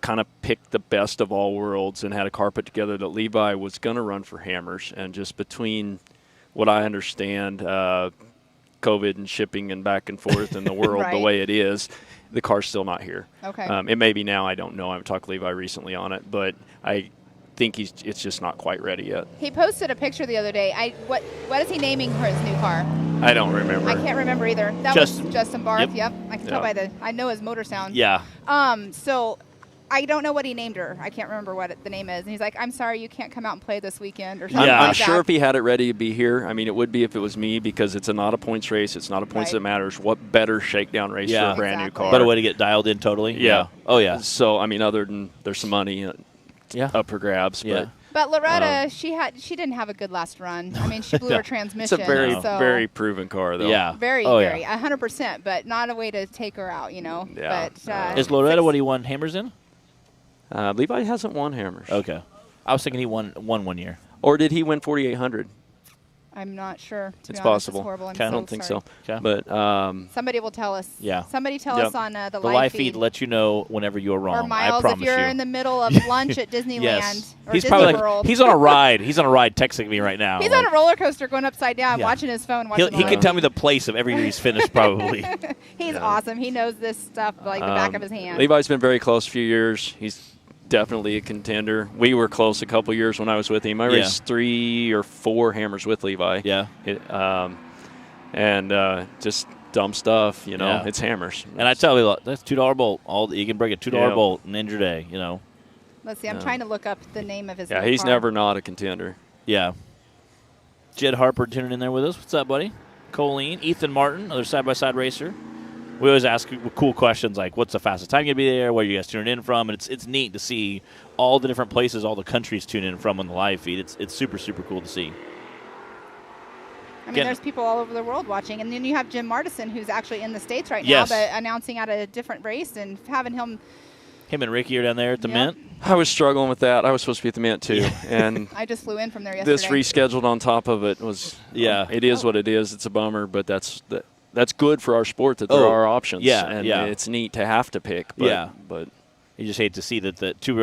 kind of picked the best of all worlds and had a car put together that Levi was going to run for Hammers. And just between what I understand, COVID and shipping and back and forth in the world Right. the way it is, the car's still not here. Okay. It may be now. I don't know. I haven't talked to Levi recently on it, but I think it's just not quite ready yet. He posted a picture the other day. What is he naming for his new car? I don't remember. I can't remember either. That Justin. was Justin Barth. Yep. I can tell by I know his motor sound. Yeah. So I don't know what he named her. I can't remember what the name is. And he's like, I'm sorry, you can't come out and play this weekend or something Yeah. I'm like sure that. if he had it ready to be here, I mean, it would be if it was me because it's not a points race. It's not a points Right. that matters. What better shakedown race Yeah. for a brand new Exactly. car? Better way to get dialed in totally. Yeah. Oh yeah. So, I mean, other than there's some money Yeah. up for grabs. Yeah. But Loretta, she didn't have a good last run. I mean, she blew her transmission. It's a very, so very proven car, though. Yeah. very, Oh, very, yeah. 100%, but not a way to take her out, Yeah. But Is Loretta what he won Hammers in? Levi hasn't won Hammers. Okay. I was thinking he won 1 year. Or did he win 4,800? I'm not sure. to be It's honest. possible. It's horrible. I'm Okay. I so don't think sorry. so. Okay. But Somebody will tell us. Yeah. Somebody tell Yep. us on the The live live feed. feed lets you know whenever you're wrong. Or I Miles, promise if you're you. in the middle of lunch at Disneyland Yes. or He's Disney probably World. he's on a ride. He's on a ride texting me right now. He's on a roller coaster going upside down, Yeah. watching his phone. Watching He the can live. tell me the place of every year he's finished probably. He's awesome. He knows this stuff like the back of his hand. Levi's been very close a few years. He's definitely a contender. We were close a couple years when I was with him. I raced 3 or 4 Hammers with Levi. Yeah. And just dumb stuff, Yeah. It's Hammers. And I tell you, that's $2 bolt. You can break a $2 Yeah. bolt and end your day. Let's see. I'm trying to look up the name of his Yeah, new he's car. never not a contender. Yeah. Jed Harper tuning in there with us. What's up, buddy? Colleen, Ethan Martin, other side-by-side racer. We always ask cool questions like, what's the fastest time you'll be there? Where are you guys tuning in from? And it's neat to see all the different places, all the countries tune in from on the live feed. It's super, super cool to see. I mean, there's people all over the world watching. And then you have Jim Martison, who's actually in the States right Yes. now, but announcing at a different race and having him. Him and Ricky are down there at the Yep. Mint. I was struggling with that. I was supposed to be at the Mint, too. And I just flew in from there yesterday. this rescheduled on top of it was it is what it is. It's a bummer, but that's good for our sport that there are options. Yeah, and yeah. it's neat to have to pick. But, but you just hate to see that the two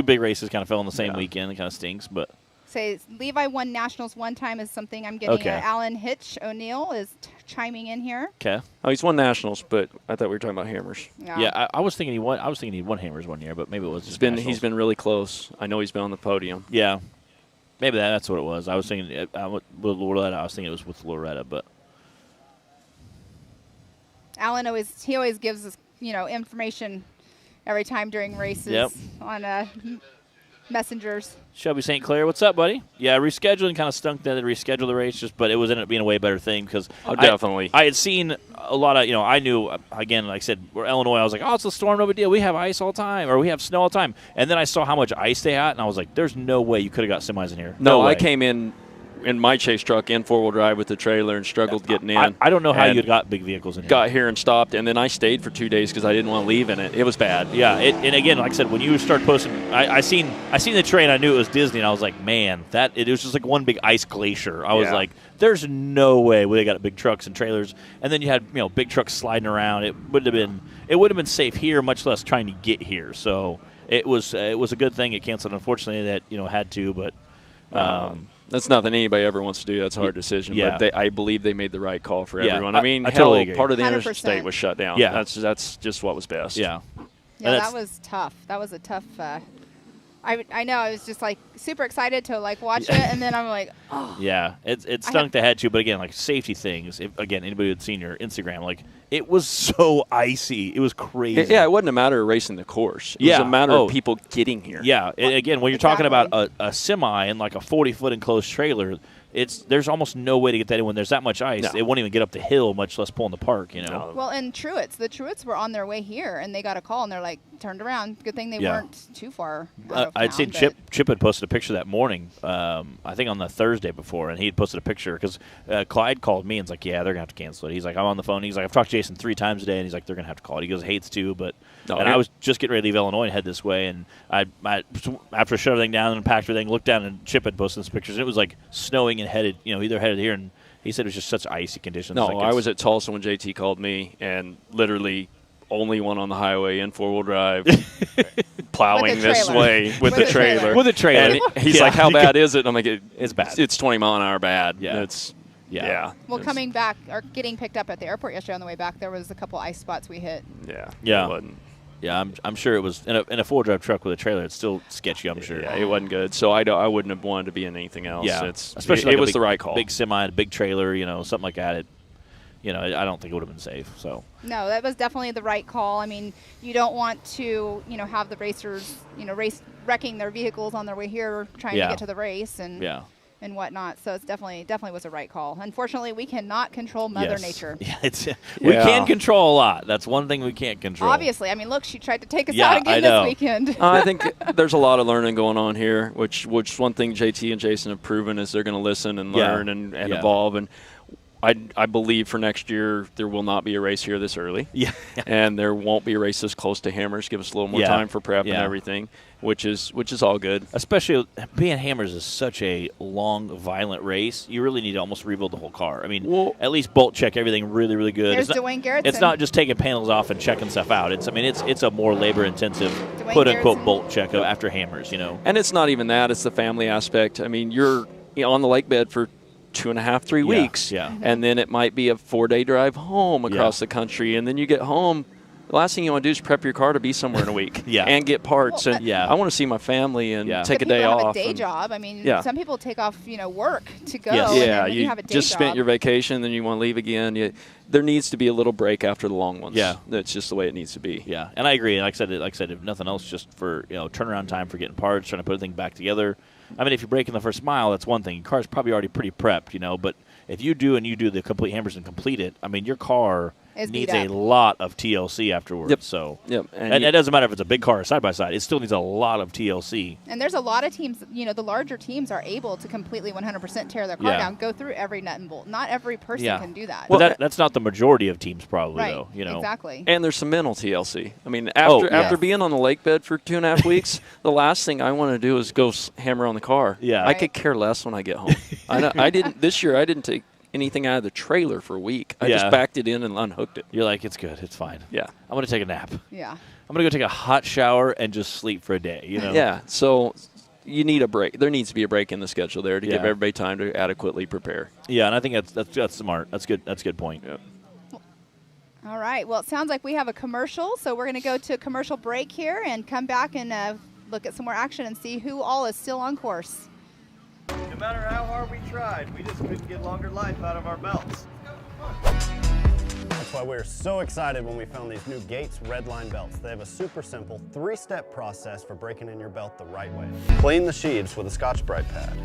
big races kind of fell on the same weekend. It kind of stinks, but Say Levi won nationals one time is something I'm getting. Okay. Alan Hitch O'Neill is chiming in here. okay. Oh, he's won nationals, but I thought we were talking about Hammers. Yeah, I was thinking he won. I was thinking he won Hammers 1 year, but maybe it was just He's nationals. been really close. I know he's been on the podium. Yeah, maybe that's what it was. I was thinking with Loretta. I was thinking it was with Loretta, but Alan always gives us information every time during races Yep. on messengers. Shelby St. Clair, what's up, buddy? Yeah, rescheduling kind of stunk that they rescheduled the race, but it was ended up being a way better thing because definitely. I had seen a lot of I knew again, like I said, we're Illinois. I was like, oh, it's a storm, no big deal. We have ice all the time, or we have snow all the time. And then I saw how much ice they had, and I was like, there's no way you could have got semis in here. No, way. I came in my chase truck in 4-wheel drive with the trailer and struggled getting in. I don't know how And you got big vehicles in here. Got here and stopped, and then I stayed for 2 days because I didn't want to leave in it. It was bad. Yeah, and again, like I said, when you start posting, I seen the train. I knew it was Disney, and I was like, man, it was just like one big ice glacier. I was like, there's no way they got big trucks and trailers, and then you had big trucks sliding around. It would have been safe here, much less trying to get here. So it was a good thing it canceled. Unfortunately, that had to, but. That's nothing anybody ever wants to do. That's a hard decision. Yeah. But I believe they made the right call for Yeah, everyone. I mean, I totally agree. part of the 100%. interstate was shut down. Yeah. That's just what was best. Yeah. Yeah, that was tough. That was a tough. I know. I was just like super excited to watch it, and then I'm like, oh. Yeah, it stunk the head too. But again, safety things. Anybody who'd seen your Instagram, it was so icy. It was crazy. It wasn't a matter of racing the course. It was a matter of people getting here. Yeah. Again, when you're talking about a semi and a 40-foot enclosed trailer, there's almost no way to get that in when there's that much ice. No. It won't even get up the hill, much less pull in the park. No. Well, and the Truitts were on their way here, and they got a call, and they're like, turned around. Good thing they weren't too far. I'd seen Chip had posted a picture that morning, I think on the Thursday before, and he had posted a picture because Clyde called me and was like, yeah, they're going to have to cancel it. He's like, I'm on the phone. He's like, I've talked to Jason 3 times a day, and he's like, they're going to have to call it. He goes, hates to, but I was just getting ready to leave Illinois and head this way, and I after shut everything down and packed everything, looked down, and Chip had posted some pictures, and it was like snowing and headed, either headed here, and he said it was just such icy conditions. No, like I was at Tulsa when JT called me, and literally only one on the highway in 4-wheel drive, plowing this way with the trailer. With a trailer. And he's like, how bad is it? And I'm like, it's bad. It's 20 mile an hour bad. Yeah. Yeah. Well, coming back or getting picked up at the airport yesterday on the way back, there was a couple ice spots we hit. Yeah. It wasn't. Yeah, I'm sure it was in a 4-wheel-drive truck with a trailer. It's still sketchy, I'm sure. Yeah, it wasn't good. So I wouldn't have wanted to be in anything else. Yeah, especially it was the right call. Big semi, a big trailer, something like that. I don't think it would have been safe. So no, that was definitely the right call. I mean, you don't want to, have the racers, wrecking their vehicles on their way here, trying to get to the race and whatnot. So it's definitely was a right call. Unfortunately, we cannot control Mother Nature. Yeah, we can control a lot. That's one thing we can't control. Obviously, I mean, look, she tried to take us out again this weekend. I think there's a lot of learning going on here, which one thing JT and Jason have proven is they're going to listen and learn and evolve. And I believe for next year there will not be a race here this early. Yeah. And there won't be a race this close to Hammers. Give us a little more time for prep and everything, which is all good. Especially being Hammers is such a long, violent race. You really need to almost rebuild the whole car. I mean, at least bolt check everything really, really good. There's Dwayne Garrettson. It's not just taking panels off and checking stuff out. It's a more labor intensive quote unquote bolt check after Hammers. And it's not even that. It's the family aspect. I mean, you're on the lake bed for 2.5, 3 weeks. Yeah. And then it might be a 4-day drive home across the country. And then you get home. The last thing you want to do is prep your car to be somewhere in a week and get parts. I want to see my family and take a day off. Have a day job. I mean, some people take off, work to go. Yes. Yeah, and you have a day just job. spent your vacation, then you want to leave again. There needs to be a little break after the long ones. Yeah. That's just the way it needs to be. Yeah, and I agree. Like I said, if nothing else, just for turnaround time for getting parts, trying to put everything back together. I mean, if you break in the first mile, that's one thing. Your car's probably already pretty prepped, but if you do the complete Hammers and complete it, I mean, your car needs a lot of TLC afterwards. Yep. So, and it doesn't matter if it's a big car or side by side; it still needs a lot of TLC. And there's a lot of teams. The larger teams are able to completely 100% tear their car down, go through every nut and bolt. Not every person can do that. Well, that's not the majority of teams, probably, right. though. Exactly. And there's some mental TLC. I mean, after being on the lake bed for 2.5 weeks, the last thing I want to do is go hammer on the car. Yeah, I could care less when I get home. I didn't this year. I didn't take anything out of the trailer for a week. I just backed it in and unhooked it. You're like, it's good, it's fine. Yeah, I'm gonna take a nap. Yeah, I'm gonna go take a hot shower and just sleep for a day. Yeah. So you need a break. There needs to be a break in the schedule there to give everybody time to adequately prepare. Yeah, and I think that's smart. That's good. That's a good point. Yep. All right. Well, it sounds like we have a commercial, so we're gonna go to a commercial break here and come back and look at some more action and see who all is still on course. No matter how hard we tried, we just couldn't get longer life out of our belts. That's why we were so excited when we found these new Gates Redline belts. They have a super simple 3-step process for breaking in your belt the right way. Clean the sheaves with a Scotch-Brite pad.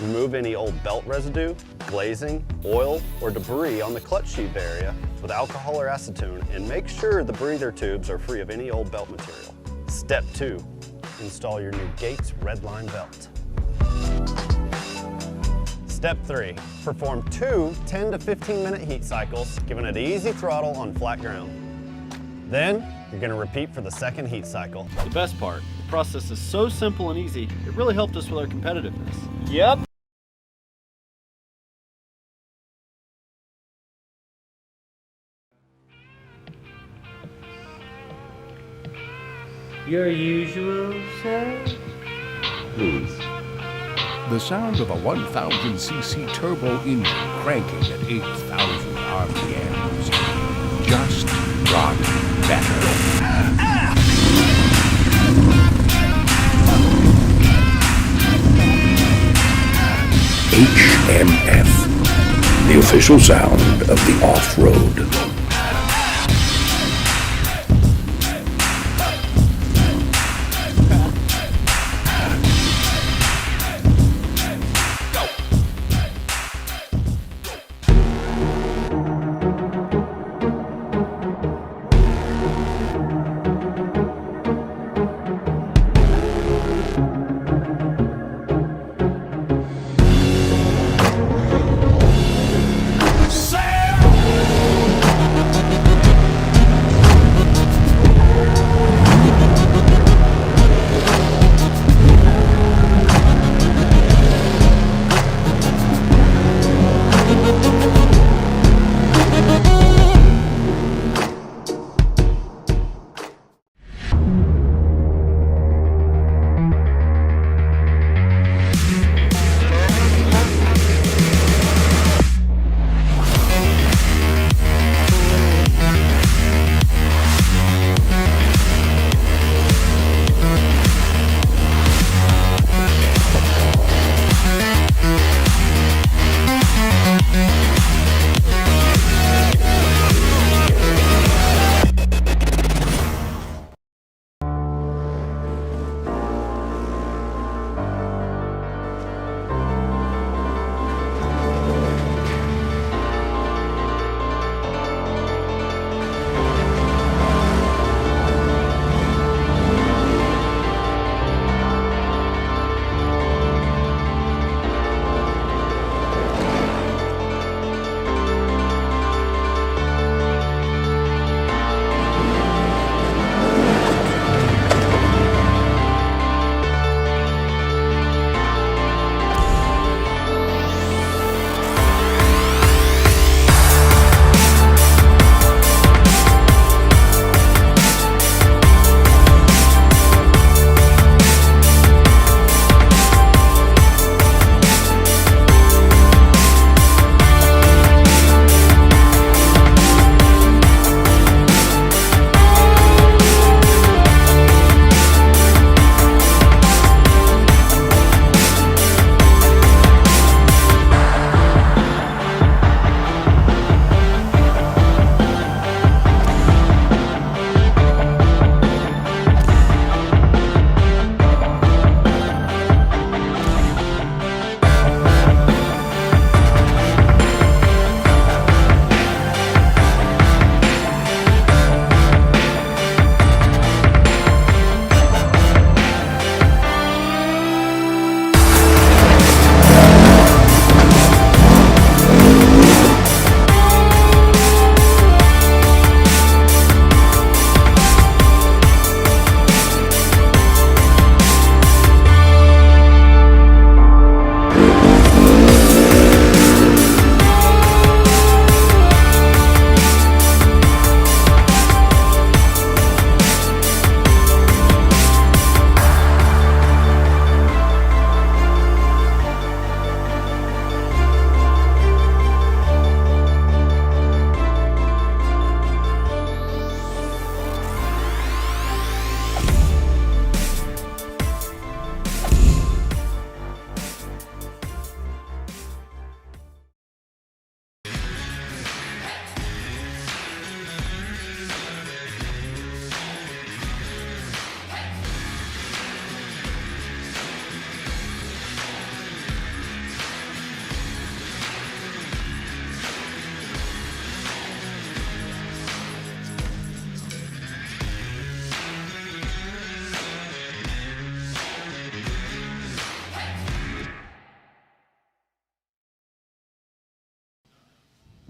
Remove any old belt residue, glazing, oil, or debris on the clutch sheath area with alcohol or acetone, and make sure the breather tubes are free of any old belt material. Step 2, install your new Gates Redline belt. Step 3, perform 2 10 to 15 minute heat cycles, giving it easy throttle on flat ground. Then, you're going to repeat for the second heat cycle. The best part, the process is so simple and easy, it really helped us with our competitiveness. Yep. Your usual, sir? Please. The sound of a 1000cc turbo engine cranking at 8,000 RPMs just got better. HMF, the official sound of the off-road.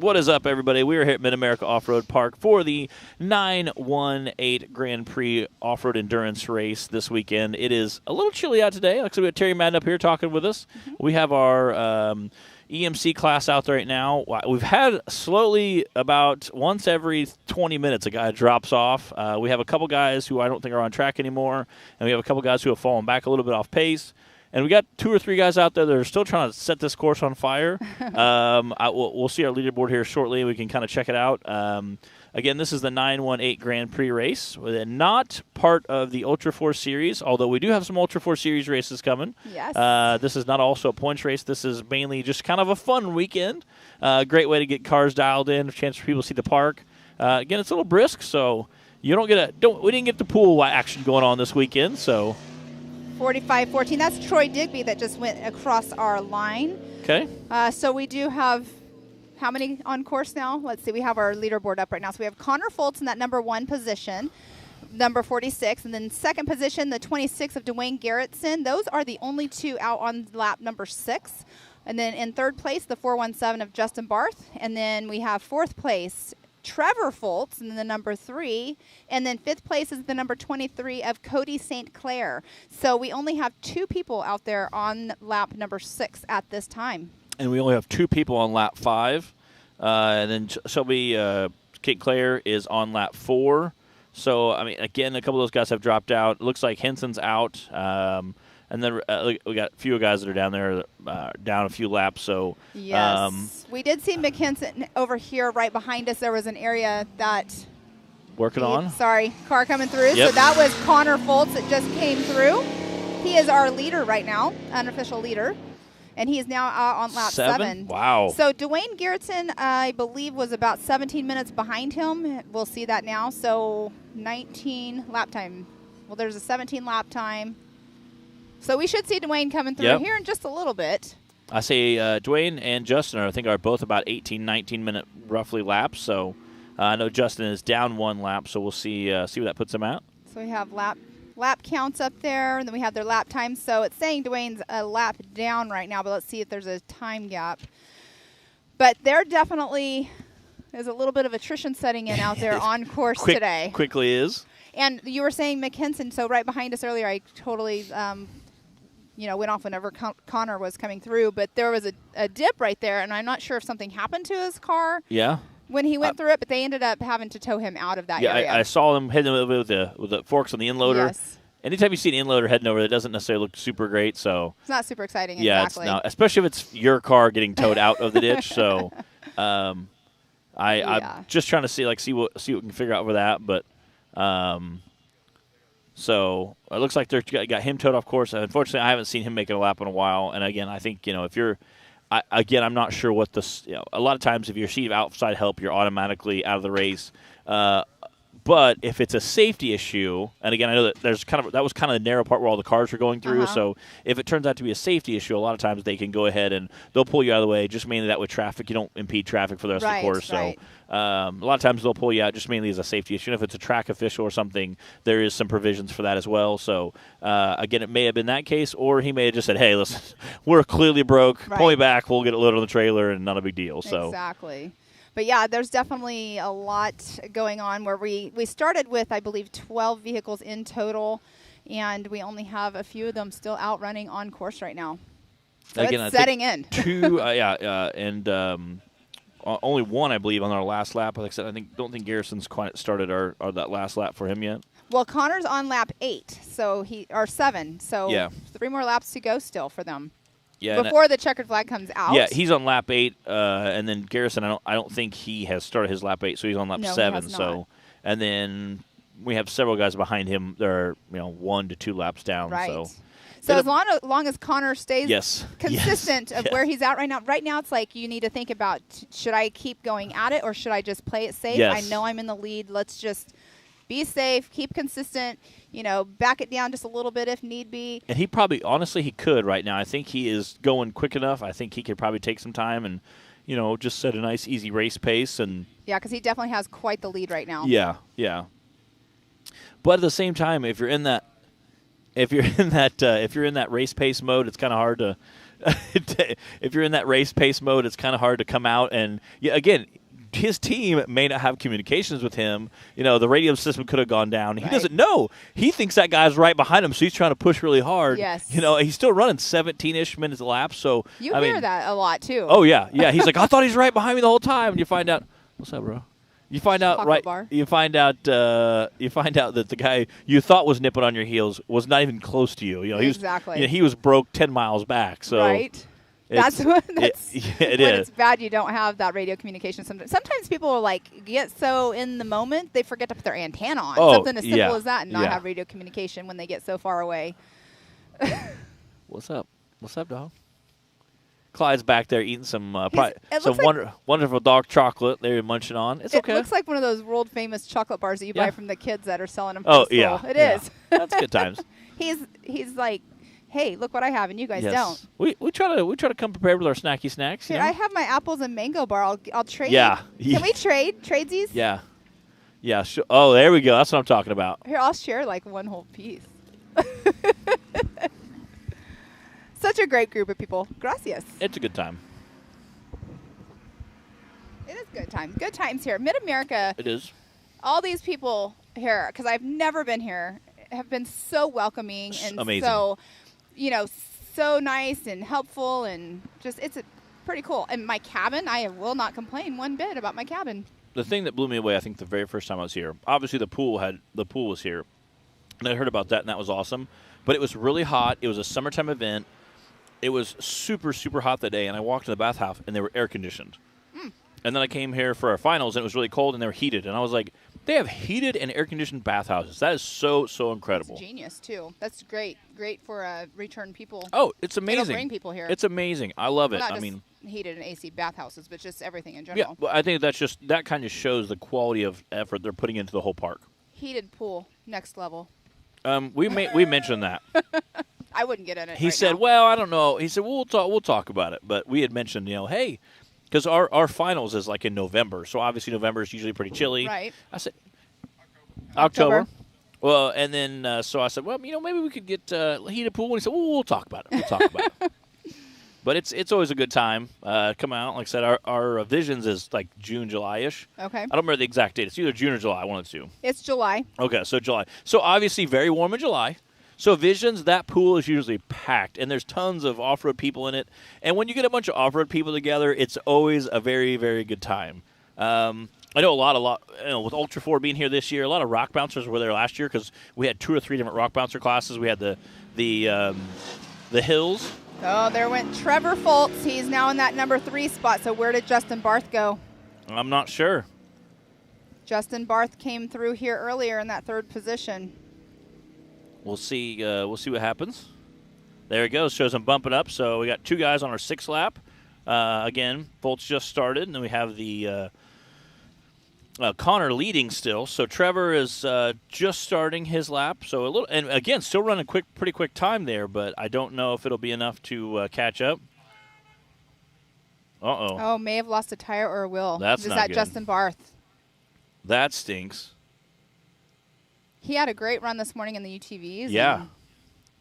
What is up, everybody? We are here at MidAmerica Off-Road Park for the 918 Grand Prix Off-Road Endurance Race this weekend. It is a little chilly out today. Like I said, we have Terry Madden up here talking with us. We have our EMC class out there right now. We've had slowly about once every 20 minutes a guy drops off. We have a couple guys who I don't think are on track anymore, and we have a couple guys who have fallen back a little bit off pace. And we got 2 or 3 guys out there that are still trying to set this course on fire. We'll see our leaderboard here shortly. We can kind of check it out. Again, this is the 918 Grand Prix race. We're not part of the Ultra 4 Series, although we do have some Ultra 4 Series races coming. Yes. This is not also a points race. This is mainly just kind of a fun weekend. Great way to get cars dialed in, a chance for people to see the park. Again, it's a little brisk, so you we didn't get the pool action going on this weekend, so 45-14. That's Troy Digby that just went across our line. Okay. So we do have how many on course now? Let's see. We have our leaderboard up right now. So we have Connor Foltz in that number 1 position, number 46. And then second position, the 26 of Dwayne Garrettson. Those are the only 2 out on lap number 6. And then in third place, the 417 of Justin Barth. And then we have fourth place, Trevor Foltz, and then the number 3. And then fifth place is the number 23 of Cody St. Clair. So we only have 2 people out there on lap number 6 at this time. And we only have 2 people on lap 5. And then Shelby Kate Claire is on lap 4. So, I mean, again, a couple of those guys have dropped out. It looks like Henson's out. And then we got a few guys that are down there, down a few laps. So yes, we did see McKinson over here right behind us. There was an area that working on. Sorry, car coming through. Yep. So that was Connor Foltz that just came through. He is our leader right now, unofficial leader. And he is now on lap 7. Wow. So Dwayne Garrettson, I believe, was about 17 minutes behind him. We'll see that now. So 19 lap time. Well, there's a 17 lap time. So we should see Dwayne coming through here in just a little bit. I say Dwayne and Justin, I think, are both about 18, 19-minute roughly laps. So I know Justin is down 1 lap, so we'll see where that puts him out. So we have lap counts up there, and then we have their lap times. So it's saying Dwayne's a lap down right now, but let's see if there's a time gap. But there definitely is a little bit of attrition setting in out there on course today. Quickly is. And you were saying McKinson, so right behind us earlier, I totally went off whenever Connor was coming through, but there was a dip right there, and I'm not sure if something happened to his car. Yeah. When he went through it, but they ended up having to tow him out of that area. Yeah, I saw him heading over with the forks on the inloader. Yes. Anytime you see an inloader heading over, that doesn't necessarily look super great. So it's not super exciting. Yeah, exactly. It's not, especially if it's your car getting towed out of the ditch. So I'm just trying to see what we can figure out with that. But so it looks like they got him towed off course. Unfortunately, I haven't seen him make a lap in a while. And again, I think if you're I'm not sure what this. A lot of times, if you receive outside help, you're automatically out of the race. But if it's a safety issue, and again, I know that that was kind of the narrow part where all the cars were going through. So if it turns out to be a safety issue, a lot of times they can go ahead and they'll pull you out of the way. Just mainly that with traffic, you don't impede traffic for the rest of the course. Right. So a lot of times they'll pull you out just mainly as a safety issue. And if it's a track official or something, there is some provisions for that as well. So again, it may have been that case, or he may have just said, "Hey, listen, we're clearly broke. Pull me back. We'll get it loaded on the trailer, and not a big deal." So exactly. But, yeah, there's definitely a lot going on where we started with, I believe, 12 vehicles in total, and we only have a few of them still out running on course right now. So again, it's setting in. 2, and only 1, I believe, on our last lap. Like I said, don't think Garrison's quite started that last lap for him yet. Well, Connor's on lap 8, or 7, so 3 more laps to go still for them. Yeah, before the checkered flag comes out. Yeah, he's on lap 8, and then Garrison, I don't think he has started his lap 8, so he's on lap 7. So, and then we have several guys behind him that are 1 to 2 laps down. Right. So as long as Connor stays consistent of where he's at right now. Right now, it's like you need to think about: should I keep going at it, or should I just play it safe? Yes. I know I'm in the lead. Let's just be safe, keep consistent, back it down just a little bit if need be. And he probably, honestly, he could right now. I think he is going quick enough. I think he could probably take some time and, just set a nice, easy race pace. And yeah, because he definitely has quite the lead right now. Yeah. But at the same time, if you're in that race pace mode, it's kind of hard to if you're in that race pace mode, it's kind of hard to come out. And again, his team may not have communications with him. The radio system could have gone down. He doesn't know. He thinks that guy's right behind him, so he's trying to push really hard. Yes. He's still running 17-ish minutes a lap. So you hear that a lot too. Oh yeah. He's like, I thought he's right behind me the whole time. And you find out, what's up, bro? You find out You find out that the guy you thought was nipping on your heels was not even close to you. Exactly. He was broke 10 miles back. So right. That's when it's bad. You don't have that radio communication. Sometimes people will get so in the moment they forget to put their antenna on. Something as simple as that, and not have radio communication when they get so far away. What's up? What's up, dog? Clyde's back there eating some wonderful dark chocolate they're munching on. It's okay. It looks like one of those world famous chocolate bars that you buy from the kids that are selling them. Oh yeah, it is. That's good times. He's like, hey, look what I have, and you guys don't. We try to come prepared with our snacky snacks. Here, I have my apples and mango bar. I'll trade. Yeah. Can we trade? Tradesies? Yeah. Yeah. Sure. Oh, there we go. That's what I'm talking about. Here, I'll share one whole piece. Such a great group of people. Gracias. It's a good time. It is good time. Good times here. MidAmerica. It is. All these people here, because I've never been here, have been so welcoming and amazing. So nice and helpful, and it's pretty cool. And my cabin, I will not complain one bit about my cabin. The thing that blew me away, I think, the very first time I was here, obviously the pool was here, and I heard about that, and that was awesome. But it was really hot. It was a summertime event. It was super, super hot that day, and I walked in the bathhouse, and they were air conditioned. And then I came here for our finals, and it was really cold, and they were heated. And I was like, they have heated and air-conditioned bathhouses. That is so, so incredible. It's genius, too. That's great. Great for return people. Oh, it's amazing. It'll bring people here. It's amazing. I love it. Not just heated and AC bathhouses, but just everything in general. Yeah, well, I think that kind of shows the quality of effort they're putting into the whole park. Heated pool, next level. We mentioned that. I wouldn't get in it. He said, "Well, I don't know." He said, "We'll talk about it." But we had mentioned, hey. Because our finals is in November, so obviously November is usually pretty chilly. Right. I said October. Well, and then so I said, well, maybe we could get heated pool. And he said, well, we'll talk about it. We'll talk about it. But it's always a good time. Come out. Like I said, our Visions is June, July-ish. Okay. I don't remember the exact date. It's either June or July, one of the two. It's July. Okay, so July. So obviously very warm in July. So Visions, that pool is usually packed, and there's tons of off-road people in it. And when you get a bunch of off-road people together, it's always a very, very good time. I know a lot. With Ultra 4 being here this year, a lot of rock bouncers were there last year because we had 2 or 3 different rock bouncer classes. We had the hills. Oh, there went Trevor Foltz. He's now in that number 3 spot. So where did Justin Barth go? I'm not sure. Justin Barth came through here earlier in that 3rd position. We'll see. We'll see what happens. There it goes. Shows him bumping up. So we got 2 guys on our 6th lap. Again, Foltz just started, and then we have the Connor leading still. So Trevor is just starting his lap. So a little, and again, still running pretty quick time there. But I don't know if it'll be enough to catch up. Oh, may have lost a tire or a wheel. That's not good. Justin Barth? That stinks. He had a great run this morning in the UTVs. Yeah.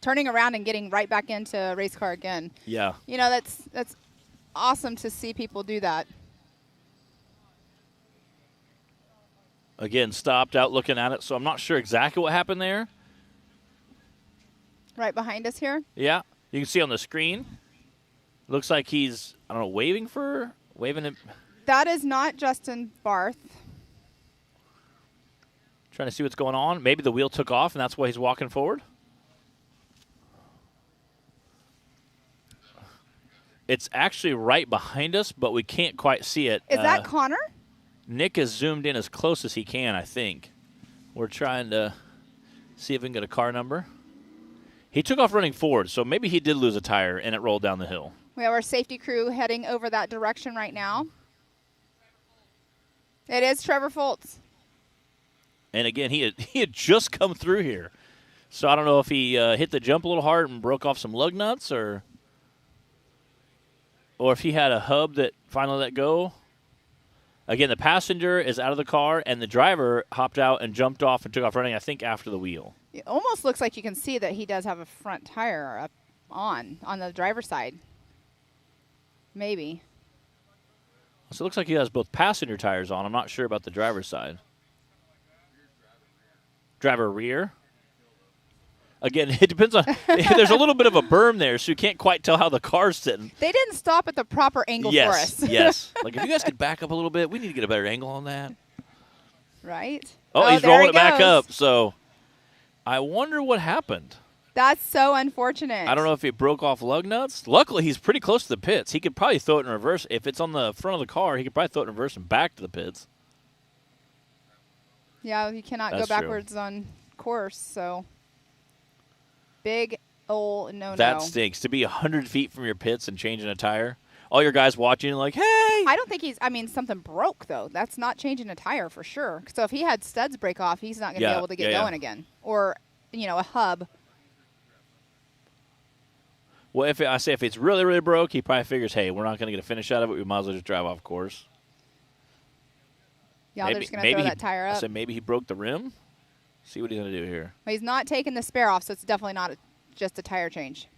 Turning around and getting right back into a race car again. Yeah. That's awesome to see people do that. Again, stopped out looking at it, so I'm not sure exactly what happened there. Right behind us here? Yeah. You can see on the screen. Looks like he's, I don't know, waving it. That is not Justin Barth. Trying to see what's going on. Maybe the wheel took off, and that's why he's walking forward. It's actually right behind us, but we can't quite see it. Is that Connor? Nick has zoomed in as close as he can, I think. We're trying to see if we can get a car number. He took off running forward, so maybe he did lose a tire, and it rolled down the hill. We have our safety crew heading over that direction right now. It is Trevor Foltz. And again, he had just come through here. So I don't know if he hit the jump a little hard and broke off some lug nuts or if he had a hub that finally let go. Again, the passenger is out of the car, and the driver hopped out and jumped off and took off running, I think, after the wheel. It almost looks like you can see that he does have a front tire up on the driver's side. Maybe. So it looks like he has both passenger tires on. I'm not sure about the driver's side. Driver rear. Again, it depends on. There's a little bit of a berm there, so you can't quite tell how the car's sitting. They didn't stop at the proper angle for us. Yes. Like, if you guys could back up a little bit, we need to get a better angle on that. Right? Oh, he's rolling it back up. So I wonder what happened. That's so unfortunate. I don't know if he broke off lug nuts. Luckily, he's pretty close to the pits. He could probably throw it in reverse. If it's on the front of the car, he could probably throw it in reverse and back to the pits. Yeah, you cannot That's go backwards on course, so big ol' no-no. That stinks. To be 100 feet from your pits and changing a tire. All your guys watching like, hey! I don't think something broke, though. That's not changing a tire for sure. So if he had studs break off, he's not going to be able to get going again. Or, a hub. Well, if it's really, really broke, he probably figures, hey, we're not going to get a finish out of it. We might as well just drive off course. Yeah, they're just going to throw that tire up. I said maybe he broke the rim. See what he's going to do here. Well, he's not taking the spare off, so it's definitely not just a tire change.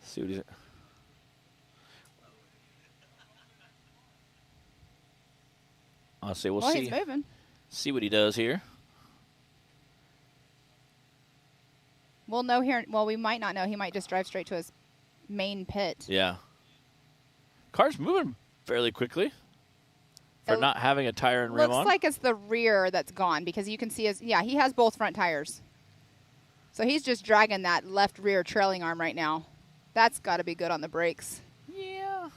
See what he's. I'll say we'll see. He's moving. See what he does here. We'll know here. Well, we might not know. He might just drive straight to his main pit. Yeah. Car's moving fairly quickly for not having a tire and rim on. Looks like it's the rear that's gone because you can see he has both front tires. So he's just dragging that left rear trailing arm right now. That's got to be good on the brakes. Yeah.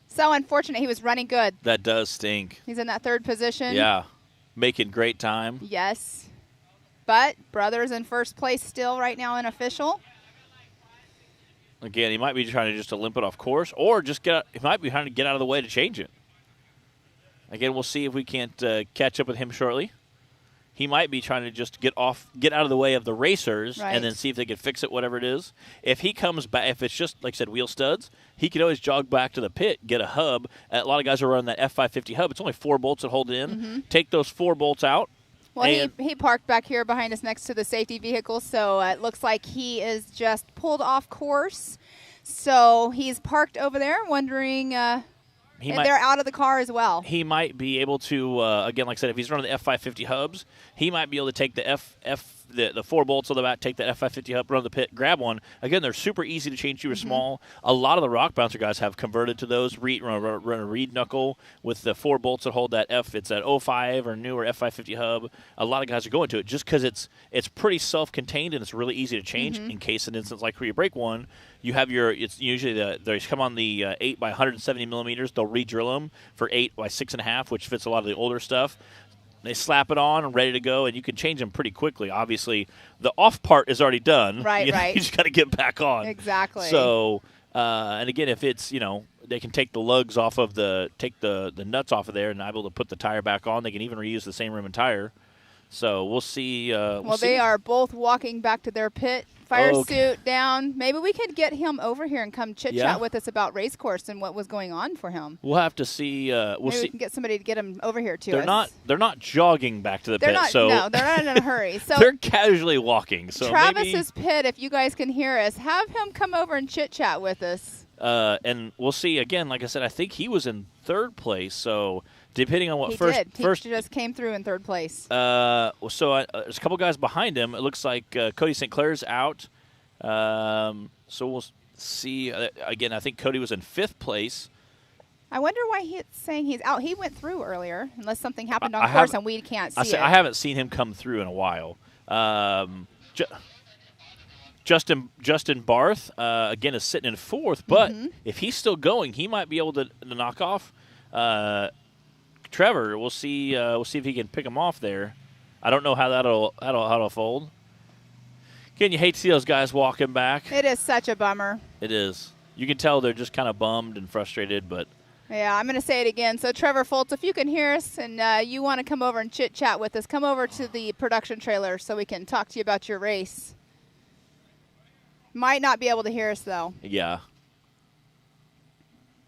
So unfortunate. He was running good. That does stink. He's in that third position. Yeah. Making great time. Yes. But brother's in first place still right now in official. Again, he might be trying to just limp it off course or just he might be trying to get out of the way to change it. Again, we'll see if we can't catch up with him shortly. He might be trying to just get out of the way of the racers and then see if they can fix it, whatever it is. If he comes back, if it's just, like I said, wheel studs, he can always jog back to the pit, get a hub. A lot of guys are running that F550 hub. It's only 4 bolts that hold it in. Mm-hmm. Take those 4 bolts out. Well, he parked back here behind us next to the safety vehicle, so it looks like he is just pulled off course. So he's parked over there wondering they're out of the car as well. He might be able to, again, like I said, if he's running the F550 hubs, he might be able to take the the 4 bolts on the back, take the F550 hub, run the pit, grab one. Again, they're super easy to change super small. A lot of the rock bouncer guys have converted to those. Run a reed knuckle with the 4 bolts that hold that it's that 05 or newer F550 hub. A lot of guys are going to it just because it's pretty self-contained and it's really easy to change in case an instance like where you break one. You have it's usually they come on the 8 by 170 millimeters. They'll re-drill them for 8 by 6.5, which fits a lot of the older stuff. They slap it on and ready to go, and you can change them pretty quickly. Obviously, the off part is already done. Right. You just got to get back on. Exactly. So, and again, if it's they can take the lugs off of the nuts off of there, and be able to put the tire back on. They can even reuse the same rim and tire. So we'll see. Well, they are both walking back to their pit. Fire suit down. Maybe we could get him over here and come chit-chat with us about race course and what was going on for him. We'll have to see. Maybe we can get somebody to get him over here to us. They're not jogging back to the pit. No, they're not in a hurry. So they're casually walking. So Travis's pit, if you guys can hear us, have him come over and chit-chat with us. And we'll see. Again, like I said, I think he was in 3rd place. So depending on what he just came through in 3rd place. So there's a couple guys behind him. It looks like Cody St. Clair's out. So we'll see. Again, I think Cody was in 5th place. I wonder why he's saying he's out. He went through earlier, unless something happened on course and we can't see it. I haven't seen him come through in a while. Justin Barth, again, is sitting in 4th, but if he's still going, he might be able to knock off Trevor. We'll see. We'll see if he can pick him off there. I don't know how that'll fold. Again, you hate to see those guys walking back. It is such a bummer. It is. You can tell they're just kind of bummed and frustrated, but. Yeah, I'm going to say it again. So, Trevor Foltz, if you can hear us and you want to come over and chit-chat with us, come over to the production trailer so we can talk to you about your race. Might not be able to hear us, though. Yeah.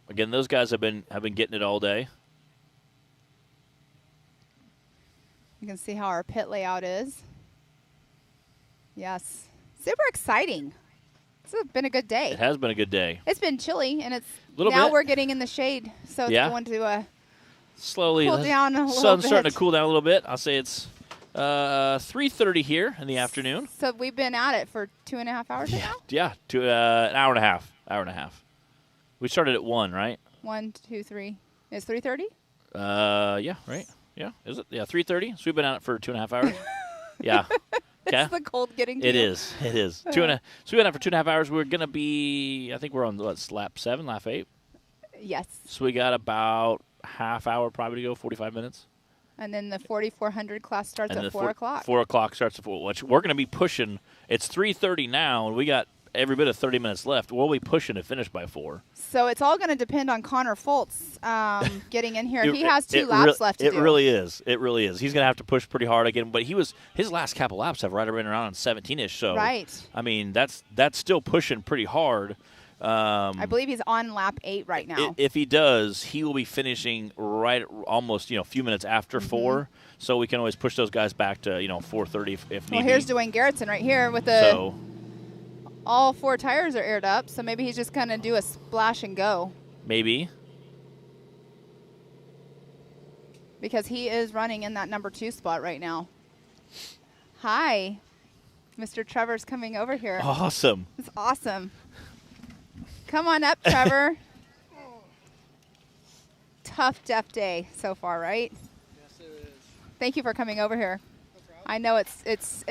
Again, those guys have been getting it all day. You can see how our pit layout is. Yes. Super exciting. It's been a good day. It has been a good day. It's been chilly, and it's now we're getting in the shade, so it's going to slowly cool down a little sun's bit. starting to cool down a little bit. I'll say it's 3:30 here in the afternoon. So we've been at it for 2.5 hours now? Yeah, an hour and a half. We started at 1, right? 1, 2, 3. It's 3:30? Yeah, right. Yeah, is it? Yeah, 3:30. So we've been at it for 2.5 hours. Yeah. Okay. It's the cold getting to It you. is. It is. So we've been out for 2.5 hours. We're going to be, I think we're on, lap 7, lap 8? Yes. So we got about half hour probably to go, 45 minutes. And then the 4,400 class starts at 4 o'clock. 4 o'clock starts at 4, which we're going to be pushing. It's 3:30 now, and we got every bit of 30 minutes left. We'll be pushing to finish by 4. So it's all going to depend on Connor Foltz getting in here. He has 2 laps left to do. It really is. It really is. He's going to have to push pretty hard again. But his last couple laps have right around 17-ish. So right. I mean, that's still pushing pretty hard. I believe he's on lap 8 right now. If he does, he will be finishing right almost a few minutes after 4. So we can always push those guys back to 4:30 if need be. Well, here's Dwayne Garrettson right here with the. All 4 tires are aired up, so maybe he's just going to do a splash and go. Maybe. Because he is running in that number 2 spot right now. Hi. Mr. Trevor's coming over here. Awesome. It's awesome. Come on up, Trevor. Tough, deaf day so far, right? Yes, it is. Thank you for coming over here. No problem. I know it's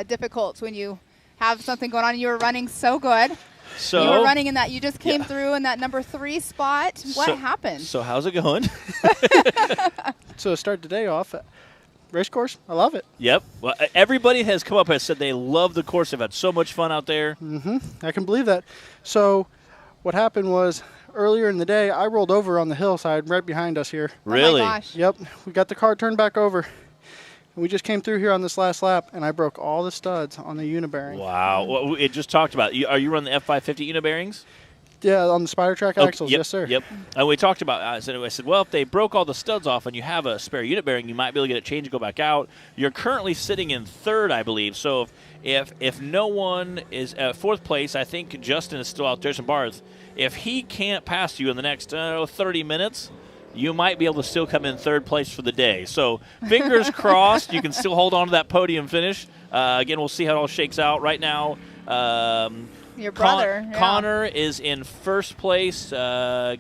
difficult when you have something going on. You were running so good. So you were running in that. You just came through in that number 3 spot. What happened? So how's it going? So to start the day off, race course, I love it. Yep. Well, everybody has come up and said they love the course. They've had so much fun out there. I can believe that. So what happened was earlier in the day, I rolled over on the hillside right behind us here. Really? Oh my gosh. Yep. We got the car turned back over. We just came through here on this last lap, and I broke all the studs on the unibearing. Wow. Well, it just talked about. Are you running the F550 unibearings? Yeah, on the Spider Track axles, yep, yes, sir. Yep. And we talked about. I said, well, if they broke all the studs off and you have a spare unit bearing, you might be able to get it changed and go back out. You're currently sitting in 3rd, I believe. So if no one is 4th place, I think Justin is still out there. Jason Barth. If he can't pass you in the next 30 minutes. You might be able to still come in 3rd place for the day. So fingers crossed, you can still hold on to that podium finish. Again, we'll see how it all shakes out. Right now, your brother, Connor is in 1st place.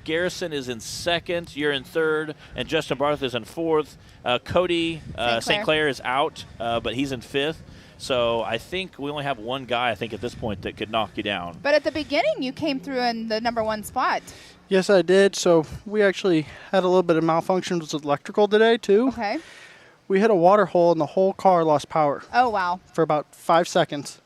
Garrison is in 2nd. You're in 3rd, and Justin Barth is in 4th. Cody St. Clair is out, but he's in 5th. So I think we only have one guy, I think, at this point that could knock you down. But at the beginning, you came through in the number 1 spot. Yes, I did. So we actually had a little bit of malfunctions with electrical today, too. Okay. We hit a water hole, and the whole car lost power. Oh, wow. For about 5 seconds.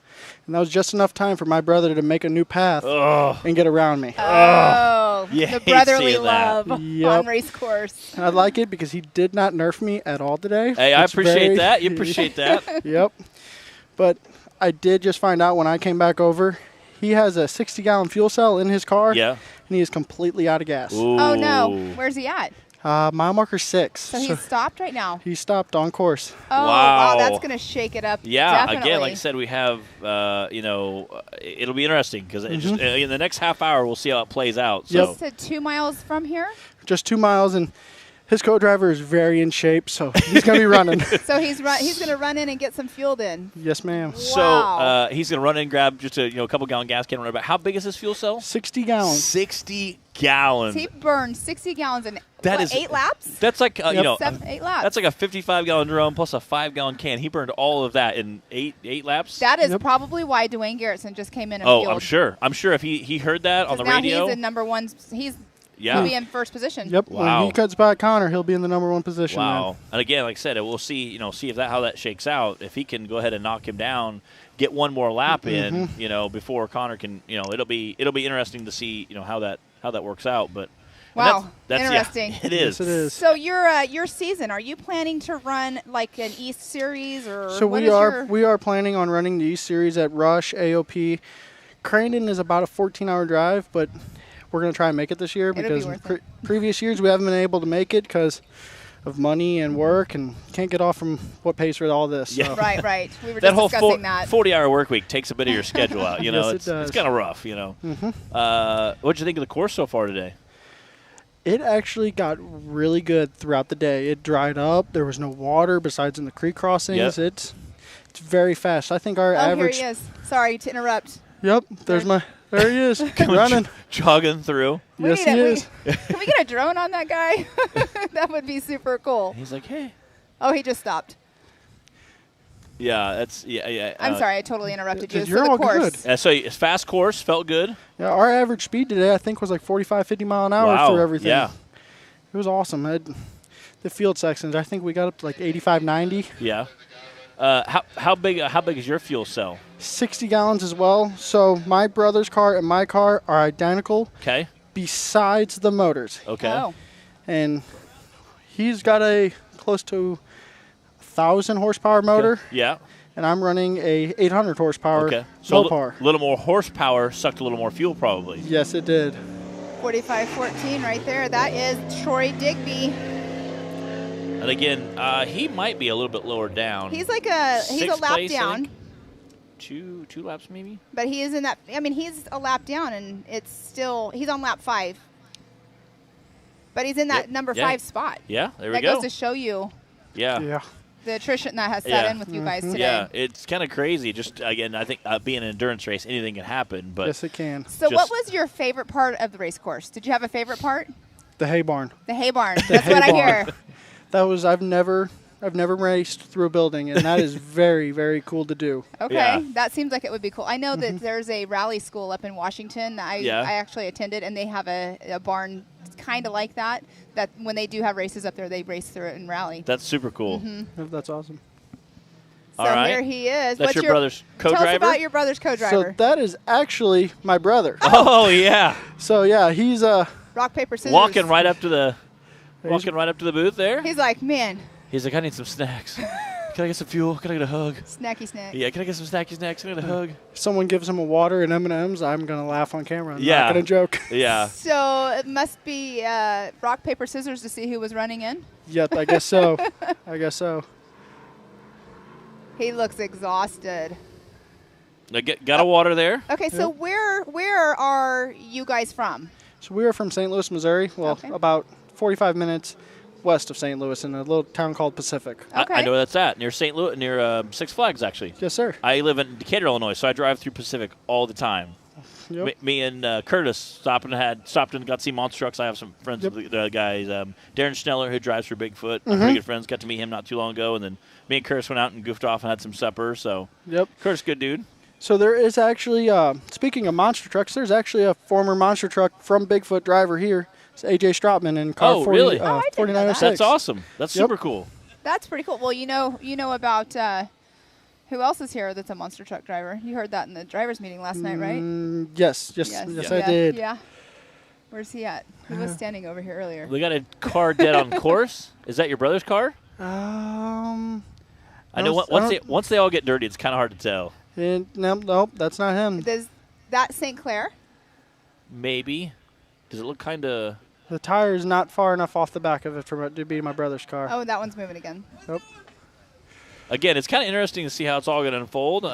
And that was just enough time for my brother to make a new path and get around me. Oh, the brotherly love on race course. And I like it because he did not nerf me at all today. Hey, I appreciate that. You appreciate that. Yep. But I did just find out when I came back over, he has a 60-gallon fuel cell in his car. Yeah. And he is completely out of gas. Ooh. Oh, no. Where's he at? Mile marker 6. So he's stopped right now? He stopped on course. Oh, wow. That's going to shake it up. Yeah, Definitely. again, like I said, we have, it'll be interesting because in the next half hour, we'll see how it plays out. So. You said 2 miles from here? Just 2 miles, and his co-driver is very in shape, so he's going to be running. So he's going to run in and get some fuel in. Yes, ma'am. So he's going to run in and grab just a couple gallon gas can. But how big is his fuel cell? 60 gallons. 60 gallons. He burned 60 gallons in 8 laps? That's like 8 laps. That's like a 55-gallon drum plus a 5-gallon can. He burned all of that in eight laps. That is probably why Dwayne Garrettson just came in and fueled. I'm sure if he heard that on the radio. Now he's in number 1. He'll be in 1st position. Yep. Wow. When he cuts by Connor, he'll be in the number 1 position. Wow. Man. And again, like I said, we'll see if how that shakes out. If he can go ahead and knock him down, get one more lap in, before Connor can, it'll be interesting to see, how that works out. But wow, that's interesting. Yeah, it is. Yes, it is. So your season, are you planning to run like an East Series or? So we are planning on running the East Series at Rush, AOP. Crandon is about a 14-hour drive, but we're going to try and make it this year because previous years we haven't been able to make it because of money and work, and can't get off from what pays for all this. Yeah. So. Right. We were that just whole discussing that. 40-hour work week takes a bit of your schedule out. You know, Yes, it does. it's kind of rough. You know. Mm-hmm. What'd you think of the course so far today? It actually got really good throughout the day. It dried up. There was no water besides in the creek crossings. Yep. It's very fast. I think our average. Here he is. Sorry to interrupt. Yep. There he is. Running. Jogging through. Yes, he is. Can we get a drone on that guy? That would be super cool. He's like, hey. Oh, he just stopped. Yeah, I'm sorry, I totally interrupted you. You're so the all course. good. So it's fast course, felt good. Yeah, our average speed today, I think, was like 45, 50 mile an hour Wow. through everything. Yeah. It was awesome. The field sections, I think we got up to like 85, 90. Yeah. How big is your fuel cell? 60 gallons as well. So my brother's car and my car are identical. Okay. Besides the motors. Okay. Oh. And he's got a close to 1,000 horsepower motor. Okay. Yeah. And I'm running a 800 horsepower So Mopar. a little more horsepower sucked a little more fuel probably. Yes, it did. 45-14 right there. That is Troy Digby. And again, he might be a little bit lower down. He's like he's a lap place, I down. think. Two laps maybe. But he is in that. I mean, he's a lap down, and it's still he's on lap 5. But he's in that number 5 spot. Yeah, there we that go. goes to show you. Yeah. The attrition that has set in with you guys today. Yeah, it's kind of crazy. Just again, I think being an endurance race, anything can happen. But yes, it can. So, what was your favorite part of the race course? Did you have a favorite part? The hay barn. The hay barn. That's what I hear. That was I've never raced through a building, and that is very, very cool to do. Okay, that seems like it would be cool. I know that there's a rally school up in Washington that I actually attended, and they have a barn kind of like that when they do have races up there, they race through it and rally. That's super cool. That's awesome. So all right. here he is. That's your brother's co-driver? Tell us about your brother's co-driver. So that is actually my brother. Oh, yeah. So, yeah, he's rock, paper, scissors. Walking right up to the booth there. He's like, man. He's like, I need some snacks. Can I get some fuel? Can I get a hug? Snacky snack. Yeah, can I get some snacky snacks? Can I get a hug? If someone gives him a water and M&Ms, I'm going to laugh on camera. I'm Yeah. not going to joke. Yeah. So it must be rock, paper, scissors to see who was running in? Yep, I guess so. I guess so. He looks exhausted. Got a water there. Okay, so where are you guys from? So we are from St. Louis, Missouri. Well, about 45 minutes west of St. Louis in a little town called Pacific. Okay. I know where that's at, near St. Louis, near Six Flags, actually. Yes, sir. I live in Decatur, Illinois, so I drive through Pacific all the time. Yep. Me and Curtis stopped and got to see monster trucks. I have some friends with the guys. Darren Schneller, who drives for Bigfoot. I'm pretty good friends. Got to meet him not too long ago, and then me and Curtis went out and goofed off and had some supper. So Curtis, good dude. So there is actually, speaking of monster trucks, there's actually a former monster truck from Bigfoot driver here. It's A.J. Stropman in car 4906. That's awesome. That's super cool. That's pretty cool. Well, you know about who else is here that's a monster truck driver? You heard that in the drivers' meeting last night, right? Yes, I did. Yeah. Where's he at? He was standing over here earlier. We got a car dead on course. Is that your brother's car? I know once they all get dirty, it's kind of hard to tell. Nope, that's not him. Does that St. Clair? Maybe. Does it look kind of... The tire is not far enough off the back of it for it to be my brother's car. Oh, that one's moving again. Yep. Again, it's kind of interesting to see how it's all going to unfold. We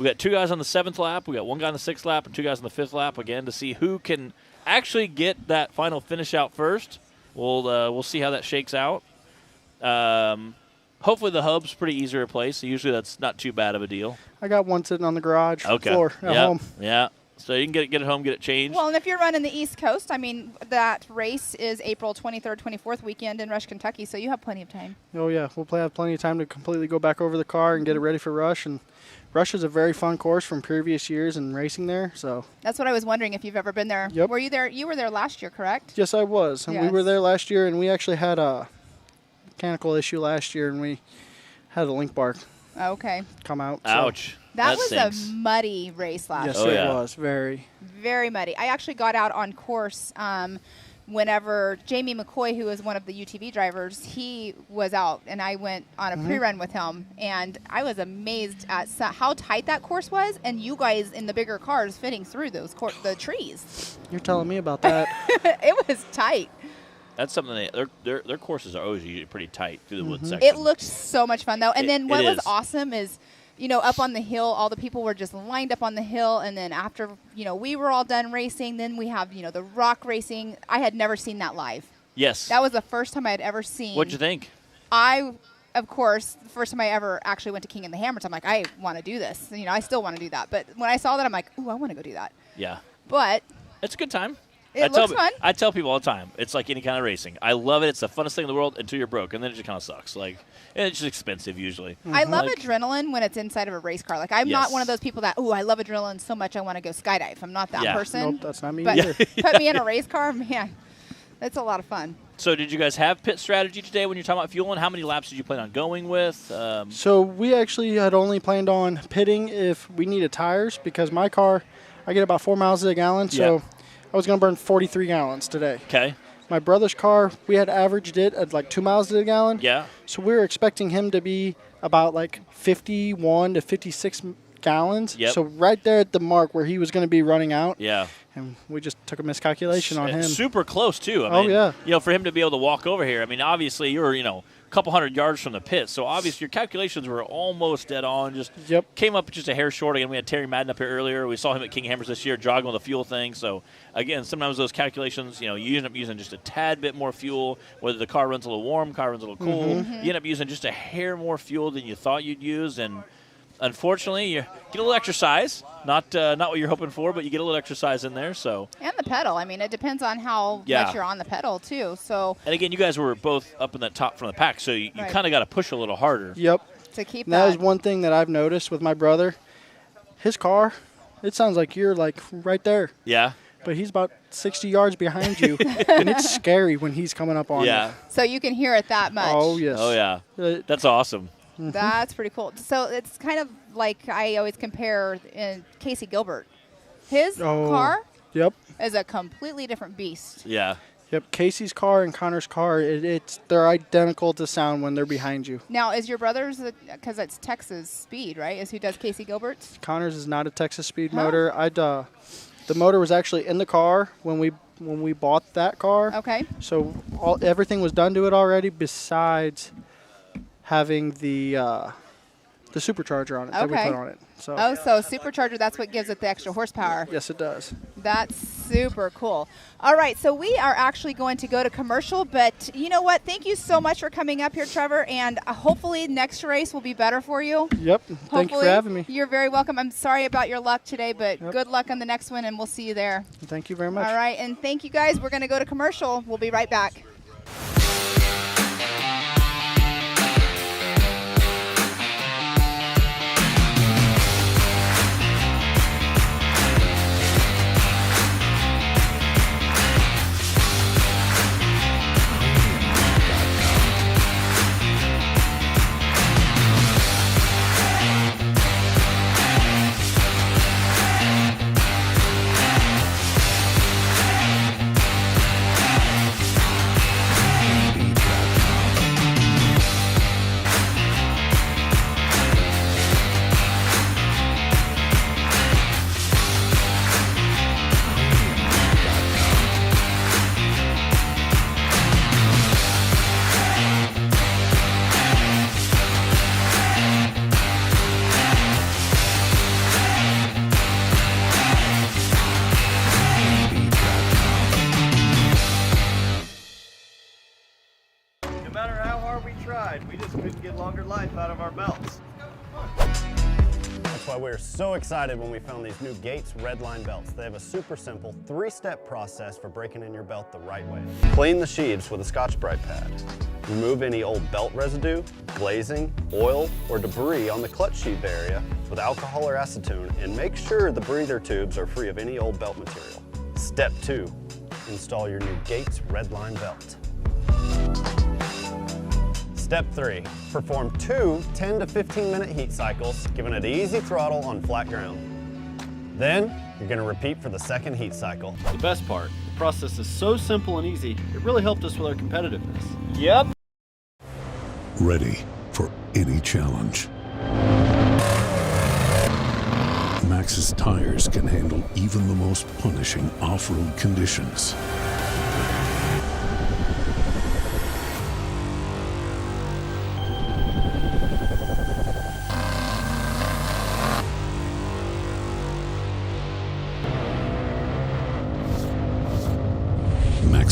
got 2 guys on the 7th lap. We got 1 guy on the 6th lap and 2 guys on the 5th lap, again, to see who can actually get that final finish out first. We'll see how that shakes out. Hopefully the hub's pretty easy to replace. So usually that's not too bad of a deal. I got one sitting on the garage floor at home. Yeah. So you can get it home, get it changed. Well, and if you're running the East Coast, I mean, that race is April 23rd, 24th weekend in Rush, Kentucky, so you have plenty of time. Oh, yeah. We'll have plenty of time to completely go back over the car and get it ready for Rush. And Rush is a very fun course from previous years and racing there. So that's what I was wondering if you've ever been there. Yep. Were you there? You were there last year, correct? Yes, I was. And we were there last year, and we actually had a mechanical issue last year, and we had a link bar come out. Ouch. That was stinks. a muddy race last year. year. Yes, it was. Very. Very muddy. I actually got out on course whenever Jamie McCoy, who was one of the UTV drivers, he was out, and I went on a pre-run with him, and I was amazed at how tight that course was, and you guys in the bigger cars fitting through the trees. You're telling me about that. It was tight. That's something that their courses are always usually pretty tight through the wood section. It looked so much fun, though. And then what was awesome is, up on the hill, all the people were just lined up on the hill. And then after, we were all done racing, then we have, the rock racing. I had never seen that live. Yes. That was the first time I had ever seen. What'd you think? Of course, the first time I ever actually went to King and the Hammers, I'm like, I want to do this. I still want to do that. But when I saw that, I'm like, ooh, I want to go do that. Yeah. But it's a good time. It looks fun. I tell people all the time, it's like any kind of racing. I love it. It's the funnest thing in the world until you're broke, and then it just kind of sucks. And it's just expensive usually. I love adrenaline when it's inside of a race car. I'm not one of those people that, I love adrenaline so much I want to go skydive. I'm not that person. Nope, that's not me but either. Put me in a race car, man, it's a lot of fun. So did you guys have pit strategy today when you're talking about fueling? How many laps did you plan on going with? So we actually had only planned on pitting if we needed tires because my car, I get about 4 miles a gallon, so I was going to burn 43 gallons today. Okay. My brother's car, we had averaged it at 2 miles a gallon. Yeah. So we were expecting him to be about 51 to 56 gallons. Yep. So right there at the mark where he was going to be running out. Yeah. And we just took a miscalculation on him. Super close, too. I mean, for him to be able to walk over here, I mean, obviously you're, a couple hundred yards from the pit, so obviously your calculations were almost dead on. Just came up just a hair short. Again, we had Terry Madden up here earlier. We saw him at King Hammers this year jogging on the fuel thing. So, again, sometimes those calculations, you end up using just a tad bit more fuel, whether the car runs a little warm, car runs a little cool. You end up using just a hair more fuel than you thought you'd use, and unfortunately, you get a little exercise. Not what you're hoping for, but you get a little exercise in there. So and the pedal. I mean, it depends on how much you're on the pedal too. So and again, you guys were both up in that top from the pack, so you kind of got to push a little harder. Yep. To keep that is one thing that I've noticed with my brother. His car, it sounds like you're right there. Yeah. But he's about 60 yards behind you, and it's scary when he's coming up on you. So you can hear it that much. Oh yes. Oh yeah. That's awesome. That's pretty cool. So it's kind of like I always compare in Casey Gilbert. His car is a completely different beast. Yeah. Yep. Casey's car and Connor's car, they're identical to sound when they're behind you. Now, is your brother's, because it's Texas Speed, right, is who does Casey Gilbert's? Connor's is not a Texas Speed motor. The motor was actually in the car when we bought that car. Okay. So everything was done to it already besides having the supercharger on it that we put on it. So so supercharger, that's what gives it the extra horsepower. Yes, it does. That's super cool. All right, so we are actually going to go to commercial, but you know what? Thank you so much for coming up here, Trevor, and hopefully next race will be better for you. Yep. Thank you for having me. You're very welcome. I'm sorry about your luck today, but good luck on the next one, and we'll see you there. Thank you very much. All right, and thank you guys. We're going to go to commercial. We'll be right back. We just couldn't get longer life out of our belts. That's why we were so excited when we found these new Gates Redline belts. They have a super simple 3-step process for breaking in your belt the right way. Clean the sheaves with a Scotch-Brite pad. Remove any old belt residue, glazing, oil, or debris on the clutch sheath area with alcohol or acetone, and make sure the breather tubes are free of any old belt material. Step 2, install your new Gates Redline belt. Step 3, perform 2 10 to 15 minute heat cycles, giving it easy throttle on flat ground. Then, you're going to repeat for the second heat cycle. The best part, the process is so simple and easy, it really helped us with our competitiveness. Yep. Ready for any challenge. Maxxis tires can handle even the most punishing off-road conditions.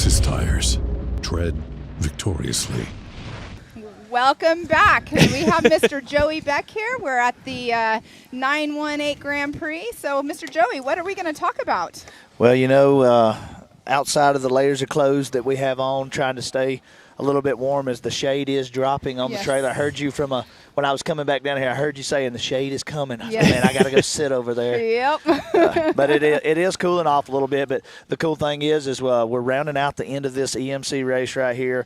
Maxxis tires. Tread victoriously. Welcome back. We have Mr. Joey Beck here. We're at the 918 Grand Prix. So, Mr. Joey, what are we going to talk about? Well, outside of the layers of clothes that we have on, trying to stay a little bit warm as the shade is dropping on the trailer. I heard you when I was coming back down here, I heard you saying the shade is coming. I said, man, I got to go sit over there. Yep. But it is cooling off a little bit. But the cool thing is we're rounding out the end of this EMC race right here.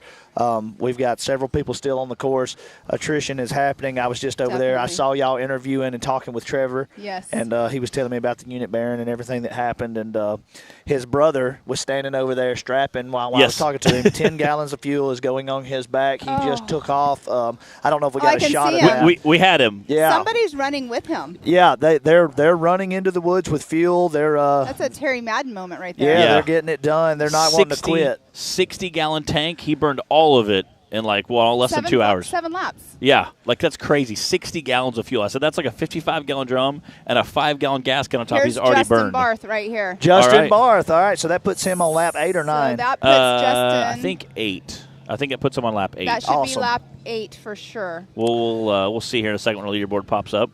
We've got several people still on the course. Attrition is happening. I was just over there. I saw y'all interviewing and talking with Trevor. Yes. And he was telling me about the unit bearing and everything that happened. And his brother was standing over there strapping while I was talking to him. 10 gallons of fuel is going on his back. He just took off. I don't know if we got a shot of that. We had him. Yeah. Somebody's running with him. Yeah, they're running into the woods with fuel. That's a Terry Madden moment right there. Yeah, they're getting it done. They're not wanting to quit. 60-gallon tank. He burned all of it in less than 2 hours. 7 laps. Yeah, that's crazy. 60 gallons of fuel. I said that's like a 55-gallon drum and a 5-gallon gas can on top. He's already Justin burned. Barth right here. Justin Barth. All right, so that puts him on lap 8 or 9. So that puts Justin. I think 8. I think it puts him on lap 8. That should be lap 8 for sure. We'll see here in a second when the leaderboard pops up.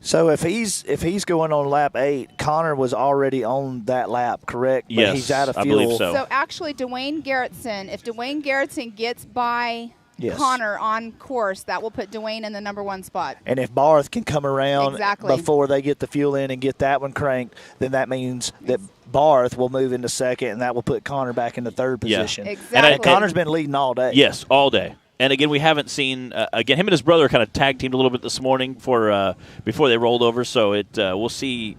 So if he's going on lap 8, Connor was already on that lap, correct? But yes, he's out of fuel. I believe so. So actually, Dwayne Garrettson, if Dwayne Garrettson gets by Connor on course, that will put Dwayne in the number 1 spot. And if Barth can come around before they get the fuel in and get that one cranked, then that means that Barth will move into second, and that will put Connor back in the 3rd position. Exactly. And Connor's been leading all day. Yes, all day. And again, we haven't seen him and his brother kind of tag teamed a little bit this morning before they rolled over. So we'll see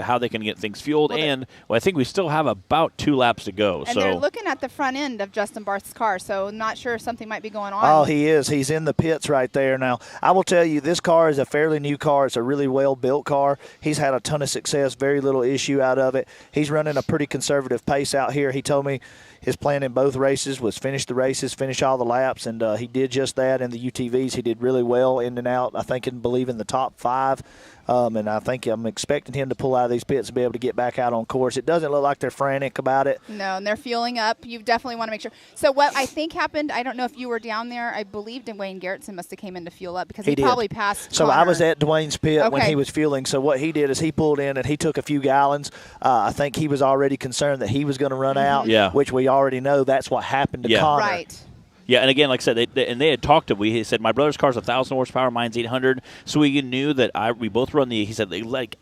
how they can get things fueled. I think we still have about 2 laps to go. And they're looking at the front end of Justin Barth's car, so not sure if something might be going on. Oh, he is. He's in the pits right there. Now, I will tell you, this car is a fairly new car. It's a really well-built car. He's had a ton of success, very little issue out of it. He's running a pretty conservative pace out here. He told me his plan in both races was finish the races, finish all the laps, and he did just that in the UTVs. He did really well in and out, I think, and believe in the top 5. And I think I'm expecting him to pull out of these pits and be able to get back out on course. It doesn't look like they're frantic about it. No, and they're fueling up. You definitely want to make sure. So what I think happened, I don't know if you were down there, I believe Dwayne Garrettson must have came in to fuel up because he probably passed So Connor. I was at Dwayne's pit when he was fueling. So what he did is he pulled in and he took a few gallons. I think he was already concerned that he was going to run out, which we already know that's what happened to Connor. Right. Yeah, and again, like I said, they had talked to me. He said, my brother's car's 1,000 horsepower, mine's 800. So we knew that we both run he said,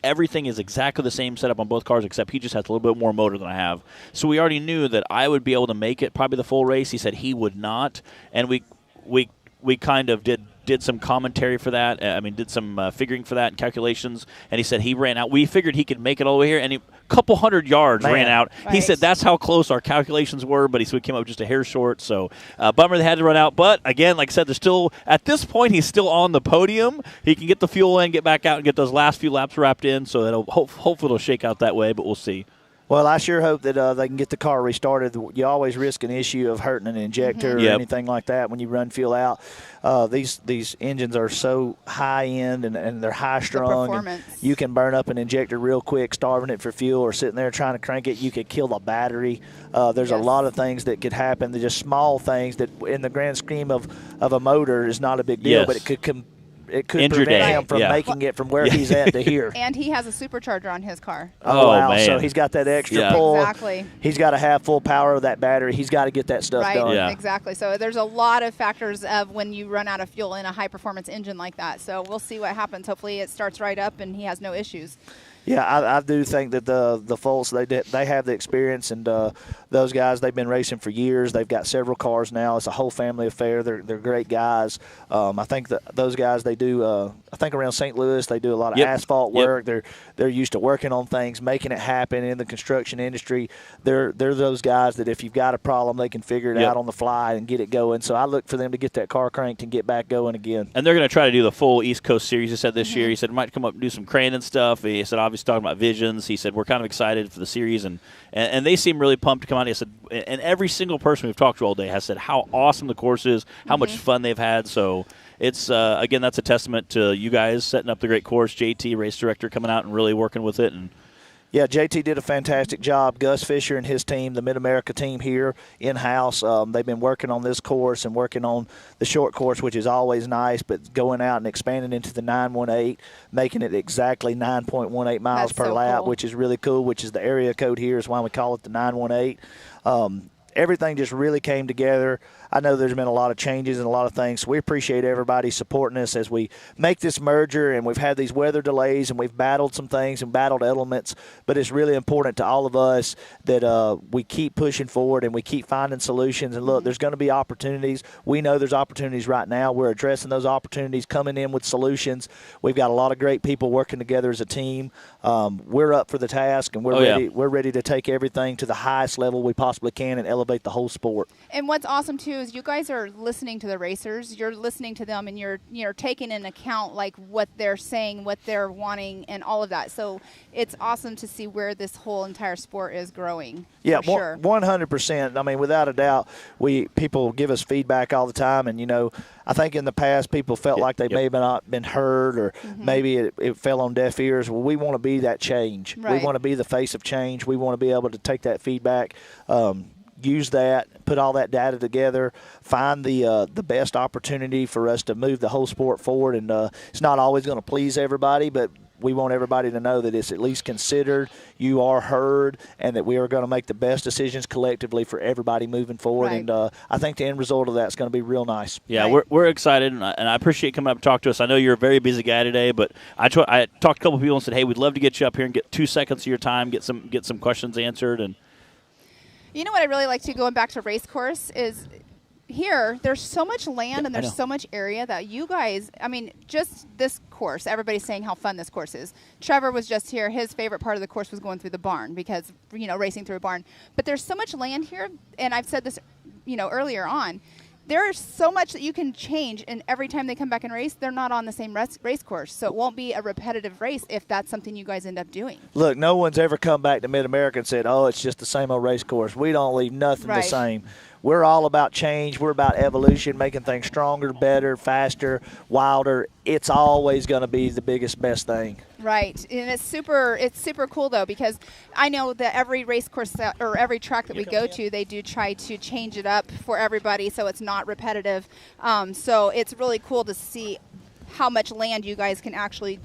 everything is exactly the same setup on both cars, except he just has a little bit more motor than I have. So we already knew that I would be able to make it probably the full race. He said he would not. And we kind of did some commentary for that. Did some figuring for that and calculations. And he said he ran out. We figured he could make it all the way here, and a couple hundred yards ran out. Right. He said that's how close our calculations were, but he came up just a hair short. So bummer they had to run out. But again, like I said, there's still at this point he's still on the podium. He can get the fuel in, get back out, and get those last few laps wrapped in. So hopefully it'll shake out that way, but we'll see. Well, I sure hope that they can get the car restarted. You always risk an issue of hurting an injector or anything like that when you run fuel out. These engines are so high-end and they're high-strung. You can burn up an injector real quick, starving it for fuel, or sitting there trying to crank it. You could kill the battery. There's a lot of things that could happen. They're just small things that in the grand scheme of a motor is not a big deal, but it could prevent him from making it from where he's at to here. And he has a supercharger on his car. Oh wow. Man. So he's got that extra pull. Exactly. He's got to have full power of that battery. He's got to get that stuff done. Right, exactly. So there's a lot of factors of when you run out of fuel in a high-performance engine like that. So we'll see what happens. Hopefully it starts right up and he has no issues. Yeah, I do think that the Fultz, they have the experience, and those guys, they've been racing for years. They've got several cars now. It's a whole family affair. They're great guys. I think that those guys, they do. I think around St. Louis, they do a lot of asphalt work. They're used to working on things, making it happen in the construction industry. They're those guys that if you've got a problem, they can figure it out on the fly and get it going. So I look for them to get that car cranked and get back going again. And they're going to try to do the full East Coast Series. He said this year. He said might come up and do some crane and stuff. He said obviously talking about visions. He said we're kind of excited for the series, and they seem really pumped to come out. He said, and every single person we've talked to all day has said how awesome the course is, how much fun they've had. So it's again, that's a testament to you guys setting up the great course. JT, race director, coming out and really working with it. And Yeah, JT did a fantastic job. Gus Fisher and his team, the MidAmerica team here in-house, they've been working on this course and working on the short course, which is always nice, but going out and expanding into the 918, making it exactly 9.18 miles per lap, which is really cool, which is the area code here is why we call it the 918. Everything just really came together. I know there's been a lot of changes and a lot of things. So we appreciate everybody supporting us as we make this merger, and we've had these weather delays and we've battled some things and battled elements, but it's really important to all of us that we keep pushing forward and we keep finding solutions. And look, there's going to be opportunities. We know there's opportunities right now. We're addressing those opportunities, coming in with solutions. We've got a lot of great people working together as a team. We're up for the task, and we're ready to take everything to the highest level we possibly can and elevate the whole sport. And what's awesome too is you guys are listening to the racers. You're listening to them, and you're taking into account like what they're saying, what they're wanting, and all of that. So it's awesome to see where this whole entire sport is growing. Yeah, sure. 100%. I mean, without a doubt, people give us feedback all the time, and I think in the past people felt like they may have not been heard, or maybe it fell on deaf ears. Well, we want to be that change. Right. We want to be the face of change. We want to be able to take that feedback, use that, put all that data together, find the best opportunity for us to move the whole sport forward. And it's not always going to please everybody, but we want everybody to know that it's at least considered, you are heard, and that we are going to make the best decisions collectively for everybody moving forward. Right. And I think the end result of that is going to be real nice. Yeah, we're excited, and I appreciate you coming up and talk to us. I know you're a very busy guy today, but I talked to a couple people and said, hey, we'd love to get you up here and get 2 seconds of your time, get some questions answered. And you know what I really like to, going back to race course, is here there's so much land and there's so much area that you guys, I mean, just this course, everybody's saying how fun this course is. Trevor was just here. His favorite part of the course was going through the barn because, racing through a barn. But there's so much land here, and I've said this, earlier on. There's so much that you can change, and every time they come back and race, they're not on the same race course. So it won't be a repetitive race if that's something you guys end up doing. Look, no one's ever come back to MidAmerica and said, oh, it's just the same old race course. We don't leave nothing the same. We're all about change. We're about evolution, making things stronger, better, faster, wilder. It's always going to be the biggest, best thing. Right, and it's super cool though, because I know that every race course or every track that we go to, they do try to change it up for everybody so it's not repetitive. So it's really cool to see how much land you guys can actually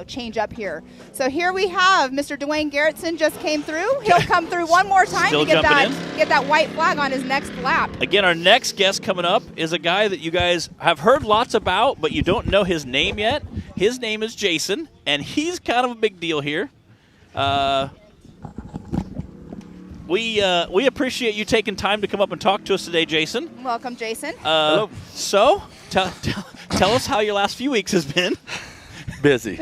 change up here. So here we have Mr. Dwayne Garrettson just came through. He'll come through one more time to get that white flag on his next lap. Again, our next guest coming up is a guy that you guys have heard lots about, but you don't know his name yet. His name is Jason, and he's kind of a big deal here. We appreciate you taking time to come up and talk to us today, Jason. Welcome, Jason. Hello. So tell us how your last few weeks has been. Busy.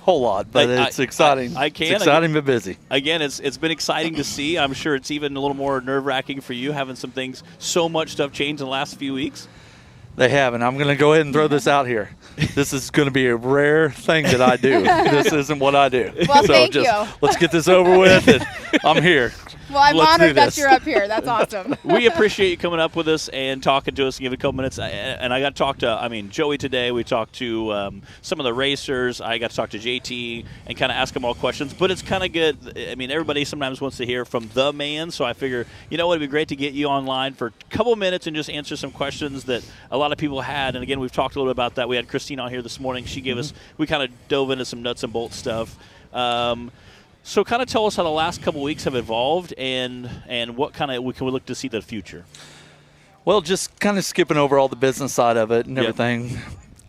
Whole lot, but it's exciting. It's exciting but busy. Again, it's been exciting to see. I'm sure it's even a little more nerve-wracking for you having so much stuff changed in the last few weeks. They have, and I'm going to go ahead and throw this out here. This is going to be a rare thing that I do. This isn't what I do. Well, thank you. Let's get this over with, and I'm here. Well, I'm honored that you're up here. That's awesome. We appreciate you coming up with us and talking to us and giving a couple minutes. And I got to talk to, Joey today. We talked to some of the racers. I got to talk to JT and kind of ask them all questions. But it's kind of good. Everybody sometimes wants to hear from the man. So I figure, it'd be great to get you online for a couple minutes and just answer some questions that a lot of people had. And again, we've talked a little bit about that. We had Christine on here this morning. She gave us, we kind of dove into some nuts and bolts stuff. So kind of tell us how the last couple weeks have evolved and what kind of we look to see the future. Well, just kind of skipping over all the business side of it and everything. Yep.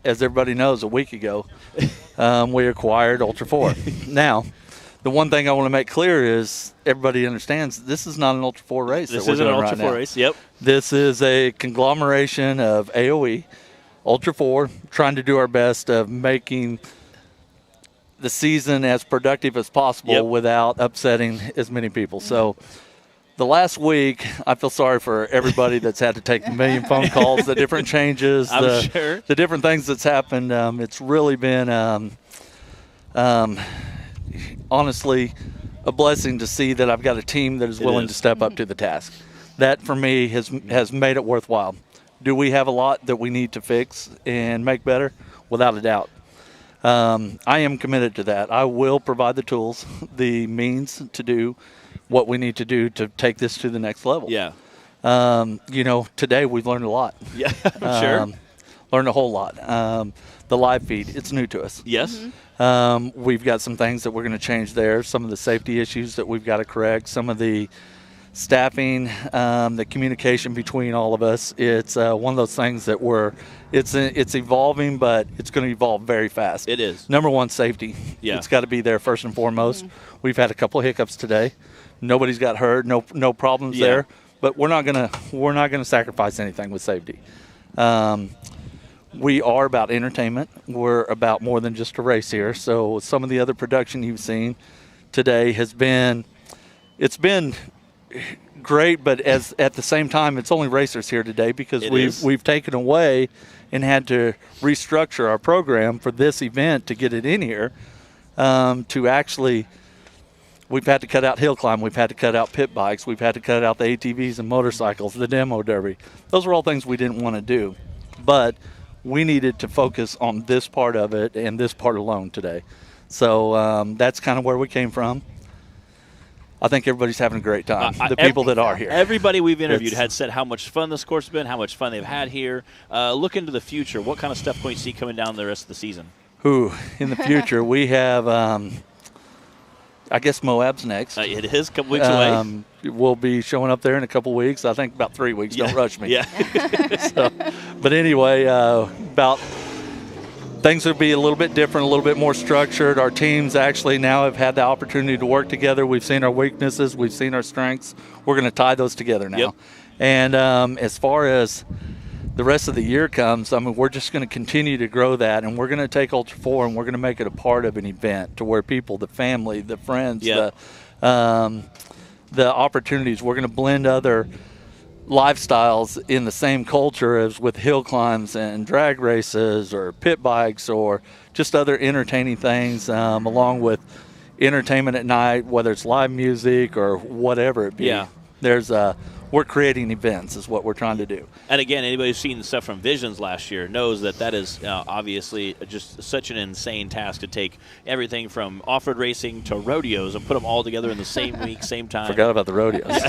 As everybody knows, a week ago, we acquired Ultra 4. Now, the one thing I want to make clear is everybody understands this is not an Ultra 4 race. This isn't an Ultra 4 race, yep. This is a conglomeration of AOE, Ultra 4, trying to do our best of making the season as productive as possible without upsetting as many people. So the last week, I feel sorry for everybody that's had to take a million phone calls, the different changes, the different things that's happened. It's really been, honestly, a blessing to see that I've got a team that is willing to step up to the task. That, for me, has made it worthwhile. Do we have a lot that we need to fix and make better? Without a doubt. I am committed to that. I will provide the tools, the means to do what we need to do to take this to the next level. Yeah. Today we've learned a lot. Yeah, sure. Learned a whole lot. The live feed, it's new to us. Yes. We've got some things that we're going to change there, some of the safety issues that we've got to correct, some of the staffing, the communication between all of us. It's one of those things that it's evolving, but it's going to evolve very fast. It is. Number one, safety. Yeah. It's got to be there first and foremost. We've had a couple of hiccups today. Nobody's got hurt. No problems there. But we're not gonna sacrifice anything with safety. We are about entertainment. We're about more than just a race here. So some of the other production you've seen today has been great, but at the same time, it's only racers here today because we've taken away and had to restructure our program for this event to get it in here. To actually, we've had to cut out hill climb, we've had to cut out pit bikes, we've had to cut out the ATVs and motorcycles, the demo derby. Those were all things we didn't want to do, but we needed to focus on this part of it and this part alone today. So that's kind of where we came from. I think everybody's having a great time, the people that are here. Everybody we've interviewed had said how much fun this course has been, how much fun they've had here. Look into the future. What kind of stuff can we see coming down the rest of the season? In the future, we have, I guess Moab's next. It is a couple weeks away. We'll be showing up there in a couple weeks. I think about 3 weeks. Don't rush me. Yeah. But anyway, things will be a little bit different, a little bit more structured. Our teams actually now have had the opportunity to work together. We've seen our weaknesses. We've seen our strengths. We're going to tie those together now. Yep. And as far as the rest of the year comes, we're just going to continue to grow that, and we're going to take Ultra 4 and we're going to make it a part of an event to where people, the family, the friends, the opportunities, we're going to blend other lifestyles in the same culture as with hill climbs and drag races or pit bikes or just other entertaining things, along with entertainment at night, whether it's live music or whatever it be. Yeah. We're creating events is what we're trying to do. And again, anybody who's seen the stuff from Visions last year knows that is obviously just such an insane task to take everything from off-road racing to rodeos and put them all together in the same week, same time. Forgot about the rodeos.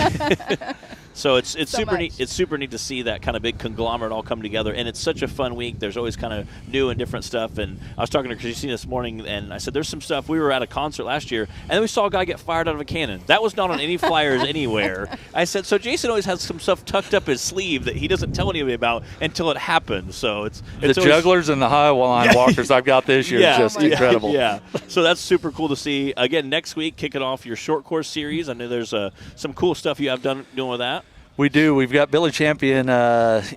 So it's super neat. It's super neat to see that kind of big conglomerate all come together, and it's such a fun week. There's always kind of new and different stuff. And I was talking to Christine this morning, and I said, "There's some stuff." We were at a concert last year, and then we saw a guy get fired out of a cannon. That was not on any flyers anywhere. I said, "So Jason always has some stuff tucked up his sleeve that he doesn't tell anybody about until it happens." So it's the jugglers and the high line walkers I've got this year is just incredible. Yeah, so that's super cool to see. Again, next week, kicking off your short course series. I know there's some cool stuff you have doing with that. We do. We've got Billy Champion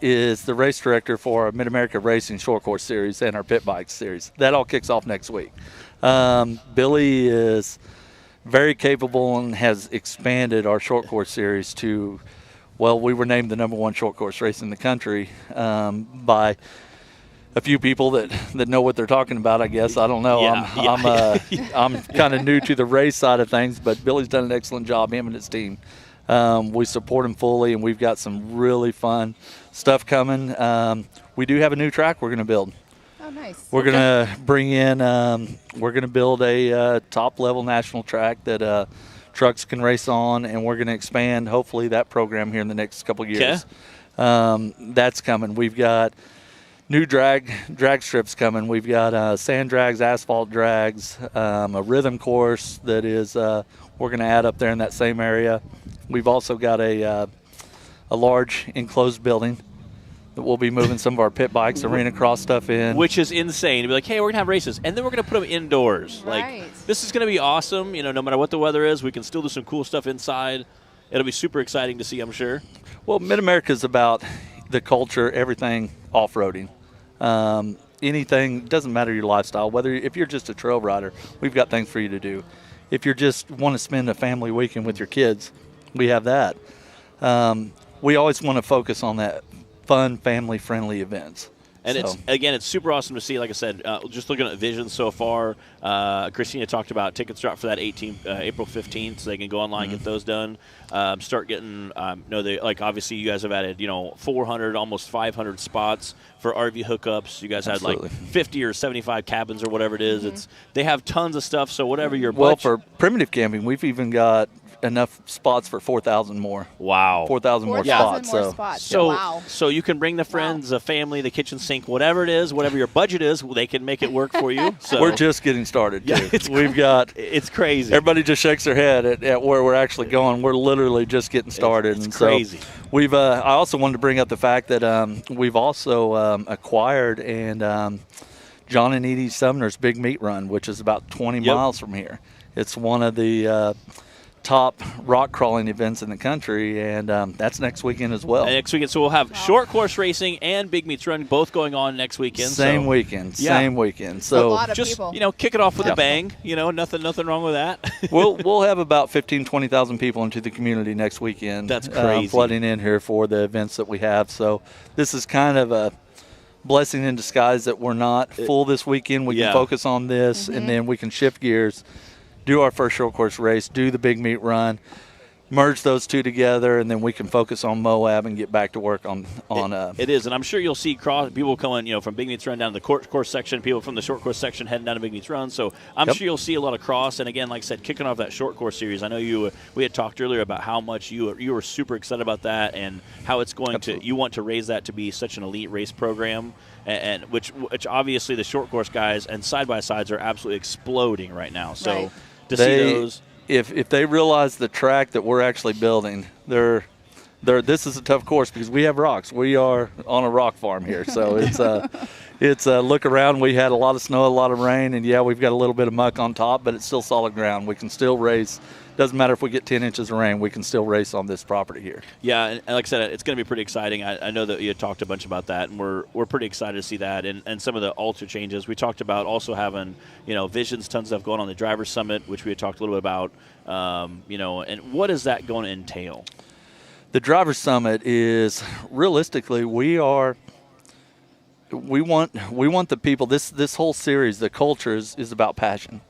is the race director for our MidAmerica Racing Short Course Series and our Pit Bikes Series. That all kicks off next week. Billy is very capable and has expanded our Short Course Series to, well, we were named the #1 short course race in the country by a few people that know what they're talking about, I guess. I don't know. I'm kind of new to the race side of things, but Billy's done an excellent job, him and his team. We support him fully, and we've got some really fun stuff coming. We do have a new track we're going to build. Oh, nice. We're going to bring in, we're going to build a top-level national track that trucks can race on, and we're going to expand, hopefully, that program here in the next couple of years. That's coming. We've got new drag strips coming. We've got sand drags, asphalt drags, a rhythm course that is we're going to add up there in that same area. We've also got a large enclosed building that we'll be moving some of our pit bikes, arena cross stuff in. Which is insane. To be like, hey, we're going to have races, and then we're going to put them indoors. Right. Like, this is going to be awesome. You know, no matter what the weather is, we can still do some cool stuff inside. It'll be super exciting to see, I'm sure. Well, MidAmerica is about the culture, everything off-roading. Anything, doesn't matter your lifestyle, if you're just a trail rider, we've got things for you to do. If you just want to spend a family weekend with your kids, we have that. We always want to focus on that fun, family-friendly events. And it's super awesome to see. Like I said, just looking at Visions so far. Christina talked about tickets drop for that April 15th, so they can go online and get those done. Start getting. Obviously you guys have added 400, almost 500 spots for RV hookups. You guys had like 50 or 75 cabins or whatever it is. They have tons of stuff. So whatever your budget. Well, for primitive camping, we've even got enough spots for 4,000 more. Wow. 4,000 more spots. So you can bring the friends, the family, the kitchen sink, whatever it is, whatever your budget is, they can make it work for you. So we're just getting started. Yeah, it's crazy. Everybody just shakes their head at where we're actually going. We're literally just getting started. It's crazy. So we've. I also wanted to bring up the fact that we've also acquired John and Edie Sumner's Big Meat Run, which is about 20 miles from here. It's one of the top rock crawling events in the country, and that's next weekend as well. And next weekend, so we'll have short course racing and Big Meats Run both going on next weekend. Same weekend. So a lot of just people. Kick it off with a bang. Nothing wrong with that. we'll have about 20,000 people into the community next weekend. That's crazy. Flooding in here for the events that we have. So this is kind of a blessing in disguise that we're not full this weekend. We can focus on this, and then we can shift gears, do our first short course race, do the Big Meat Run, merge those two together, and then we can focus on Moab and get back to work on it is, and I'm sure you'll see people coming, from Big Meats Run down to the course section, people from the short course section heading down to Big Meats Run. So I'm sure you'll see a lot of cross. And again, like I said, kicking off that short course series, I know we had talked earlier about how much you were super excited about that and how it's going to. You want to raise that to be such an elite race program. And which obviously the short course guys and side by sides are absolutely exploding right now. So to see those, if they realize the track that we're actually building, this is a tough course because we have rocks. We are on a rock farm here, so it's a look around. We had a lot of snow, a lot of rain, and we've got a little bit of muck on top, but it's still solid ground. We can still race. Doesn't matter if we get 10 inches of rain, we can still race on this property here. Yeah, and like I said, it's going to be pretty exciting. I know that you had talked a bunch about that, and we're pretty excited to see that and some of the altar changes. We talked about also having, visions, tons of stuff going on the Driver's Summit, which we had talked a little bit about, and what is that going to entail? The Driver's Summit is, realistically, we want the people, this whole series, the culture is about passion.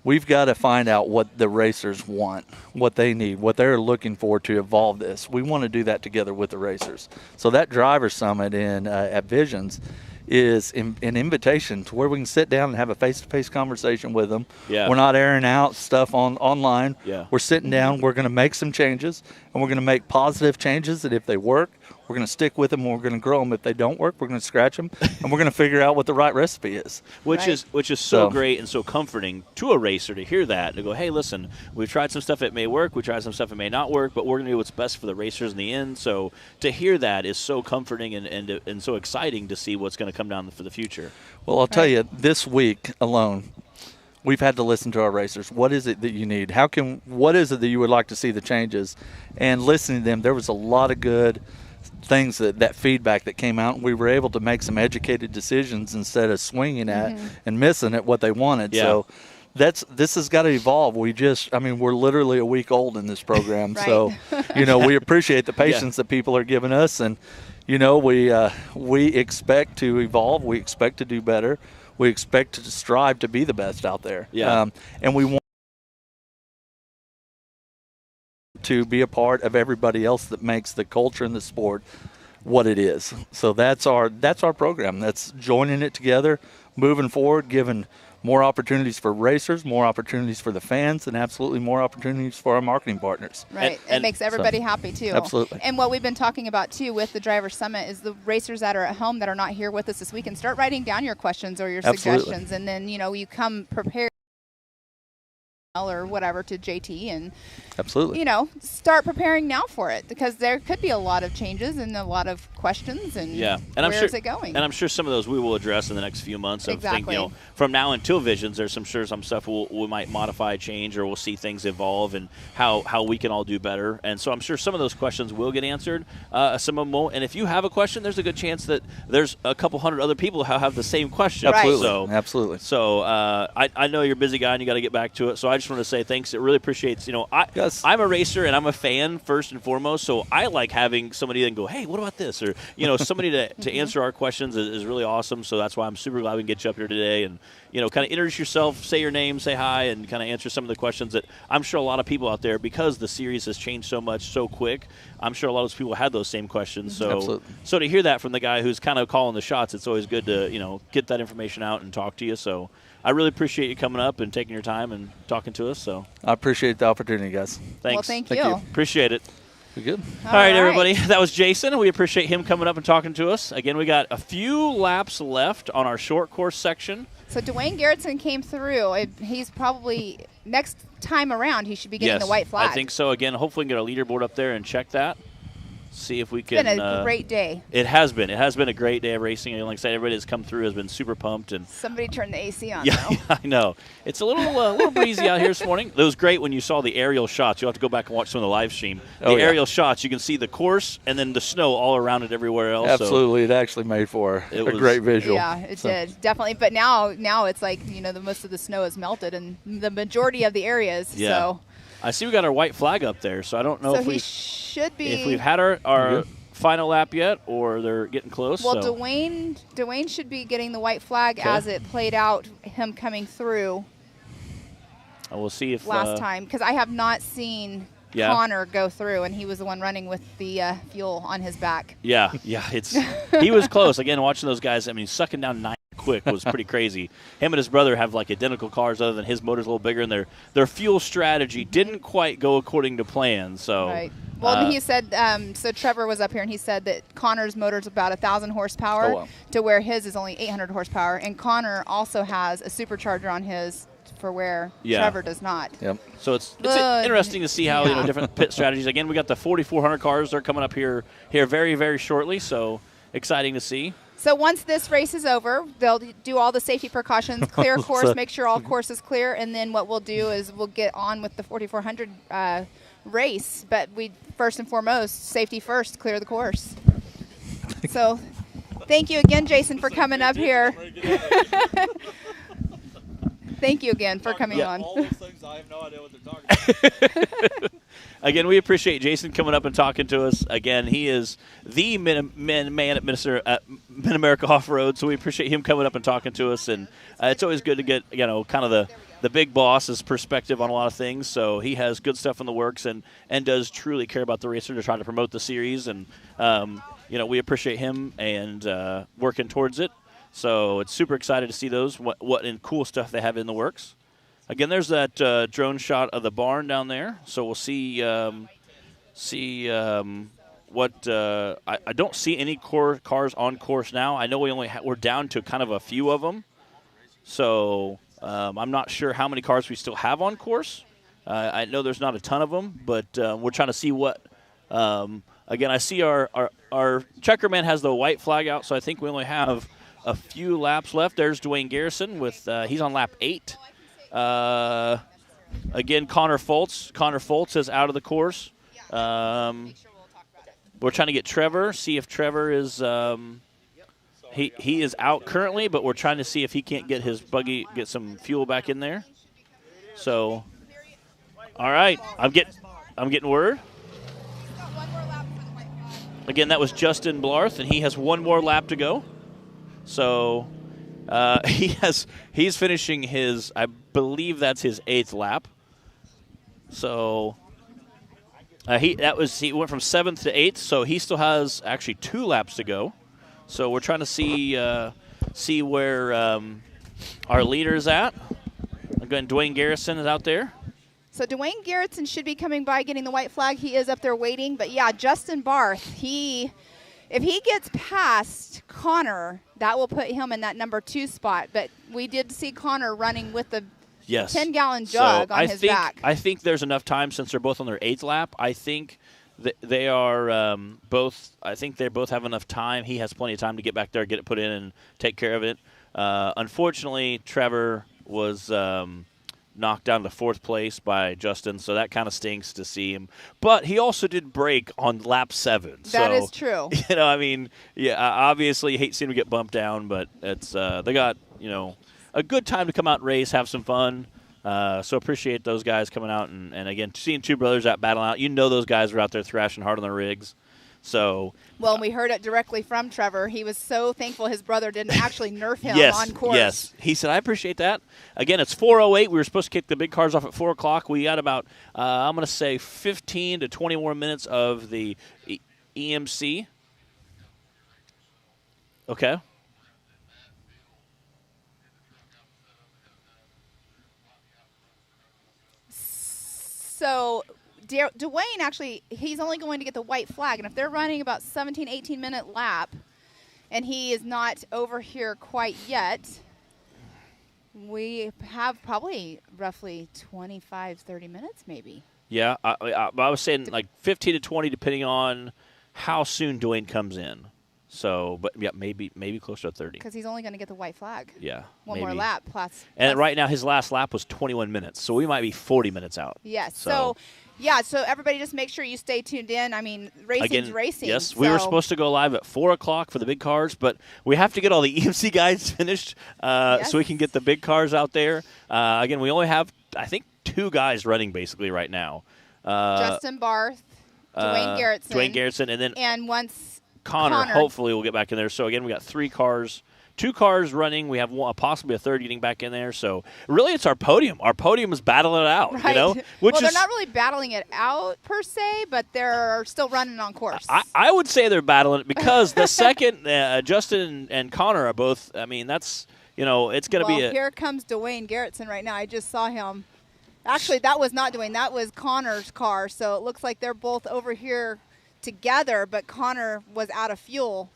We've got to find out what the racers want, what they need, what they're looking for to evolve this. We want to do that together with the racers. So that Driver Summit at Visions is an invitation to where we can sit down and have a face-to-face conversation with them. Yeah. We're not airing out stuff online. Yeah. We're sitting down. We're going to make some changes, and we're going to make positive changes that if they work, we're going to stick with them, and we're going to grow them. If they don't work, we're going to scratch them, and we're going to figure out what the right recipe is. Which is so great and so comforting to a racer to hear that, to go, hey, listen, we've tried some stuff that may work, we tried some stuff that may not work, but we're going to do what's best for the racers in the end. So to hear that is so comforting and so exciting to see what's going to come down for the future. Well, I'll tell you, this week alone, we've had to listen to our racers. What is it that you need? What is it that you would like to see the changes? And listening to them, there was a lot of good things, that feedback that came out, and we were able to make some educated decisions instead of swinging at and missing at what they wanted. Yeah. So this has got to evolve. We're literally a week old in this program. So, we appreciate the patience that people are giving us, and we expect to evolve. We expect to do better. We expect to strive to be the best out there. Yeah. And we want to be a part of everybody else that makes the culture and the sport what it is. So that's our program. That's joining it together, moving forward, giving more opportunities for racers, more opportunities for the fans, and absolutely more opportunities for our marketing partners. Right. It makes everybody happy, too. Absolutely. And what we've been talking about, too, with the Driver Summit is the racers that are at home that are not here with us this weekend, start writing down your questions or your suggestions, and then, you come prepared or whatever to JT and absolutely start preparing now for it, because there could be a lot of changes and a lot of questions and where is it going? And I'm sure some of those we will address in the next few months. Exactly. From now until Visions, there's some stuff we might modify, change, or we'll see things evolve and how we can all do better. And so I'm sure some of those questions will get answered. Some of them won't. And if you have a question, there's a good chance that there's a couple hundred other people who have the same question. Absolutely. So, absolutely. So I know you're a busy guy and you got to get back to it. So I just want to say thanks. It really appreciates. I'm a racer and I'm a fan first and foremost, so I like having somebody that can go, hey, what about this? Or somebody to answer our questions is really awesome. So that's why I'm super glad we can get you up here today and kind of introduce yourself, say your name, say hi, and kind of answer some of the questions that I'm sure a lot of people out there, because the series has changed so much so quick, I'm sure a lot of those people had those same questions. So, Absolutely. So to hear that from the guy who's kind of calling the shots, it's always good to get that information out and talk to you. So I really appreciate you coming up and taking your time and talking to us. So I appreciate the opportunity, guys. Thanks. Well, thank you. Appreciate it. You're good. All right, everybody. That was Jason. We appreciate him coming up and talking to us. Again, we got a few laps left on our short course section. So Dwayne Garrettson came through. He's probably, next time around, he should be getting the white flag. I think so. Again, hopefully we can get our leaderboard up there and check that. See if we can. It's been a great day. It has been. It has been a great day of racing. And like I said, everybody that's come through has been super pumped. And somebody turned the AC on. Yeah, I know. It's a little breezy out here this morning. It was great when you saw the aerial shots. You'll have to go back and watch some of the live stream. The aerial shots, you can see the course and then the snow all around it everywhere else. Absolutely, it actually made for a great visual. Yeah, it did definitely. But now it's like the most of the snow is melted in the majority of the areas. Yeah. So I see we got our white flag up there. So I don't know if we've had our final lap yet, or they're getting close. Well, Dwayne should be getting the white flag as it played out, him coming through. We'll see if last time, because I have not seen Connor go through, and he was the one running with the fuel on his back. Yeah, he was close. Again, watching those guys, I mean, sucking down 9 quick was pretty crazy. Him and his brother have like identical cars, other than his motor's a little bigger, and their fuel strategy didn't quite go according to plan. So. Right. Well, he said, so Trevor was up here, and he said that Connor's motor's about 1,000 horsepower to where his is only 800 horsepower. And Connor also has a supercharger on his for where Trevor does not. Yep. So it's interesting to see how different pit strategies. Again, we got the 4,400 cars. They're coming up here very, very shortly, so exciting to see. So once this race is over, they'll do all the safety precautions, clear course, make sure all course is clear, and then what we'll do is we'll get on with the 4,400 race. But we first and foremost, safety first, clear the course. So thank you again, Jason, for coming up here. Thank you again for coming on. All those things, I have no idea what they're talking about. Again, we appreciate Jason coming up and talking to us. Again, he is the man at MidAmerica Off-Road, so we appreciate him coming up and talking to us. And it's always good to get kind of the big boss's perspective on a lot of things. So he has good stuff in the works and does truly care about the racer to try to promote the series. And we appreciate him and working towards it. So it's super excited to see those what and cool stuff they have in the works. Again, there's that drone shot of the barn down there. So we'll see what I don't see any cars on course now. I know we're down to kind of a few of them. So I'm not sure how many cars we still have on course. I know there's not a ton of them, but we're trying to see what. Again, I see our checker man has the white flag out, so I think we only have a few laps left. There's Dwayne Garrison with he's on lap 8. Again, Connor Foltz. Connor Foltz is out of the course. We're trying to get Trevor, see if Trevor is he is out currently, but we're trying to see if he can't get his buggy, get some fuel back in there. So, all right, I'm getting word. Again, that was Justin Blarth, and he has one more lap to go. So he's finishing his, I believe that's his 8th lap. So he went from 7th to 8th, so he still has actually 2 laps to go. So we're trying to see where our leader's at. Again, Dwayne Garrison is out there. So Dwayne Garrison should be coming by getting the white flag. He is up there waiting. But, yeah, Justin Barth, if he gets past Connor, that will put him in that number 2 spot. But we did see Connor running with the 10-gallon jug on his back. I think there's enough time since they're both on their 8th lap. I think they are both. I think they both have enough time. He has plenty of time to get back there, get it put in, and take care of it. Unfortunately, Trevor was knocked down to 4th place by Justin, so that kind of stinks to see him. But he also did break on lap 7. That is true. Obviously you hate seeing him get bumped down, but it's they got, a good time to come out and race, have some fun. So appreciate those guys coming out and again seeing two brothers out battling out. You know those guys were out there thrashing hard on their rigs. So well, we heard it directly from Trevor. He was so thankful his brother didn't actually nerf him on course. Yes, he said, I appreciate that. Again, it's 4:08. We were supposed to kick the big cars off at 4 o'clock. We got about, I'm going to say, 15 to 20 more minutes of the EMC. Okay. So Dwayne actually, he's only going to get the white flag. And if they're running about 17, 18-minute lap, and he is not over here quite yet, we have probably roughly 25, 30 minutes maybe. Yeah, I was saying like 15 to 20 depending on how soon Dwayne comes in. So, but yeah, maybe closer to 30. Because he's only going to get the white flag. Yeah. One more lap. Plus. And right now his last lap was 21 minutes. So we might be 40 minutes out. Yes. So everybody just make sure you stay tuned in. I mean, racing's racing. Yes, so. we were supposed to go live at 4 o'clock for the big cars, but we have to get all the EMC guys finished so we can get the big cars out there. Again, we only have, I think, 2 guys running basically right now. Justin Barth, Dwayne Garrettson. And then once Connor hopefully will get back in there. So, again, we got 3 cars. 2 cars running. We have possibly a third getting back in there. So, really, it's our podium. Our podium is battling it out, right. you know? Well, they're not really battling it out, per se, but they're still running on course. I would say they're battling it because the second, Justin and Connor are both, I mean, that's, it's going to be here comes Dwayne Garrettson right now. I just saw him. Actually, that was not Dwayne. That was Connor's car. So, it looks like they're both over here together, but Connor was out of fuel.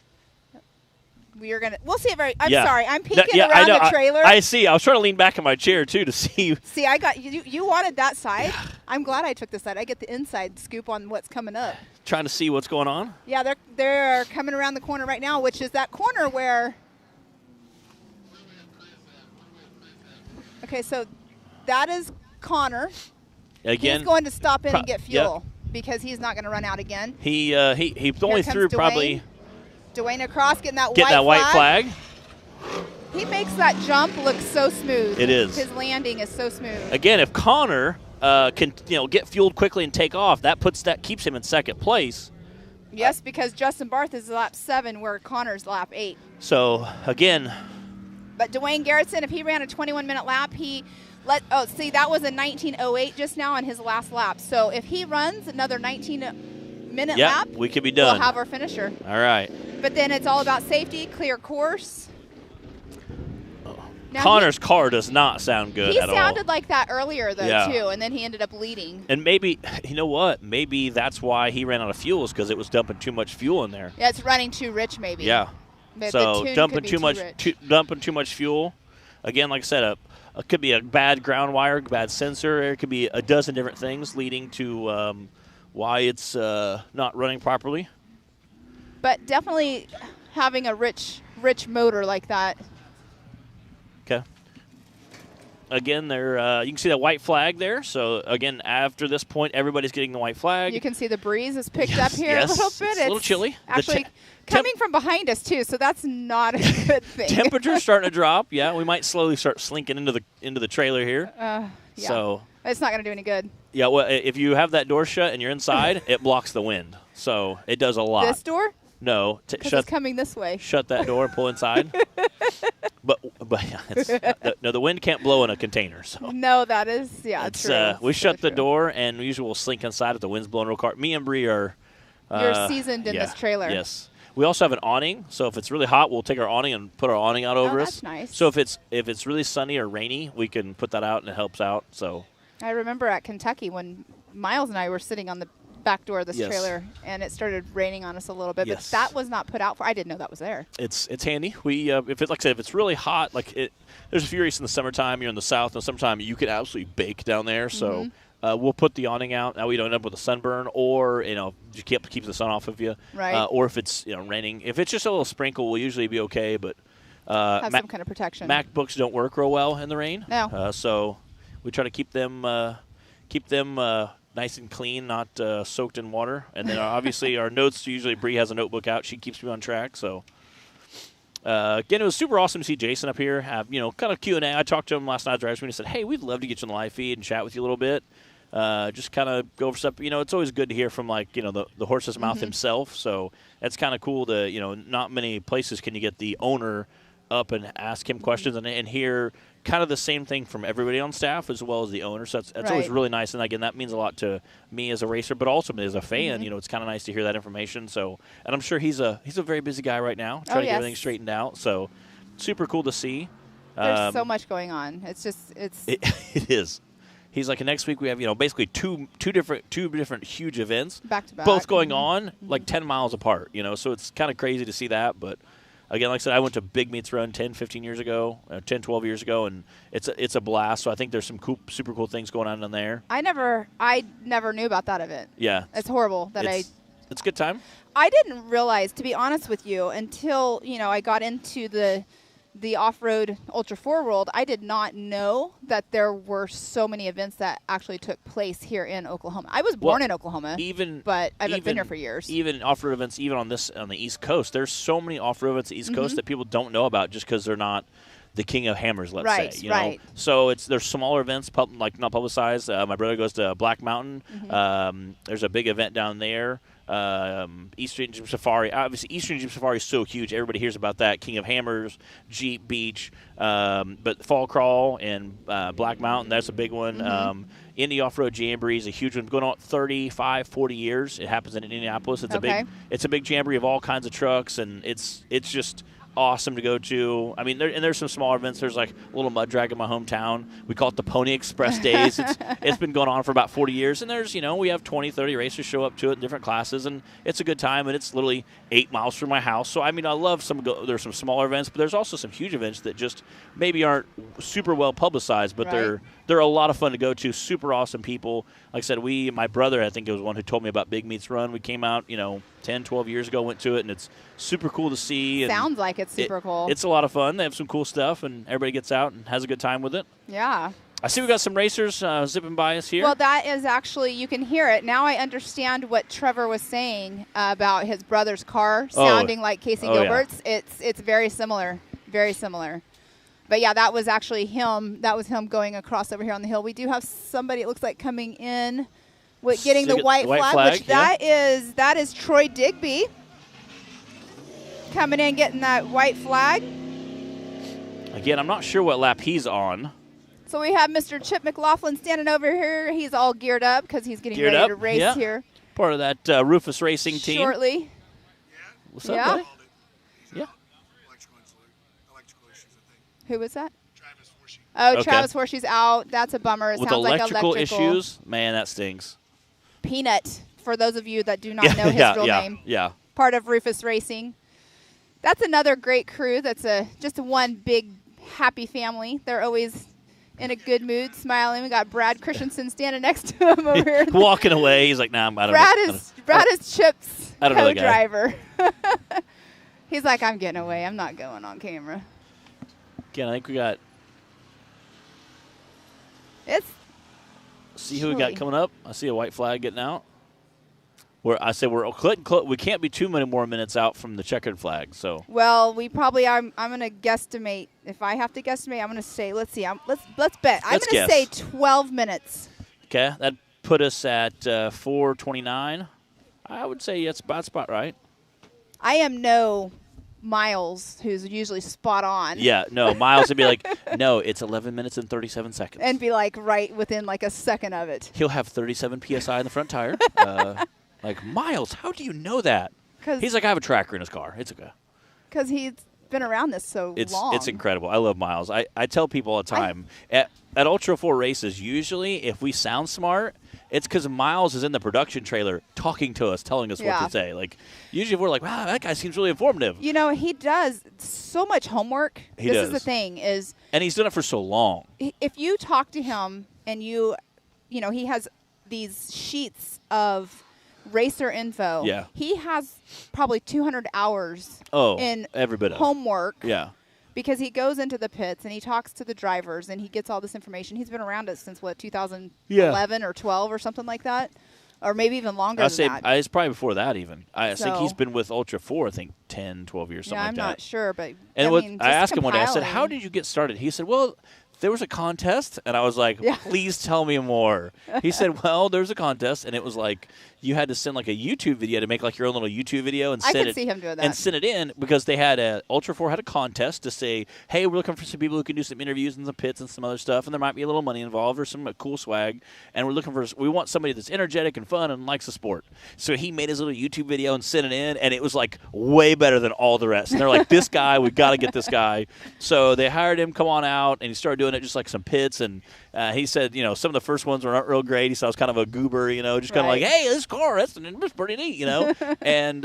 We'll see it I'm sorry. I'm peeking around the trailer. I see. I was trying to lean back in my chair, too, to see. See, I got you wanted that side. I'm glad I took the side. I get the inside scoop on what's coming up. Trying to see what's going on? Yeah, they're coming around the corner right now, which is that corner where. Okay, so that is Connor. Again, he's going to stop in and get fuel because he's not going to run out again. He only threw probably. Dwayne across, getting that white flag. He makes that jump look so smooth. It is. His landing is so smooth. Again, if Connor can get fueled quickly and take off, that keeps him in second place. Yes, because Justin Barth is lap 7, where Connor's lap 8. So again. But Dwayne Garrettson, if he ran a 21-minute lap, that was a 19:08 just now on his last lap. So if he runs another 19-minute lap, we could be done. We'll have our finisher. All right. But then it's all about safety, clear course. Now Connor's car does not sound good at all. He sounded like that earlier, though, too, and then he ended up leading. And maybe, you know what? Maybe that's why he ran out of fuel, is because it was dumping too much fuel in there. Yeah, it's running too rich, maybe. Yeah. So dumping too much fuel. Again, like I said, it could be a bad ground wire, bad sensor. It could be a dozen different things leading to why it's not running properly. But definitely having a rich motor like that. Okay. Again, you can see the white flag there. So, again, after this point, everybody's getting the white flag. You can see the breeze is picked up here a little bit. It's a little chilly. Actually, coming from behind us, too, so that's not a good thing. Temperature's starting to drop. Yeah, we might slowly start slinking into the trailer here. Yeah. So it's not going to do any good. Yeah, well, if you have that door shut and you're inside, it blocks the wind. So it does a lot. This door? No, it's coming this way. Shut that door and pull inside. but the wind can't blow in a container. So no, that is true. We shut the door and we usually will slink inside if the wind's blowing real hard. Me and Bree are. You're seasoned in this trailer. Yes, we also have an awning. So if it's really hot, we'll take our awning and put our awning out over us. That's nice. So if it's really sunny or rainy, we can put that out and it helps out. So I remember at Kentucky when Miles and I were sitting on the back door of this trailer and it started raining on us a little bit, but that was not put out for. I didn't know that was there. It's handy. We if it's really hot, there's a few races in the summertime. You're in the south in the summertime, you could absolutely bake down there. So we'll put the awning out. Now we don't end up with a sunburn, or just keep the sun off of you. Right. Or if it's raining, if it's just a little sprinkle, we'll usually be okay. But have some kind of protection. MacBooks don't work real well in the rain. No. So we try to keep them nice and clean, not soaked in water. And then obviously our notes, usually Bree has a notebook out. She keeps me on track. So Again, it was super awesome to see Jason up here. Have kind of Q&A. I talked to him last night at Drivers Meeting and said, hey, we'd love to get you on the live feed and chat with you a little bit. Just kind of go over stuff. It's always good to hear from the horse's mouth himself. So that's kind of cool to not many places can you get the owner up and ask him questions and hear kind of the same thing from everybody on staff as well as the owner. So that's always really nice. And again, that means a lot to me as a racer, but also as a fan. It's kind of nice to hear that information. So, and I'm sure he's a very busy guy right now, trying to get everything straightened out. So, super cool to see. There's so much going on. It's it is. He's like, next week we have basically two different huge events back to back, both going on like 10 miles apart. So it's kind of crazy to see that, but. Again, like I said, I went to Big Meets Run 10, 15 years ago, 10, 12 years ago, and it's a blast. So I think there's some super cool things going on in there. I never knew about that event. Yeah. It's horrible that it's a good time. I didn't realize, to be honest with you, until, I got into the off-road Ultra 4 world, I did not know that there were so many events that actually took place here in Oklahoma. I was born in Oklahoma, but I haven't been here for years. Even off-road events, even on the East Coast, there's so many off-road events on the East Coast that people don't know about just because they're not the king of hammers, let's say. Right. So there's smaller events, not publicized. My brother goes to Black Mountain. There's a big event down there. Eastern Jeep Safari. Obviously, Eastern Jeep Safari is so huge. Everybody hears about that. King of Hammers, Jeep Beach. But Fall Crawl and Black Mountain, that's a big one. Indy Off-Road Jamboree is a huge one. Going on 35, 40 years. It happens in Indianapolis. It's a big jamboree of all kinds of trucks, and it's just awesome to go to. I mean, there's some smaller events. There's like a little mud drag in my hometown. We call it the Pony Express Days. It's been going on for about 40 years, and there's we have 20, 30 racers show up to it in different classes, and it's a good time. And it's literally 8 miles from my house. So I mean, I love there's some smaller events, but there's also some huge events that just maybe aren't super well publicized, but they're a lot of fun to go to. Super awesome people. Like I said, my brother, I think, it was one who told me about Big Meets Run. We came out 10, 12 years ago, went to it, and it's super cool to see. And sounds like it's super cool. It's a lot of fun. They have some cool stuff, and everybody gets out and has a good time with it. Yeah. I see we got some racers zipping by us here. Well, that is actually, you can hear it. Now I understand what Trevor was saying about his brother's car sounding like Casey Gilbert's. Yeah. It's very similar, very similar. But, yeah, that was actually him. That was him going across over here on the hill. We do have somebody, it looks like, coming in with getting the white flag, which that is Troy Digby coming in, getting that white flag. Again, I'm not sure what lap he's on. So we have Mr. Chip McLaughlin standing over here. He's all geared up because he's getting ready to race here. Part of that Rufus Racing team. Shortly. What's up, buddy? Yeah. Who was that? Travis Horsey. Oh, Travis Horsey's out. That's a bummer. It With sounds electrical like issues, man, that stings. Peanut, for those of you that do not know his real name. Yeah. Part of Rufus Racing. That's another great crew. That's just one big happy family. They're always in a good mood, smiling. We got Brad Christensen standing next to him over here. Walking away. He's like, nah, I don't know. Brad is Chip's co-driver. He's like, I'm getting away. I'm not going on camera. Again, I think we got. See who we got coming up. I see a white flag getting out. We can't be too many more minutes out from the checkered flag. So. Well, we probably are. I'm going to guesstimate. If I have to guesstimate, I'm going to say. Let's see. Let's bet. I'm going to say 12 minutes. Okay, that put us at 4:29. I would say that's about spot right. I am no Miles, who's usually spot on. Yeah, no, Miles would be like, no, it's 11 minutes and 37 seconds. And be like right within like a second of it. He'll have 37 PSI in the front tire. Like, Miles, how do you know that? He's like, I have a tracker in his car. It's okay. Because he's been around this so long. It's incredible. I love Miles. I tell people all the time, at Ultra 4 races, usually if we sound smart, it's because Miles is in the production trailer talking to us, telling us what to say. Like, usually if we're like, wow, that guy seems really informative. He does so much homework. This is the thing is. And he's done it for so long. If you talk to him and he has these sheets of racer info. Yeah. He has probably 200 hours in every bit of homework. Yeah. Because he goes into the pits and he talks to the drivers and he gets all this information. He's been around us since, 2011 or 12 or something like that. or maybe even longer than that. It's probably before that even. I think he's been with Ultra 4, I think, 10, 12 years, something like that. Yeah, I'm not sure, but I asked him one day, I said, how did you get started? He said, well, there was a contest, and I was like, please tell me more. He said, well, there's a contest, and it was like you had to send like a YouTube video to make like your own little YouTube video and send it. I could see him doing that. And send it in because they had Ultra 4 had a contest to say, hey, we're looking for some people who can do some interviews in the pits and some other stuff, and there might be a little money involved or some cool swag, and we want somebody that's energetic and fun and likes the sport. So he made his little YouTube video and sent it in, and it was like way better than all the rest. And they're like, this guy, we've got to get this guy. So they hired him, come on out, and he started doing it just like some pits, and he said, some of the first ones were not real great. He said I was kind of a goober, just kind of like, hey, this car, that's pretty neat, And,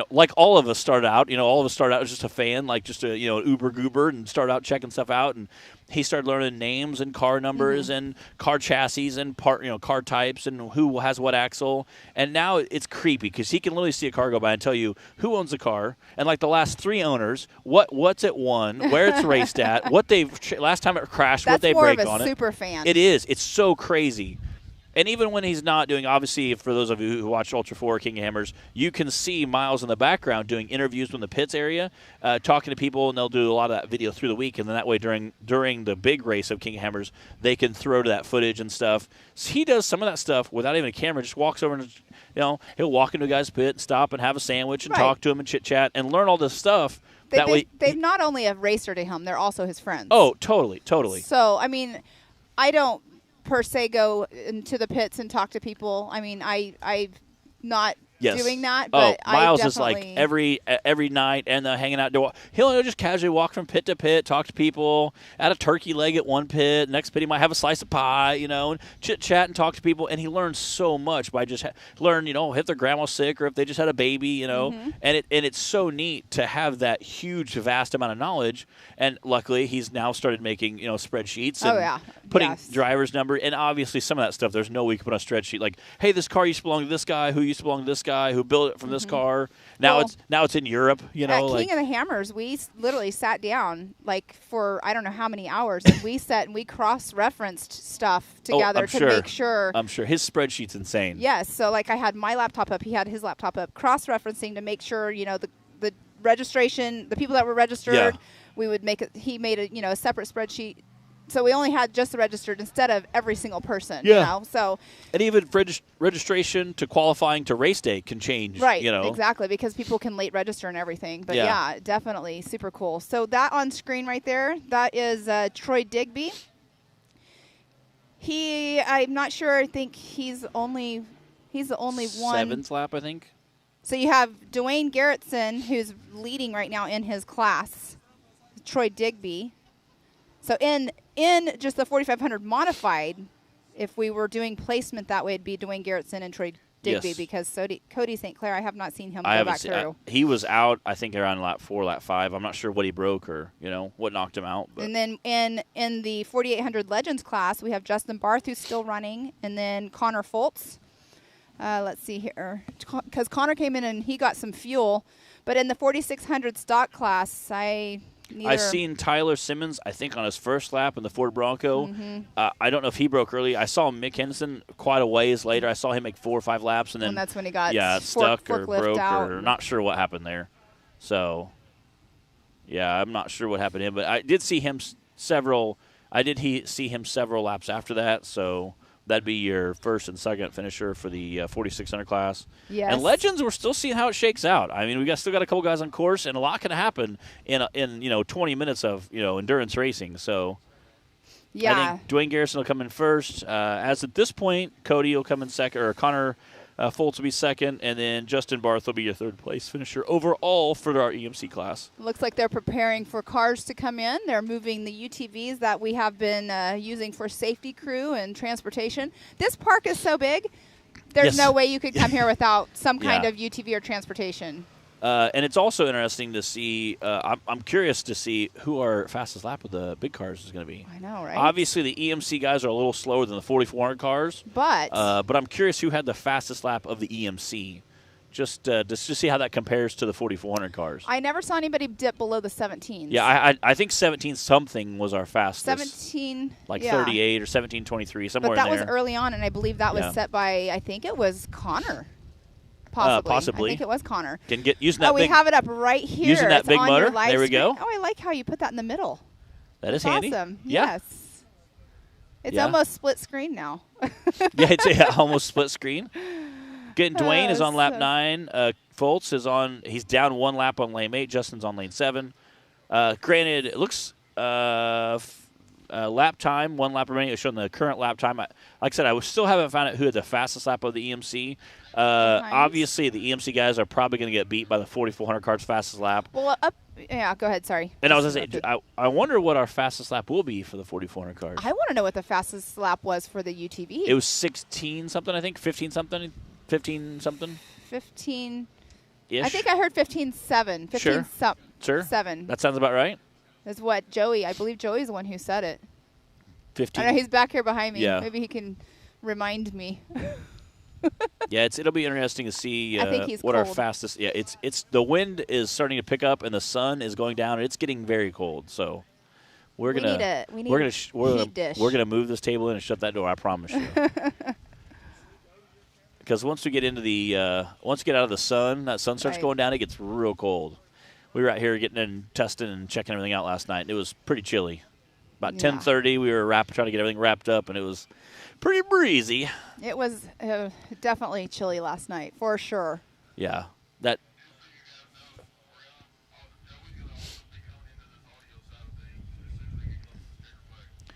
like all of us started out, as just a fan, like just a, uber goober and started out checking stuff out. And he started learning names and car numbers and car chassis and car types and who has what axle. And now it's creepy because he can literally see a car go by and tell you who owns the car and like the last 3 owners, what's it won, where it's raced at, what last time it crashed, what they break on it. That's more of a super fan. It is. It's so crazy. And even when he's not doing, obviously, for those of you who watch Ultra 4 King of Hammers, you can see Miles in the background doing interviews from the pits area, talking to people, and they'll do a lot of that video through the week. And then that way, during the big race of King of Hammers, they can throw to that footage and stuff. So he does some of that stuff without even a camera. Just walks over and, he'll walk into a guy's pit and stop and have a sandwich and talk to him and chit-chat and learn all this stuff. They've not only a racer to him, they're also his friends. Oh, totally, totally. So, I mean, I don't per se go into the pits and talk to people. I mean, I'm not doing that, but Miles is like every night and hanging out. He'll just casually walk from pit to pit, talk to people, add a turkey leg at one pit. Next pit he might have a slice of pie, and chit chat and talk to people. And he learns so much by just if their grandma's sick or if they just had a baby, and it's so neat to have that huge, vast amount of knowledge. And luckily, he's now started making spreadsheets and putting driver's number. And obviously, some of that stuff there's no way you can put on a spreadsheet. Like, hey, this car used to belong to this guy, who used to belong to this guy, who built it from this car. Now it's in Europe. King of the Hammers, we literally sat down like for I don't know how many hours, and we cross-referenced stuff together make sure. I'm sure his spreadsheet's insane. Yes, so like I had my laptop up, he had his laptop up, cross-referencing to make sure the registration, the people that were registered. Yeah. We would make it. He made a separate spreadsheet. So we only had just the registered instead of every single person. Yeah. So. And even registration to qualifying to race day can change. Right. Exactly, because people can late register and everything. But yeah, definitely super cool. So that on screen right there, that is Troy Digby. I'm not sure. I think he's the only one. 7th lap, I think. So you have Dwayne Garrettson, who's leading right now in his class. Troy Digby. So in just the 4500 modified, if we were doing placement that way, it'd be Dwayne Garrettson and Troy Digby because Cody St. Clair, I have not seen him go back through. He was out, I think, around lap 4, lap 5. I'm not sure what he broke or, what knocked him out. But. And then in the 4800 Legends class, we have Justin Barth, who's still running, and then Connor Foltz. Let's see here. Because Connor came in and he got some fuel. But in the 4600 stock class, I seen Tyler Simmons, I think, on his first lap in the Ford Bronco. Mm-hmm. I don't know if he broke early. I saw Mick Henderson quite a ways later. I saw him make 4 or 5 laps. And then that's when he got stuck or broke or not sure what happened there. So, yeah, I'm not sure what happened to him. But I did see him several laps after that. So that'd be your first and second finisher for the 4600 class. Yes. And Legends, we're still seeing how it shakes out. I mean, still got a couple guys on course, and a lot can happen in 20 minutes of endurance racing. So yeah, I think Dwayne Garrison will come in first. As at this point, Cody will come in second, or Connor Foltz will be second, and then Justin Barth will be your third place finisher overall for our EMC class. Looks like they're preparing for cars to come in. They're moving the UTVs that we have been using for safety crew and transportation. This park is so big, there's no way you could come here without some kind of UTV or transportation. And it's also interesting to see, I'm curious to see who our fastest lap of the big cars is going to be. I know, right? Obviously, the EMC guys are a little slower than the 4400 cars. But I'm curious who had the fastest lap of the EMC. just to see how that compares to the 4,400 cars. I never saw anybody dip below the 17s. Yeah, I think 17-something was our fastest. 17. Like 38 or 17:23, somewhere in there. But that was early on, and I believe that was set by, I think it was Connor. Possibly. I think it was Connor. Using that we have it up right here. Using that it's big motor. There we go. Oh, I like how you put that in the middle. That is handy. Awesome. Yeah. Yes. It's almost split screen now. Yeah, it's almost split screen. Getting Dwayne is on lap 9. Foltz is on. He's down 1 lap on lane 8. Justin's on lane 7. Granted, it looks lap time, 1 lap remaining. It's showing the current lap time. Like I said, I still haven't found out who had the fastest lap of the EMC. Nice. Obviously, the EMC guys are probably going to get beat by the 4,400 cars fastest lap. Well, yeah, go ahead. Sorry. And I was going to say, I wonder what our fastest lap will be for the 4,400 cars. I want to know what the fastest lap was for the UTV. It was 16-something, I think. 15-something. 15-something. 15-ish. I think I heard 15-7. 15 Sure. 7. That sounds about right. That's what I believe Joey's the one who said it. 15. I know he's back here behind me. Yeah. Maybe he can remind me. Yeah, it'll be interesting to see I think he's what cold. our fastest. Yeah, it's the wind is starting to pick up and the sun is going down and it's getting very cold. So we're gonna move this table in and shut that door. I promise you. Because once we get into the once we get out of the sun, that sun starts going down. It gets real cold. We were out here getting and testing and checking everything out last night. And it was pretty chilly. About 10:30, we were trying to get everything wrapped up, and it was pretty breezy. It was definitely chilly last night, for sure. Yeah, that.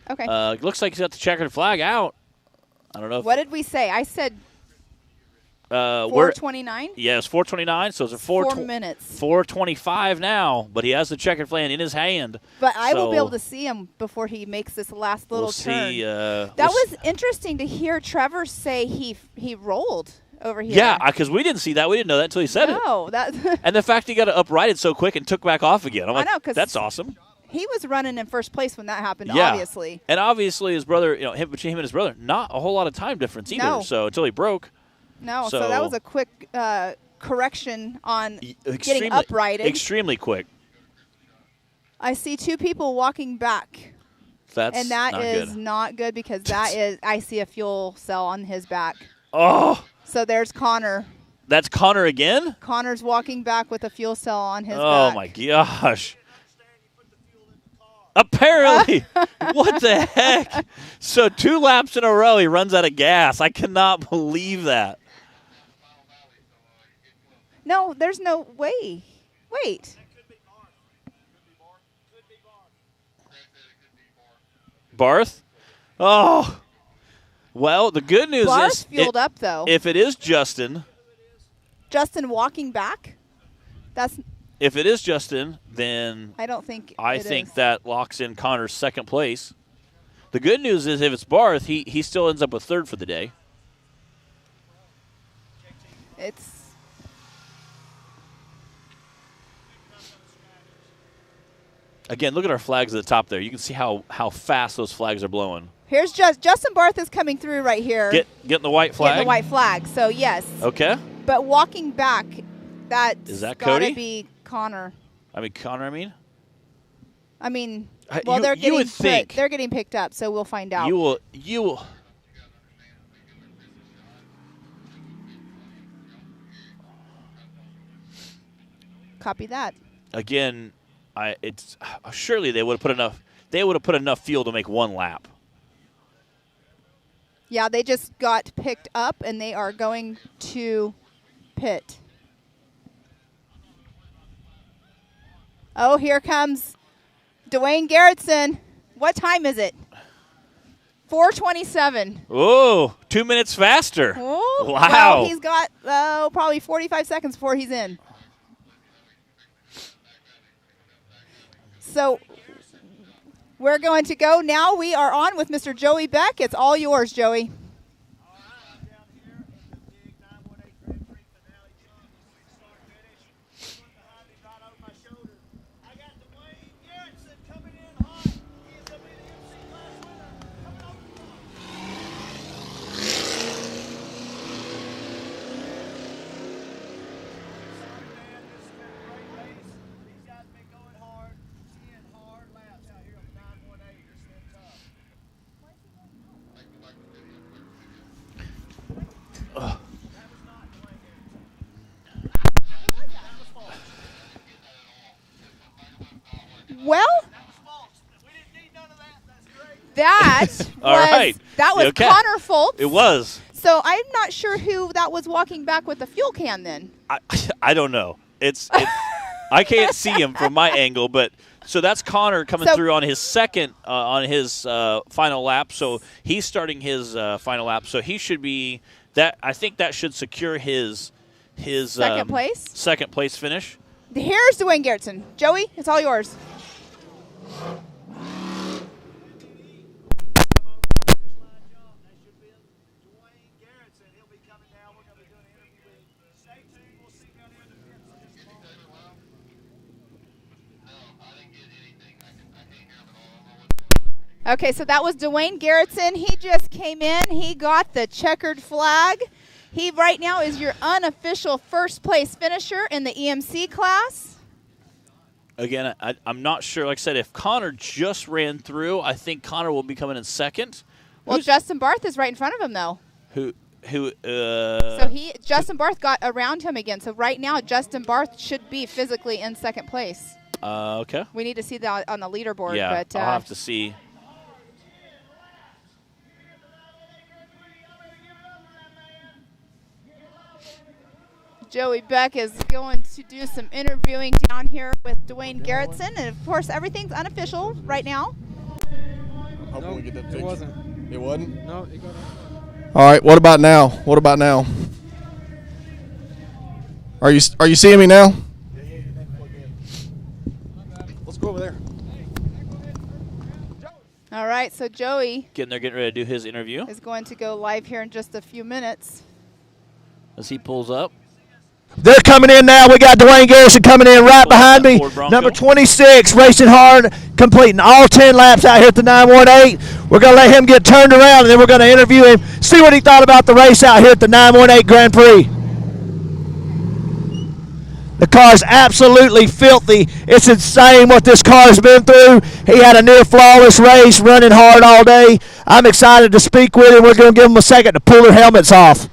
Okay. Looks like he's got the checkered flag out. I don't know. What did we say? I said 4:29. Yes, 4:29. So it's 4 minutes. 4:25 now, but he has the checkered flag in his hand. But I will be able to see him before he makes this last little turn. That was interesting to hear Trevor say he rolled over here. Yeah, because we didn't see that. We didn't know that until he said it. No, and the fact he got it uprighted so quick and took back off again. I'm like, I know, 'cause that's awesome. He was running in first place when that happened, obviously. And obviously his brother, between him and his brother, not a whole lot of time difference either. No. So until he broke. No, so that was a quick correction on getting uprighted. Extremely quick. I see 2 people walking back. And that is not good because I see a fuel cell on his back. Oh. So there's Connor. That's Connor again? Connor's walking back with a fuel cell on his back. Oh, my gosh. Apparently. What the heck? So 2 laps in a row, he runs out of gas. I cannot believe that. No, there's no way. Wait. Barth? Oh. Well, the good news Barth fueled up, though. If it is Justin. Justin walking back? If it is Justin, then I don't think I think that locks in Connor's second place. The good news is if it's Barth, he still ends up with third for the day. Again, look at our flags at the top there. You can see how fast those flags are blowing. Here's Justin Barth is coming through right here. Getting the white flag? Getting the white flag, so yes. Okay. But walking back, is that gotta Cody? Be Connor. Well, they're getting picked up, so we'll find out. You will. Copy that. Again, surely they would have put enough. They would have put enough fuel to make 1 lap. Yeah, they just got picked up, and they are going to pit. Oh, here comes Dwayne Garrettson. What time is it? 4:27. Oh, 2 minutes faster. Oh, wow. Well, he's got probably 45 seconds before he's in. So we're going to go now. We are on with Mr. Joey Beck. It's all yours, Joey. that was Connor Foltz. It was. So I'm not sure who that was walking back with the fuel can then. I don't know. I can't see him from my angle, but so that's Connor coming through on his second on his final lap. So he's starting his final lap. So he should be that. I think that should secure his second place finish. Here's Dwayne Garrettson. Joey, it's all yours. Okay, so that was Dwayne Garrettson. He just came in. He got the checkered flag. He right now is your unofficial first place finisher in the EMC class. Again, I'm not sure. Like I said, if Connor just ran through, I think Connor will be coming in second. Well, Justin Barth is right in front of him, though. So Justin Barth got around him again. So right now, Justin Barth should be physically in second place. Okay. We need to see that on the leaderboard. Yeah, but, I'll have to see. Joey Beck is going to do some interviewing down here with Dwayne Garrettson. And, of course, everything's unofficial right now. Hoping we get that fixed. It wasn't. It wasn't? No, it got All right, what about now? Are you seeing me now? Let's go over there. All right, so Joey getting ready to do his interview. Is going to go live here in just a few minutes. As he pulls up. They're coming in now. We got Dwayne Garrettson coming in right behind me. Number 26, racing hard, completing all 10 laps out here at the 918. We're going to let him get turned around, and then we're going to interview him, see what he thought about the race out here at the 918 Grand Prix. The car's absolutely filthy. It's insane what this car has been through. He had a near flawless race, running hard all day. I'm excited to speak with him. We're going to give him a second to pull their helmets off.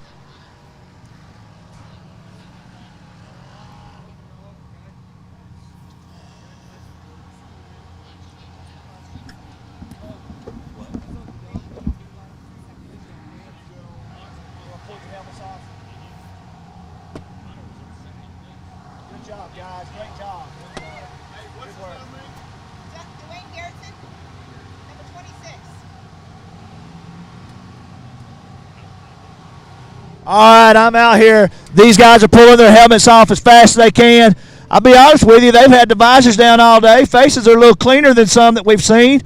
All right, I'm out here. These guys are pulling their helmets off as fast as they can. I'll be honest with you, they've had the visors down all day. Faces are a little cleaner than some that we've seen.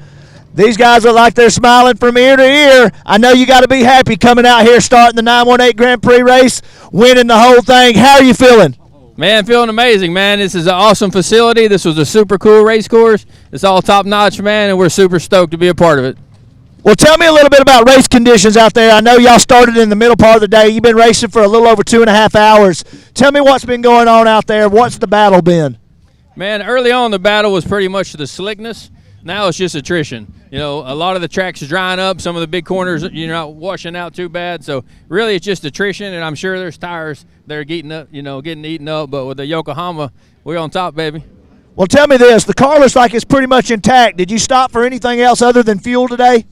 These guys look like they're smiling from ear to ear. I know you got to be happy coming out here, starting the 918 Grand Prix race, winning the whole thing. How are you feeling? Man, feeling amazing, man. This is an awesome facility. This was a super cool race course. It's all top-notch, man, and we're super stoked to be a part of it. Well, tell me a little bit about race conditions out there. I know y'all started in the middle part of the day. You've been racing for a little over 2.5 hours. Tell me what's been going on out there. What's the battle been? Man, early on the battle was pretty much the slickness. Now it's just attrition. You know, a lot of the tracks are drying up. Some of the big corners, you're not washing out too bad. So really it's just attrition, and I'm sure there's tires that are getting eaten up. But with the Yokohama, we're on top, baby. Well, tell me this. The car looks like it's pretty much intact. Did you stop for anything else other than fuel today?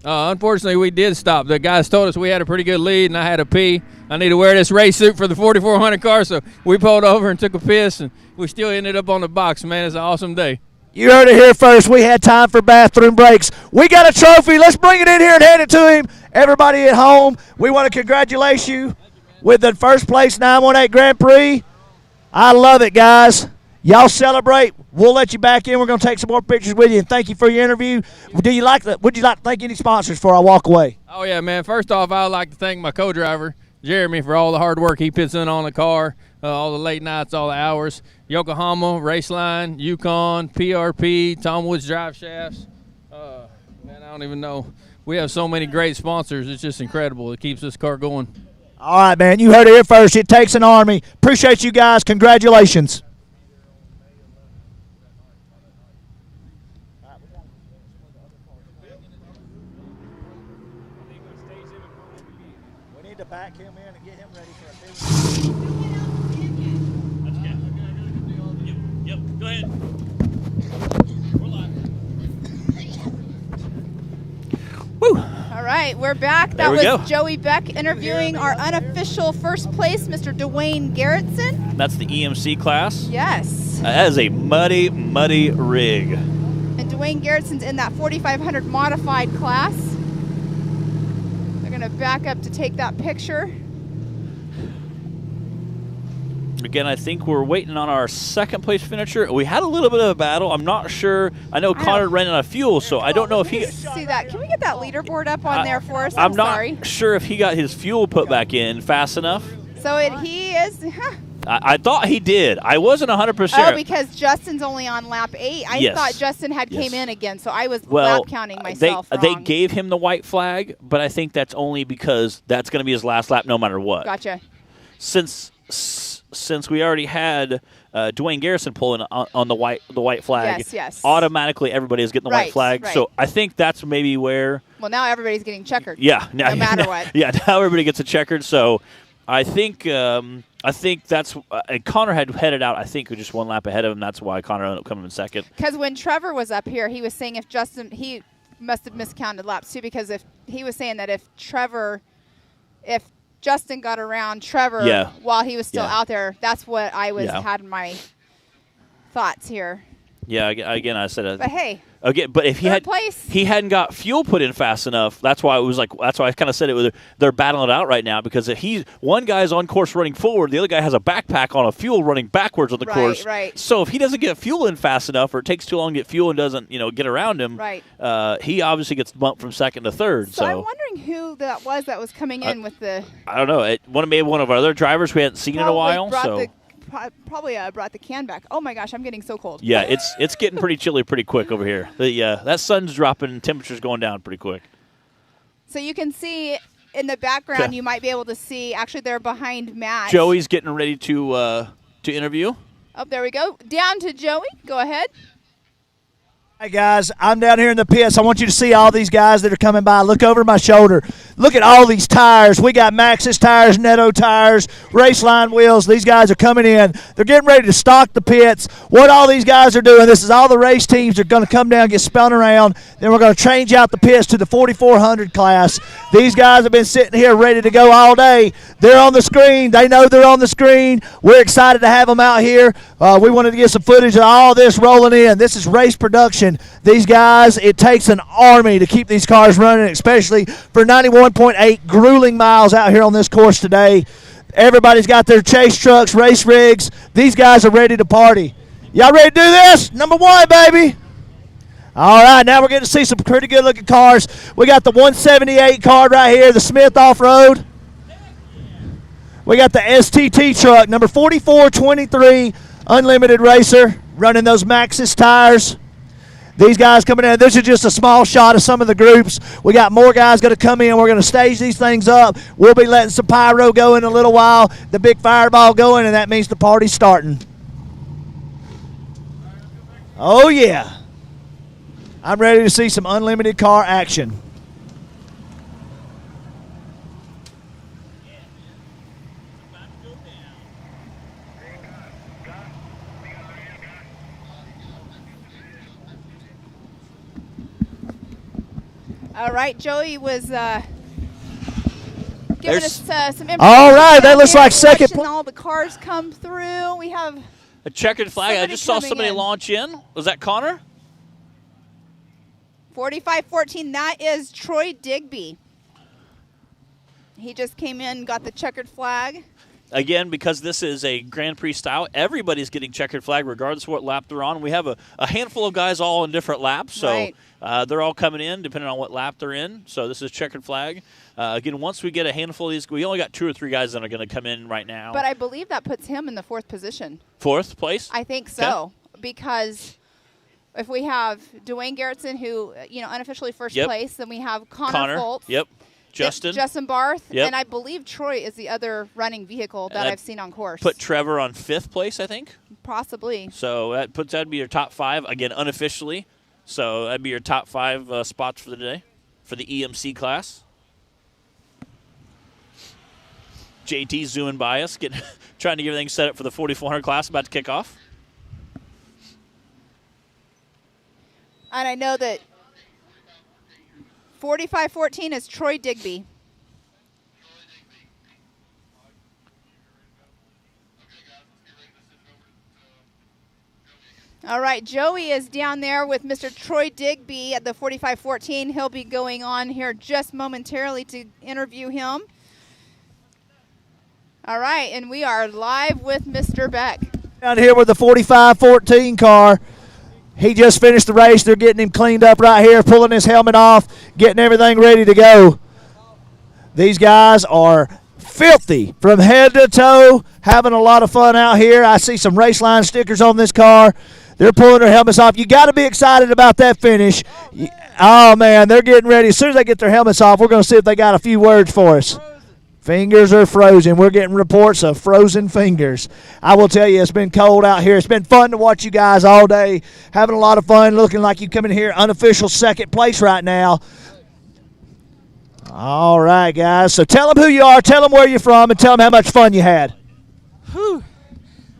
Unfortunately, we did stop. The guys told us we had a pretty good lead, and I had to pee. I need to wear this race suit for the 4400 car, so we pulled over and took a piss, and we still ended up on the box, man. It's an awesome day. You heard it here first. We had time for bathroom breaks. We got a trophy. Let's bring it in here and hand it to him. Everybody at home, we want to congratulate you with the first place 918 Grand Prix. I love it, guys. Y'all celebrate. We'll let you back in. We're going to take some more pictures with you, and thank you for your interview. Would you like to thank any sponsors before I walk away? Oh, yeah, man. First off, I would like to thank my co-driver, Jeremy, for all the hard work he puts in on the car, all the late nights, all the hours. Yokohama, Raceline, Yukon, PRP, Tom Woods Drive Shafts. Man, I don't even know. We have so many great sponsors. It's just incredible. It keeps this car going. All right, man. You heard it here first. It takes an army. Appreciate you guys. Congratulations. To back him in and get him ready for a big Yep, go ahead. We're live. right, we're back. That There we was go. Joey Beck interviewing our unofficial first place, Mr. Dwayne Garrettson. That's the EMC class. Yes. That is a muddy, muddy rig. And Dwayne Garrettson's in that 4500 modified class. They're going to back up to take that picture. Again, I think we're waiting on our second place finisher. We had a little bit of a battle. I'm not sure. I know Connor ran out of fuel, so I don't know if he. See that? Can we get that leaderboard up on there for us? I'm not sorry. sure if he got his fuel put back in fast enough. So he is. I thought he did. I wasn't 100%. Oh, because Justin's only on lap 8. I Yes. thought Justin had came in again, so I was Well, lap counting myself they wrong. gave him the white flag, but I think that's only because that's going to be his last lap no matter what. Gotcha. Since we already had Dwayne Garrison pulling on the white flag, Yes. automatically everybody is getting the white flag. Right. So I think that's maybe where. Well, now everybody's getting checkered. Yeah, no matter what. Yeah, now everybody gets a checkered. So I think that's Connor had headed out. I think just one lap ahead of him. That's why Connor ended up coming in second. Because when Trevor was up here, he was saying if Justin, he must have miscounted laps too. Because if he was saying that if Justin got around Trevor while he was still out there, that's what I had in my thoughts here. Yeah, again, I said. But hey. Again, but if he hadn't got fuel put in fast enough, that's why I kind of said it was they're battling it out right now, because if one guy's on course running forward, the other guy has a backpack on a fuel running backwards on the course. Right. So if he doesn't get fuel in fast enough, or it takes too long to get fuel and doesn't get around him, he obviously gets bumped from second to third. So I'm wondering who that was coming in with the. I don't know. Maybe one of our other drivers we hadn't seen in a while. Probably brought the can back. Oh my gosh, I'm getting so cold. Yeah, it's getting pretty chilly pretty quick over here. That sun's dropping, temperature's going down pretty quick. So you can see in the background, you might be able to see. Actually, they're behind Matt. Joey's getting ready to interview. Oh, there we go. Down to Joey. Go ahead. Hey, guys, I'm down here in the pits. I want you to see all these guys that are coming by. Look over my shoulder. Look at all these tires. We got Maxxis tires, Netto tires, Raceline wheels. These guys are coming in. They're getting ready to stock the pits. What all these guys are doing, this is all the race teams are going to come down, get spun around. Then we're going to change out the pits to the 4400 class. These guys have been sitting here ready to go all day. They're on the screen. They know they're on the screen. We're excited to have them out here. We wanted to get some footage of all this rolling in. This is race production. These guys, it takes an army to keep these cars running, especially for 91.8 grueling miles out here on this course today. Everybody's got their chase trucks, race rigs. These guys are ready to party. Y'all ready to do this? Number 1, baby. All right, now we're getting to see some pretty good-looking cars. We got the 178 car right here, the Smith Off-Road. We got the STT truck, number 4423, Unlimited Racer, running those Maxxis tires. These guys coming in. This is just a small shot of some of the groups. We got more guys going to come in. We're going to stage these things up. We'll be letting some pyro go in a little while, the big fireball going, and that means the party's starting. Oh, yeah. I'm ready to see some unlimited car action. All right, Joey was giving us some information. All right, that looks like second. All the cars come through. We have a checkered flag. I just saw somebody launch in. Was that Connor? 4514. That is Troy Digby. He just came in, got the checkered flag. Again, because this is a Grand Prix style, everybody's getting checkered flag regardless of what lap they're on. We have a handful of guys all in different laps, so they're all coming in depending on what lap they're in. So this is checkered flag. Again, once we get a handful of these, we only got 2 or 3 guys that are going to come in right now. But I believe that puts him in the 4th position. 4th place? I think so, because if we have Dwayne Garrettson, who unofficially first place, then we have Connor Foltz. Yep. Justin Barth, yep. And I believe Troy is the other running vehicle that I've seen on course. Put Trevor on 5th place, I think. Possibly. So that'd be your top 5 again unofficially. So that'd be your top 5 spots for the day for the EMC class. JT zooming by us, trying to get everything set up for the 4400 class about to kick off. And I know that 45-14 is Troy Digby. All right, Joey is down there with Mr. Troy Digby at the 45-14. He'll be going on here just momentarily to interview him. All right, and we are live with Mr. Beck. Down here with the 45-14 car. He just finished the race. They're getting him cleaned up right here, pulling his helmet off, getting everything ready to go. These guys are filthy from head to toe, having a lot of fun out here. I see some race line stickers on this car. They're pulling their helmets off. You got to be excited about that finish. Oh, man, they're getting ready. As soon as they get their helmets off, we're going to see if they got a few words for us. Fingers are frozen. We're getting reports of frozen fingers. I will tell you, it's been cold out here. It's been fun to watch you guys all day, having a lot of fun, looking like you come in here unofficial second place right now. All right, guys. So tell them who you are, tell them where you're from, and tell them how much fun you had. Whew.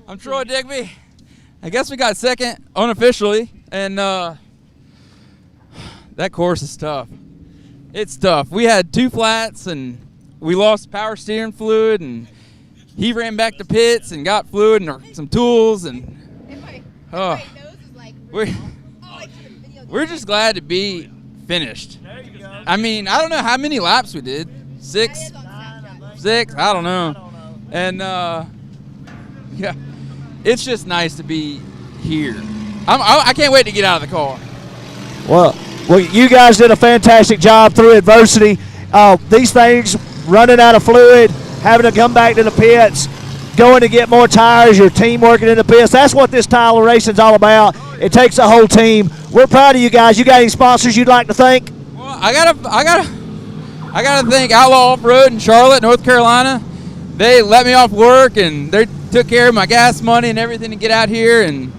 I'm Troy Digby. I guess we got second unofficially, and that course is tough. It's tough. We had 2 flats, and we lost power steering fluid, and he ran back to pits and got fluid and some tools, and we're just glad to be finished. I mean, I don't know how many laps we did. 6? I don't know. And yeah, it's just nice to be here. I can't wait to get out of the car. Well, you guys did a fantastic job through adversity. These things, running out of fluid, having to come back to the pits, going to get more tires, your team working in the pits. That's what this style of racing is all about. It takes a whole team. We're proud of you guys. You got any sponsors you'd like to thank? Well, I gotta thank Outlaw Off-Road in Charlotte, North Carolina. They let me off work, and they took care of my gas money and everything to get out here, and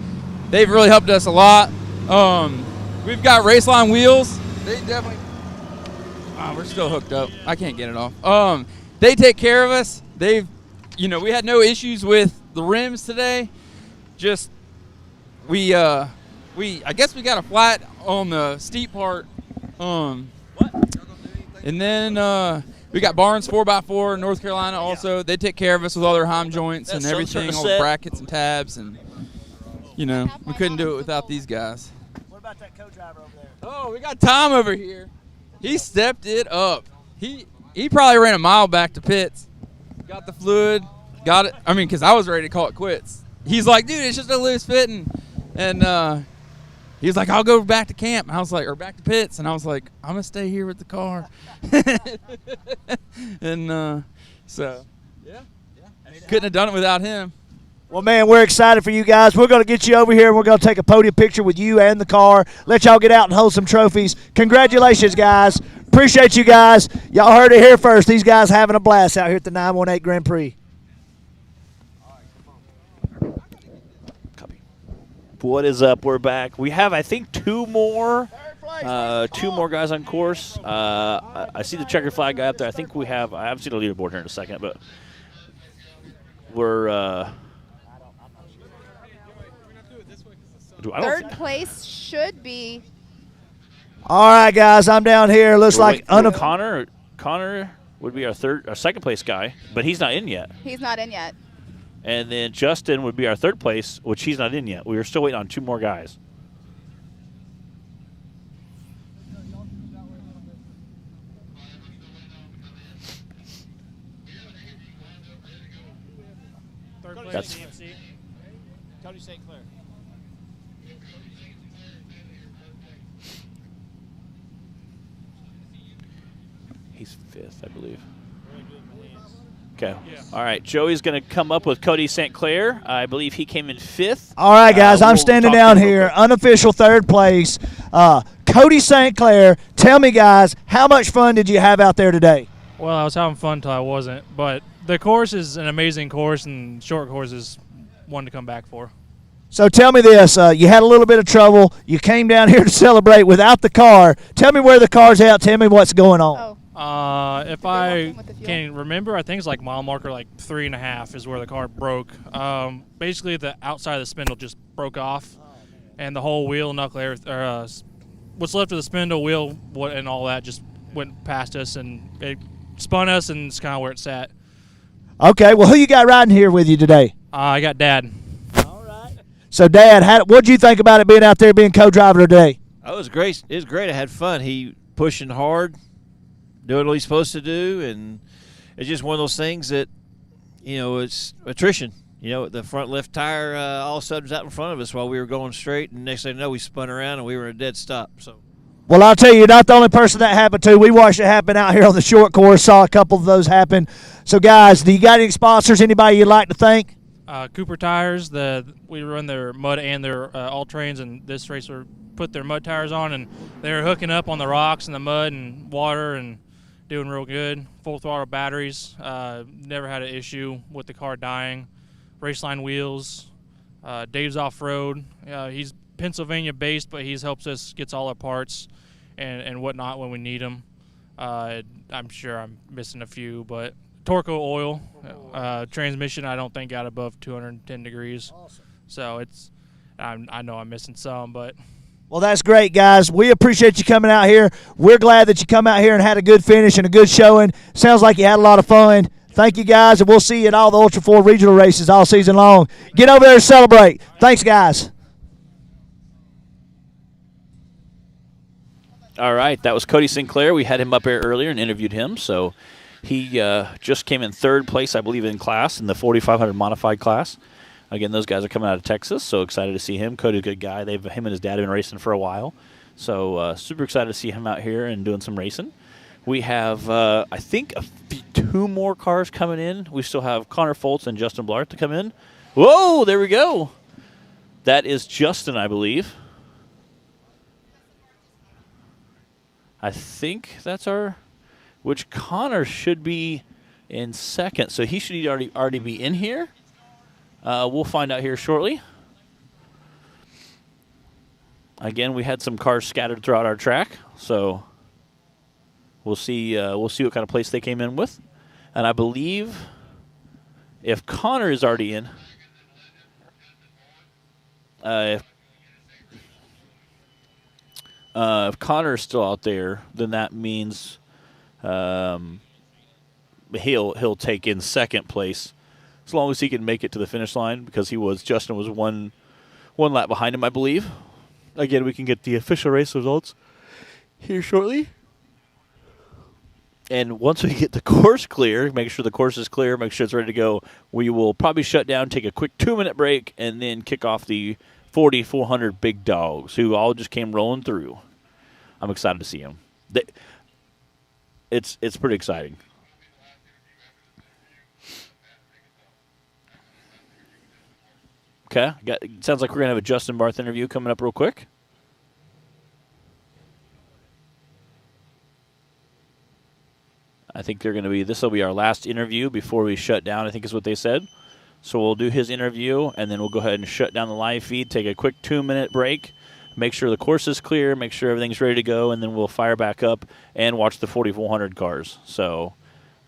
they've really helped us a lot. We've got Raceline wheels. They definitely. We're still hooked up. I can't get it off. They take care of us. We had no issues with the rims today. Just I guess we got a flat on the steep part. And then we got Barnes 4x4 in North Carolina also. Yeah. They take care of us with all their Heim joints and everything, all the brackets and tabs, and we couldn't do it without these guys. What about that co-driver over there? Oh, we got Tom over here. He stepped it up. He probably ran a mile back to pits. Got the fluid. Got it. I mean, because I was ready to call it quits. He's like, dude, it's just a loose fitting. And he was like, I'll go back to camp. And I was like, or back to pits. And I was like, I'm going to stay here with the car. And so, yeah. Couldn't have done it without him. Well, man, we're excited for you guys. We're going to get you over here, and we're going to take a podium picture with you and the car, let y'all get out and hold some trophies. Congratulations, guys. Appreciate you guys. Y'all heard it here first. These guys having a blast out here at the 918 Grand Prix. What is up? We're back. We have, I think, two more guys on course. I see the checkered flag guy up there. I think we have. I haven't seen the leaderboard here in a second, but we're. Third place should be. All right, guys, I'm down here. Looks like Connor would be our second place guy, but he's not in yet. He's not in yet. And then Justin would be our third place, which he's not in yet. We are still waiting on 2 more guys. Third place That's EMC. Cody St. Clair. He's 5th, I believe. Okay. Yeah. All right. Joey's going to come up with Cody St. Clair. I believe he came in 5th. All right, guys. I'm standing down here, unofficial third place. Cody St. Clair, tell me, guys, how much fun did you have out there today? Well, I was having fun until I wasn't. But the course is an amazing course, and short course is one to come back for. So tell me this. You had a little bit of trouble. You came down here to celebrate without the car. Tell me where the car's at. Tell me what's going on. If I can remember, I think it's like mile marker like 3.5 is where the car broke. Basically, the outside of the spindle just broke off, and the whole wheel, knuckle, what's left of the spindle, wheel, and all that just went past us and it spun us, and it's kind of where it sat. Okay, well, who you got riding here with you today? I got Dad. So, Dad, what did you think about it being out there being co-driver today? Oh, it was great. It was great. I had fun. He pushing hard, doing what he's supposed to do, and it's just one of those things that, it's attrition. The front left tire all of a sudden was out in front of us while we were going straight, and next thing you know, we spun around and we were at a dead stop. So. Well, I'll tell you, you're not the only person that happened to. We watched it happen out here on the short course, saw a couple of those happen. So, guys, do you got any sponsors, anybody you'd like to thank? Cooper Tires, we run their mud and their all-trains, and this racer put their mud tires on, and they were hooking up on the rocks and the mud and water and doing real good. Full throttle batteries, never had an issue with the car dying. Raceline wheels, Dave's Off-Road. He's Pennsylvania-based, but he helps us, gets all our parts and whatnot when we need them. I'm sure I'm missing a few, but Torco oil, transmission I don't think got above 210 degrees. Awesome. So I know I'm missing some, but. Well, that's great, guys. We appreciate you coming out here. We're glad that you come out here and had a good finish and a good showing. Sounds like you had a lot of fun. Thank you, guys, and we'll see you at all the Ultra 4 regional races all season long. Get over there and celebrate. Thanks, guys. All right, that was Cody Sinclair. We had him up here earlier and interviewed him, so he just came in third place, I believe, in class, in the 4,500 modified class. Again, those guys are coming out of Texas, so excited to see him. Cody's a good guy. Him and his dad have been racing for a while, so super excited to see him out here and doing some racing. We have, I think, two more cars coming in. We still have Connor Foltz and Justin Blart to come in. Whoa, there we go. That is Justin, I believe. I think that's which Connor should be in second, so he should already be in here. We'll find out here shortly. Again, we had some cars scattered throughout our track, so we'll see what kind of place they came in with. And I believe if Connor is already in, if Connor is still out there, then that means he'll take in second place, as long as he can make it to the finish line, because Justin was one lap behind him, I believe. Again, we can get the official race results here shortly. And once we get the course clear, make sure the course is clear, make sure it's ready to go, we will probably shut down, take a quick 2-minute break, and then kick off the 4,400 big dogs who all just came rolling through. I'm excited to see them. It's pretty exciting. Okay, sounds like we're going to have a Justin Barth interview coming up real quick. I think this will be our last interview before we shut down, I think is what they said. So we'll do his interview, and then we'll go ahead and shut down the live feed, take a quick 2-minute break, make sure the course is clear, make sure everything's ready to go, and then we'll fire back up and watch the 4,400 cars. So,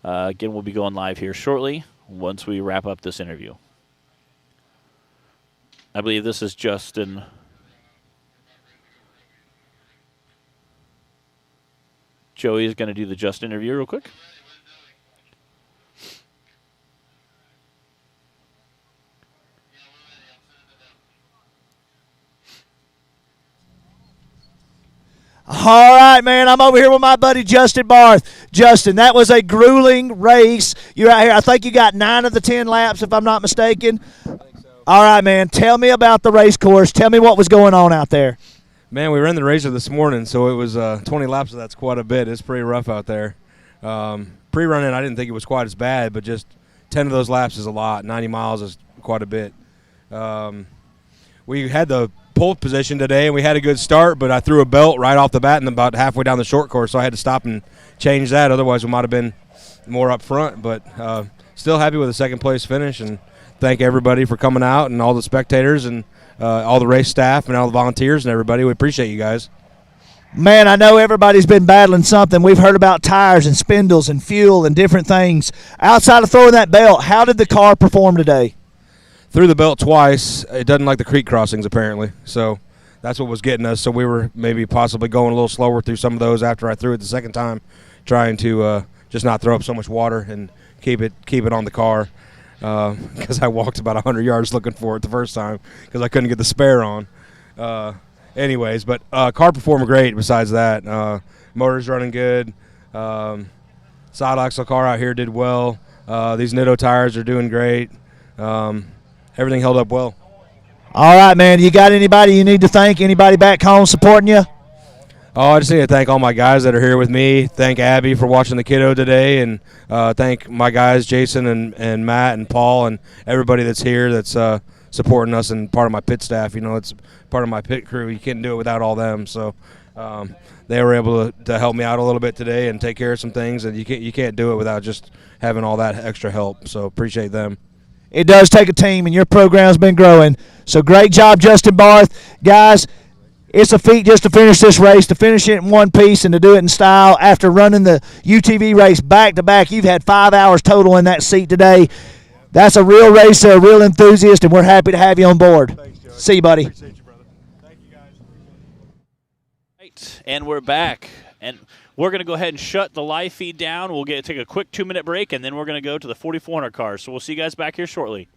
again, we'll be going live here shortly once we wrap up this interview. I believe this is Justin. Joey is going to do the Justin interview real quick. All right, man, I'm over here with my buddy Justin Barth. Justin, that was a grueling race. You're out here. I think you got 9 of the 10 laps, if I'm not mistaken. I think so. All right, man, tell me about the race course. Tell me what was going on out there. Man, we ran the Razor this morning, so it was 20 laps, so that's quite a bit. It's pretty rough out there. Pre-running, I didn't think it was quite as bad, but just 10 of those laps is a lot. 90 miles is quite a bit. We had the pole position today, and we had a good start, but I threw a belt right off the bat and about halfway down the short course, so I had to stop and change that. Otherwise, we might have been more up front, but still happy with the second-place finish, and thank everybody for coming out and all the spectators and all the race staff and all the volunteers and everybody. We appreciate you guys. Man, I know everybody's been battling something. We've heard about tires and spindles and fuel and different things. Outside of throwing that belt, how did the car perform today? Threw the belt twice. It doesn't like the creek crossings, apparently. So that's what was getting us. So we were maybe possibly going a little slower through some of those after I threw it the second time, trying to just not throw up so much water and keep it on the car. Because I walked about 100 yards looking for it the first time because I couldn't get the spare on. Anyways, but car performed great besides that. Motor's running good. Side axle car out here did well. These Nitto tires are doing great. Everything held up well. All right, man. You got anybody you need to thank? Anybody back home supporting you? Oh, I just need to thank all my guys that are here with me. Thank Abby for watching the kiddo today, and thank my guys, Jason and Matt and Paul and everybody that's here that's supporting us and part of my pit staff. You know, it's part of my pit crew. You can't do it without all them. So they were able to help me out a little bit today and take care of some things, and you can't do it without just having all that extra help. So appreciate them. It does take a team, and your program's been growing. So great job, Justin Barth. Guys, it's a feat just to finish this race, to finish it in one piece and to do it in style. After running the UTV race back-to-back, you've had 5 hours total in that seat today. That's a real racer, a real enthusiast, and we're happy to have you on board. Thanks, see you, buddy. Appreciate you, brother. Thank you, guys. Right, and we're back. And we're going to go ahead and shut the live feed down. We'll take a quick 2-minute break, and then we're going to go to the 4400 cars. So we'll see you guys back here shortly.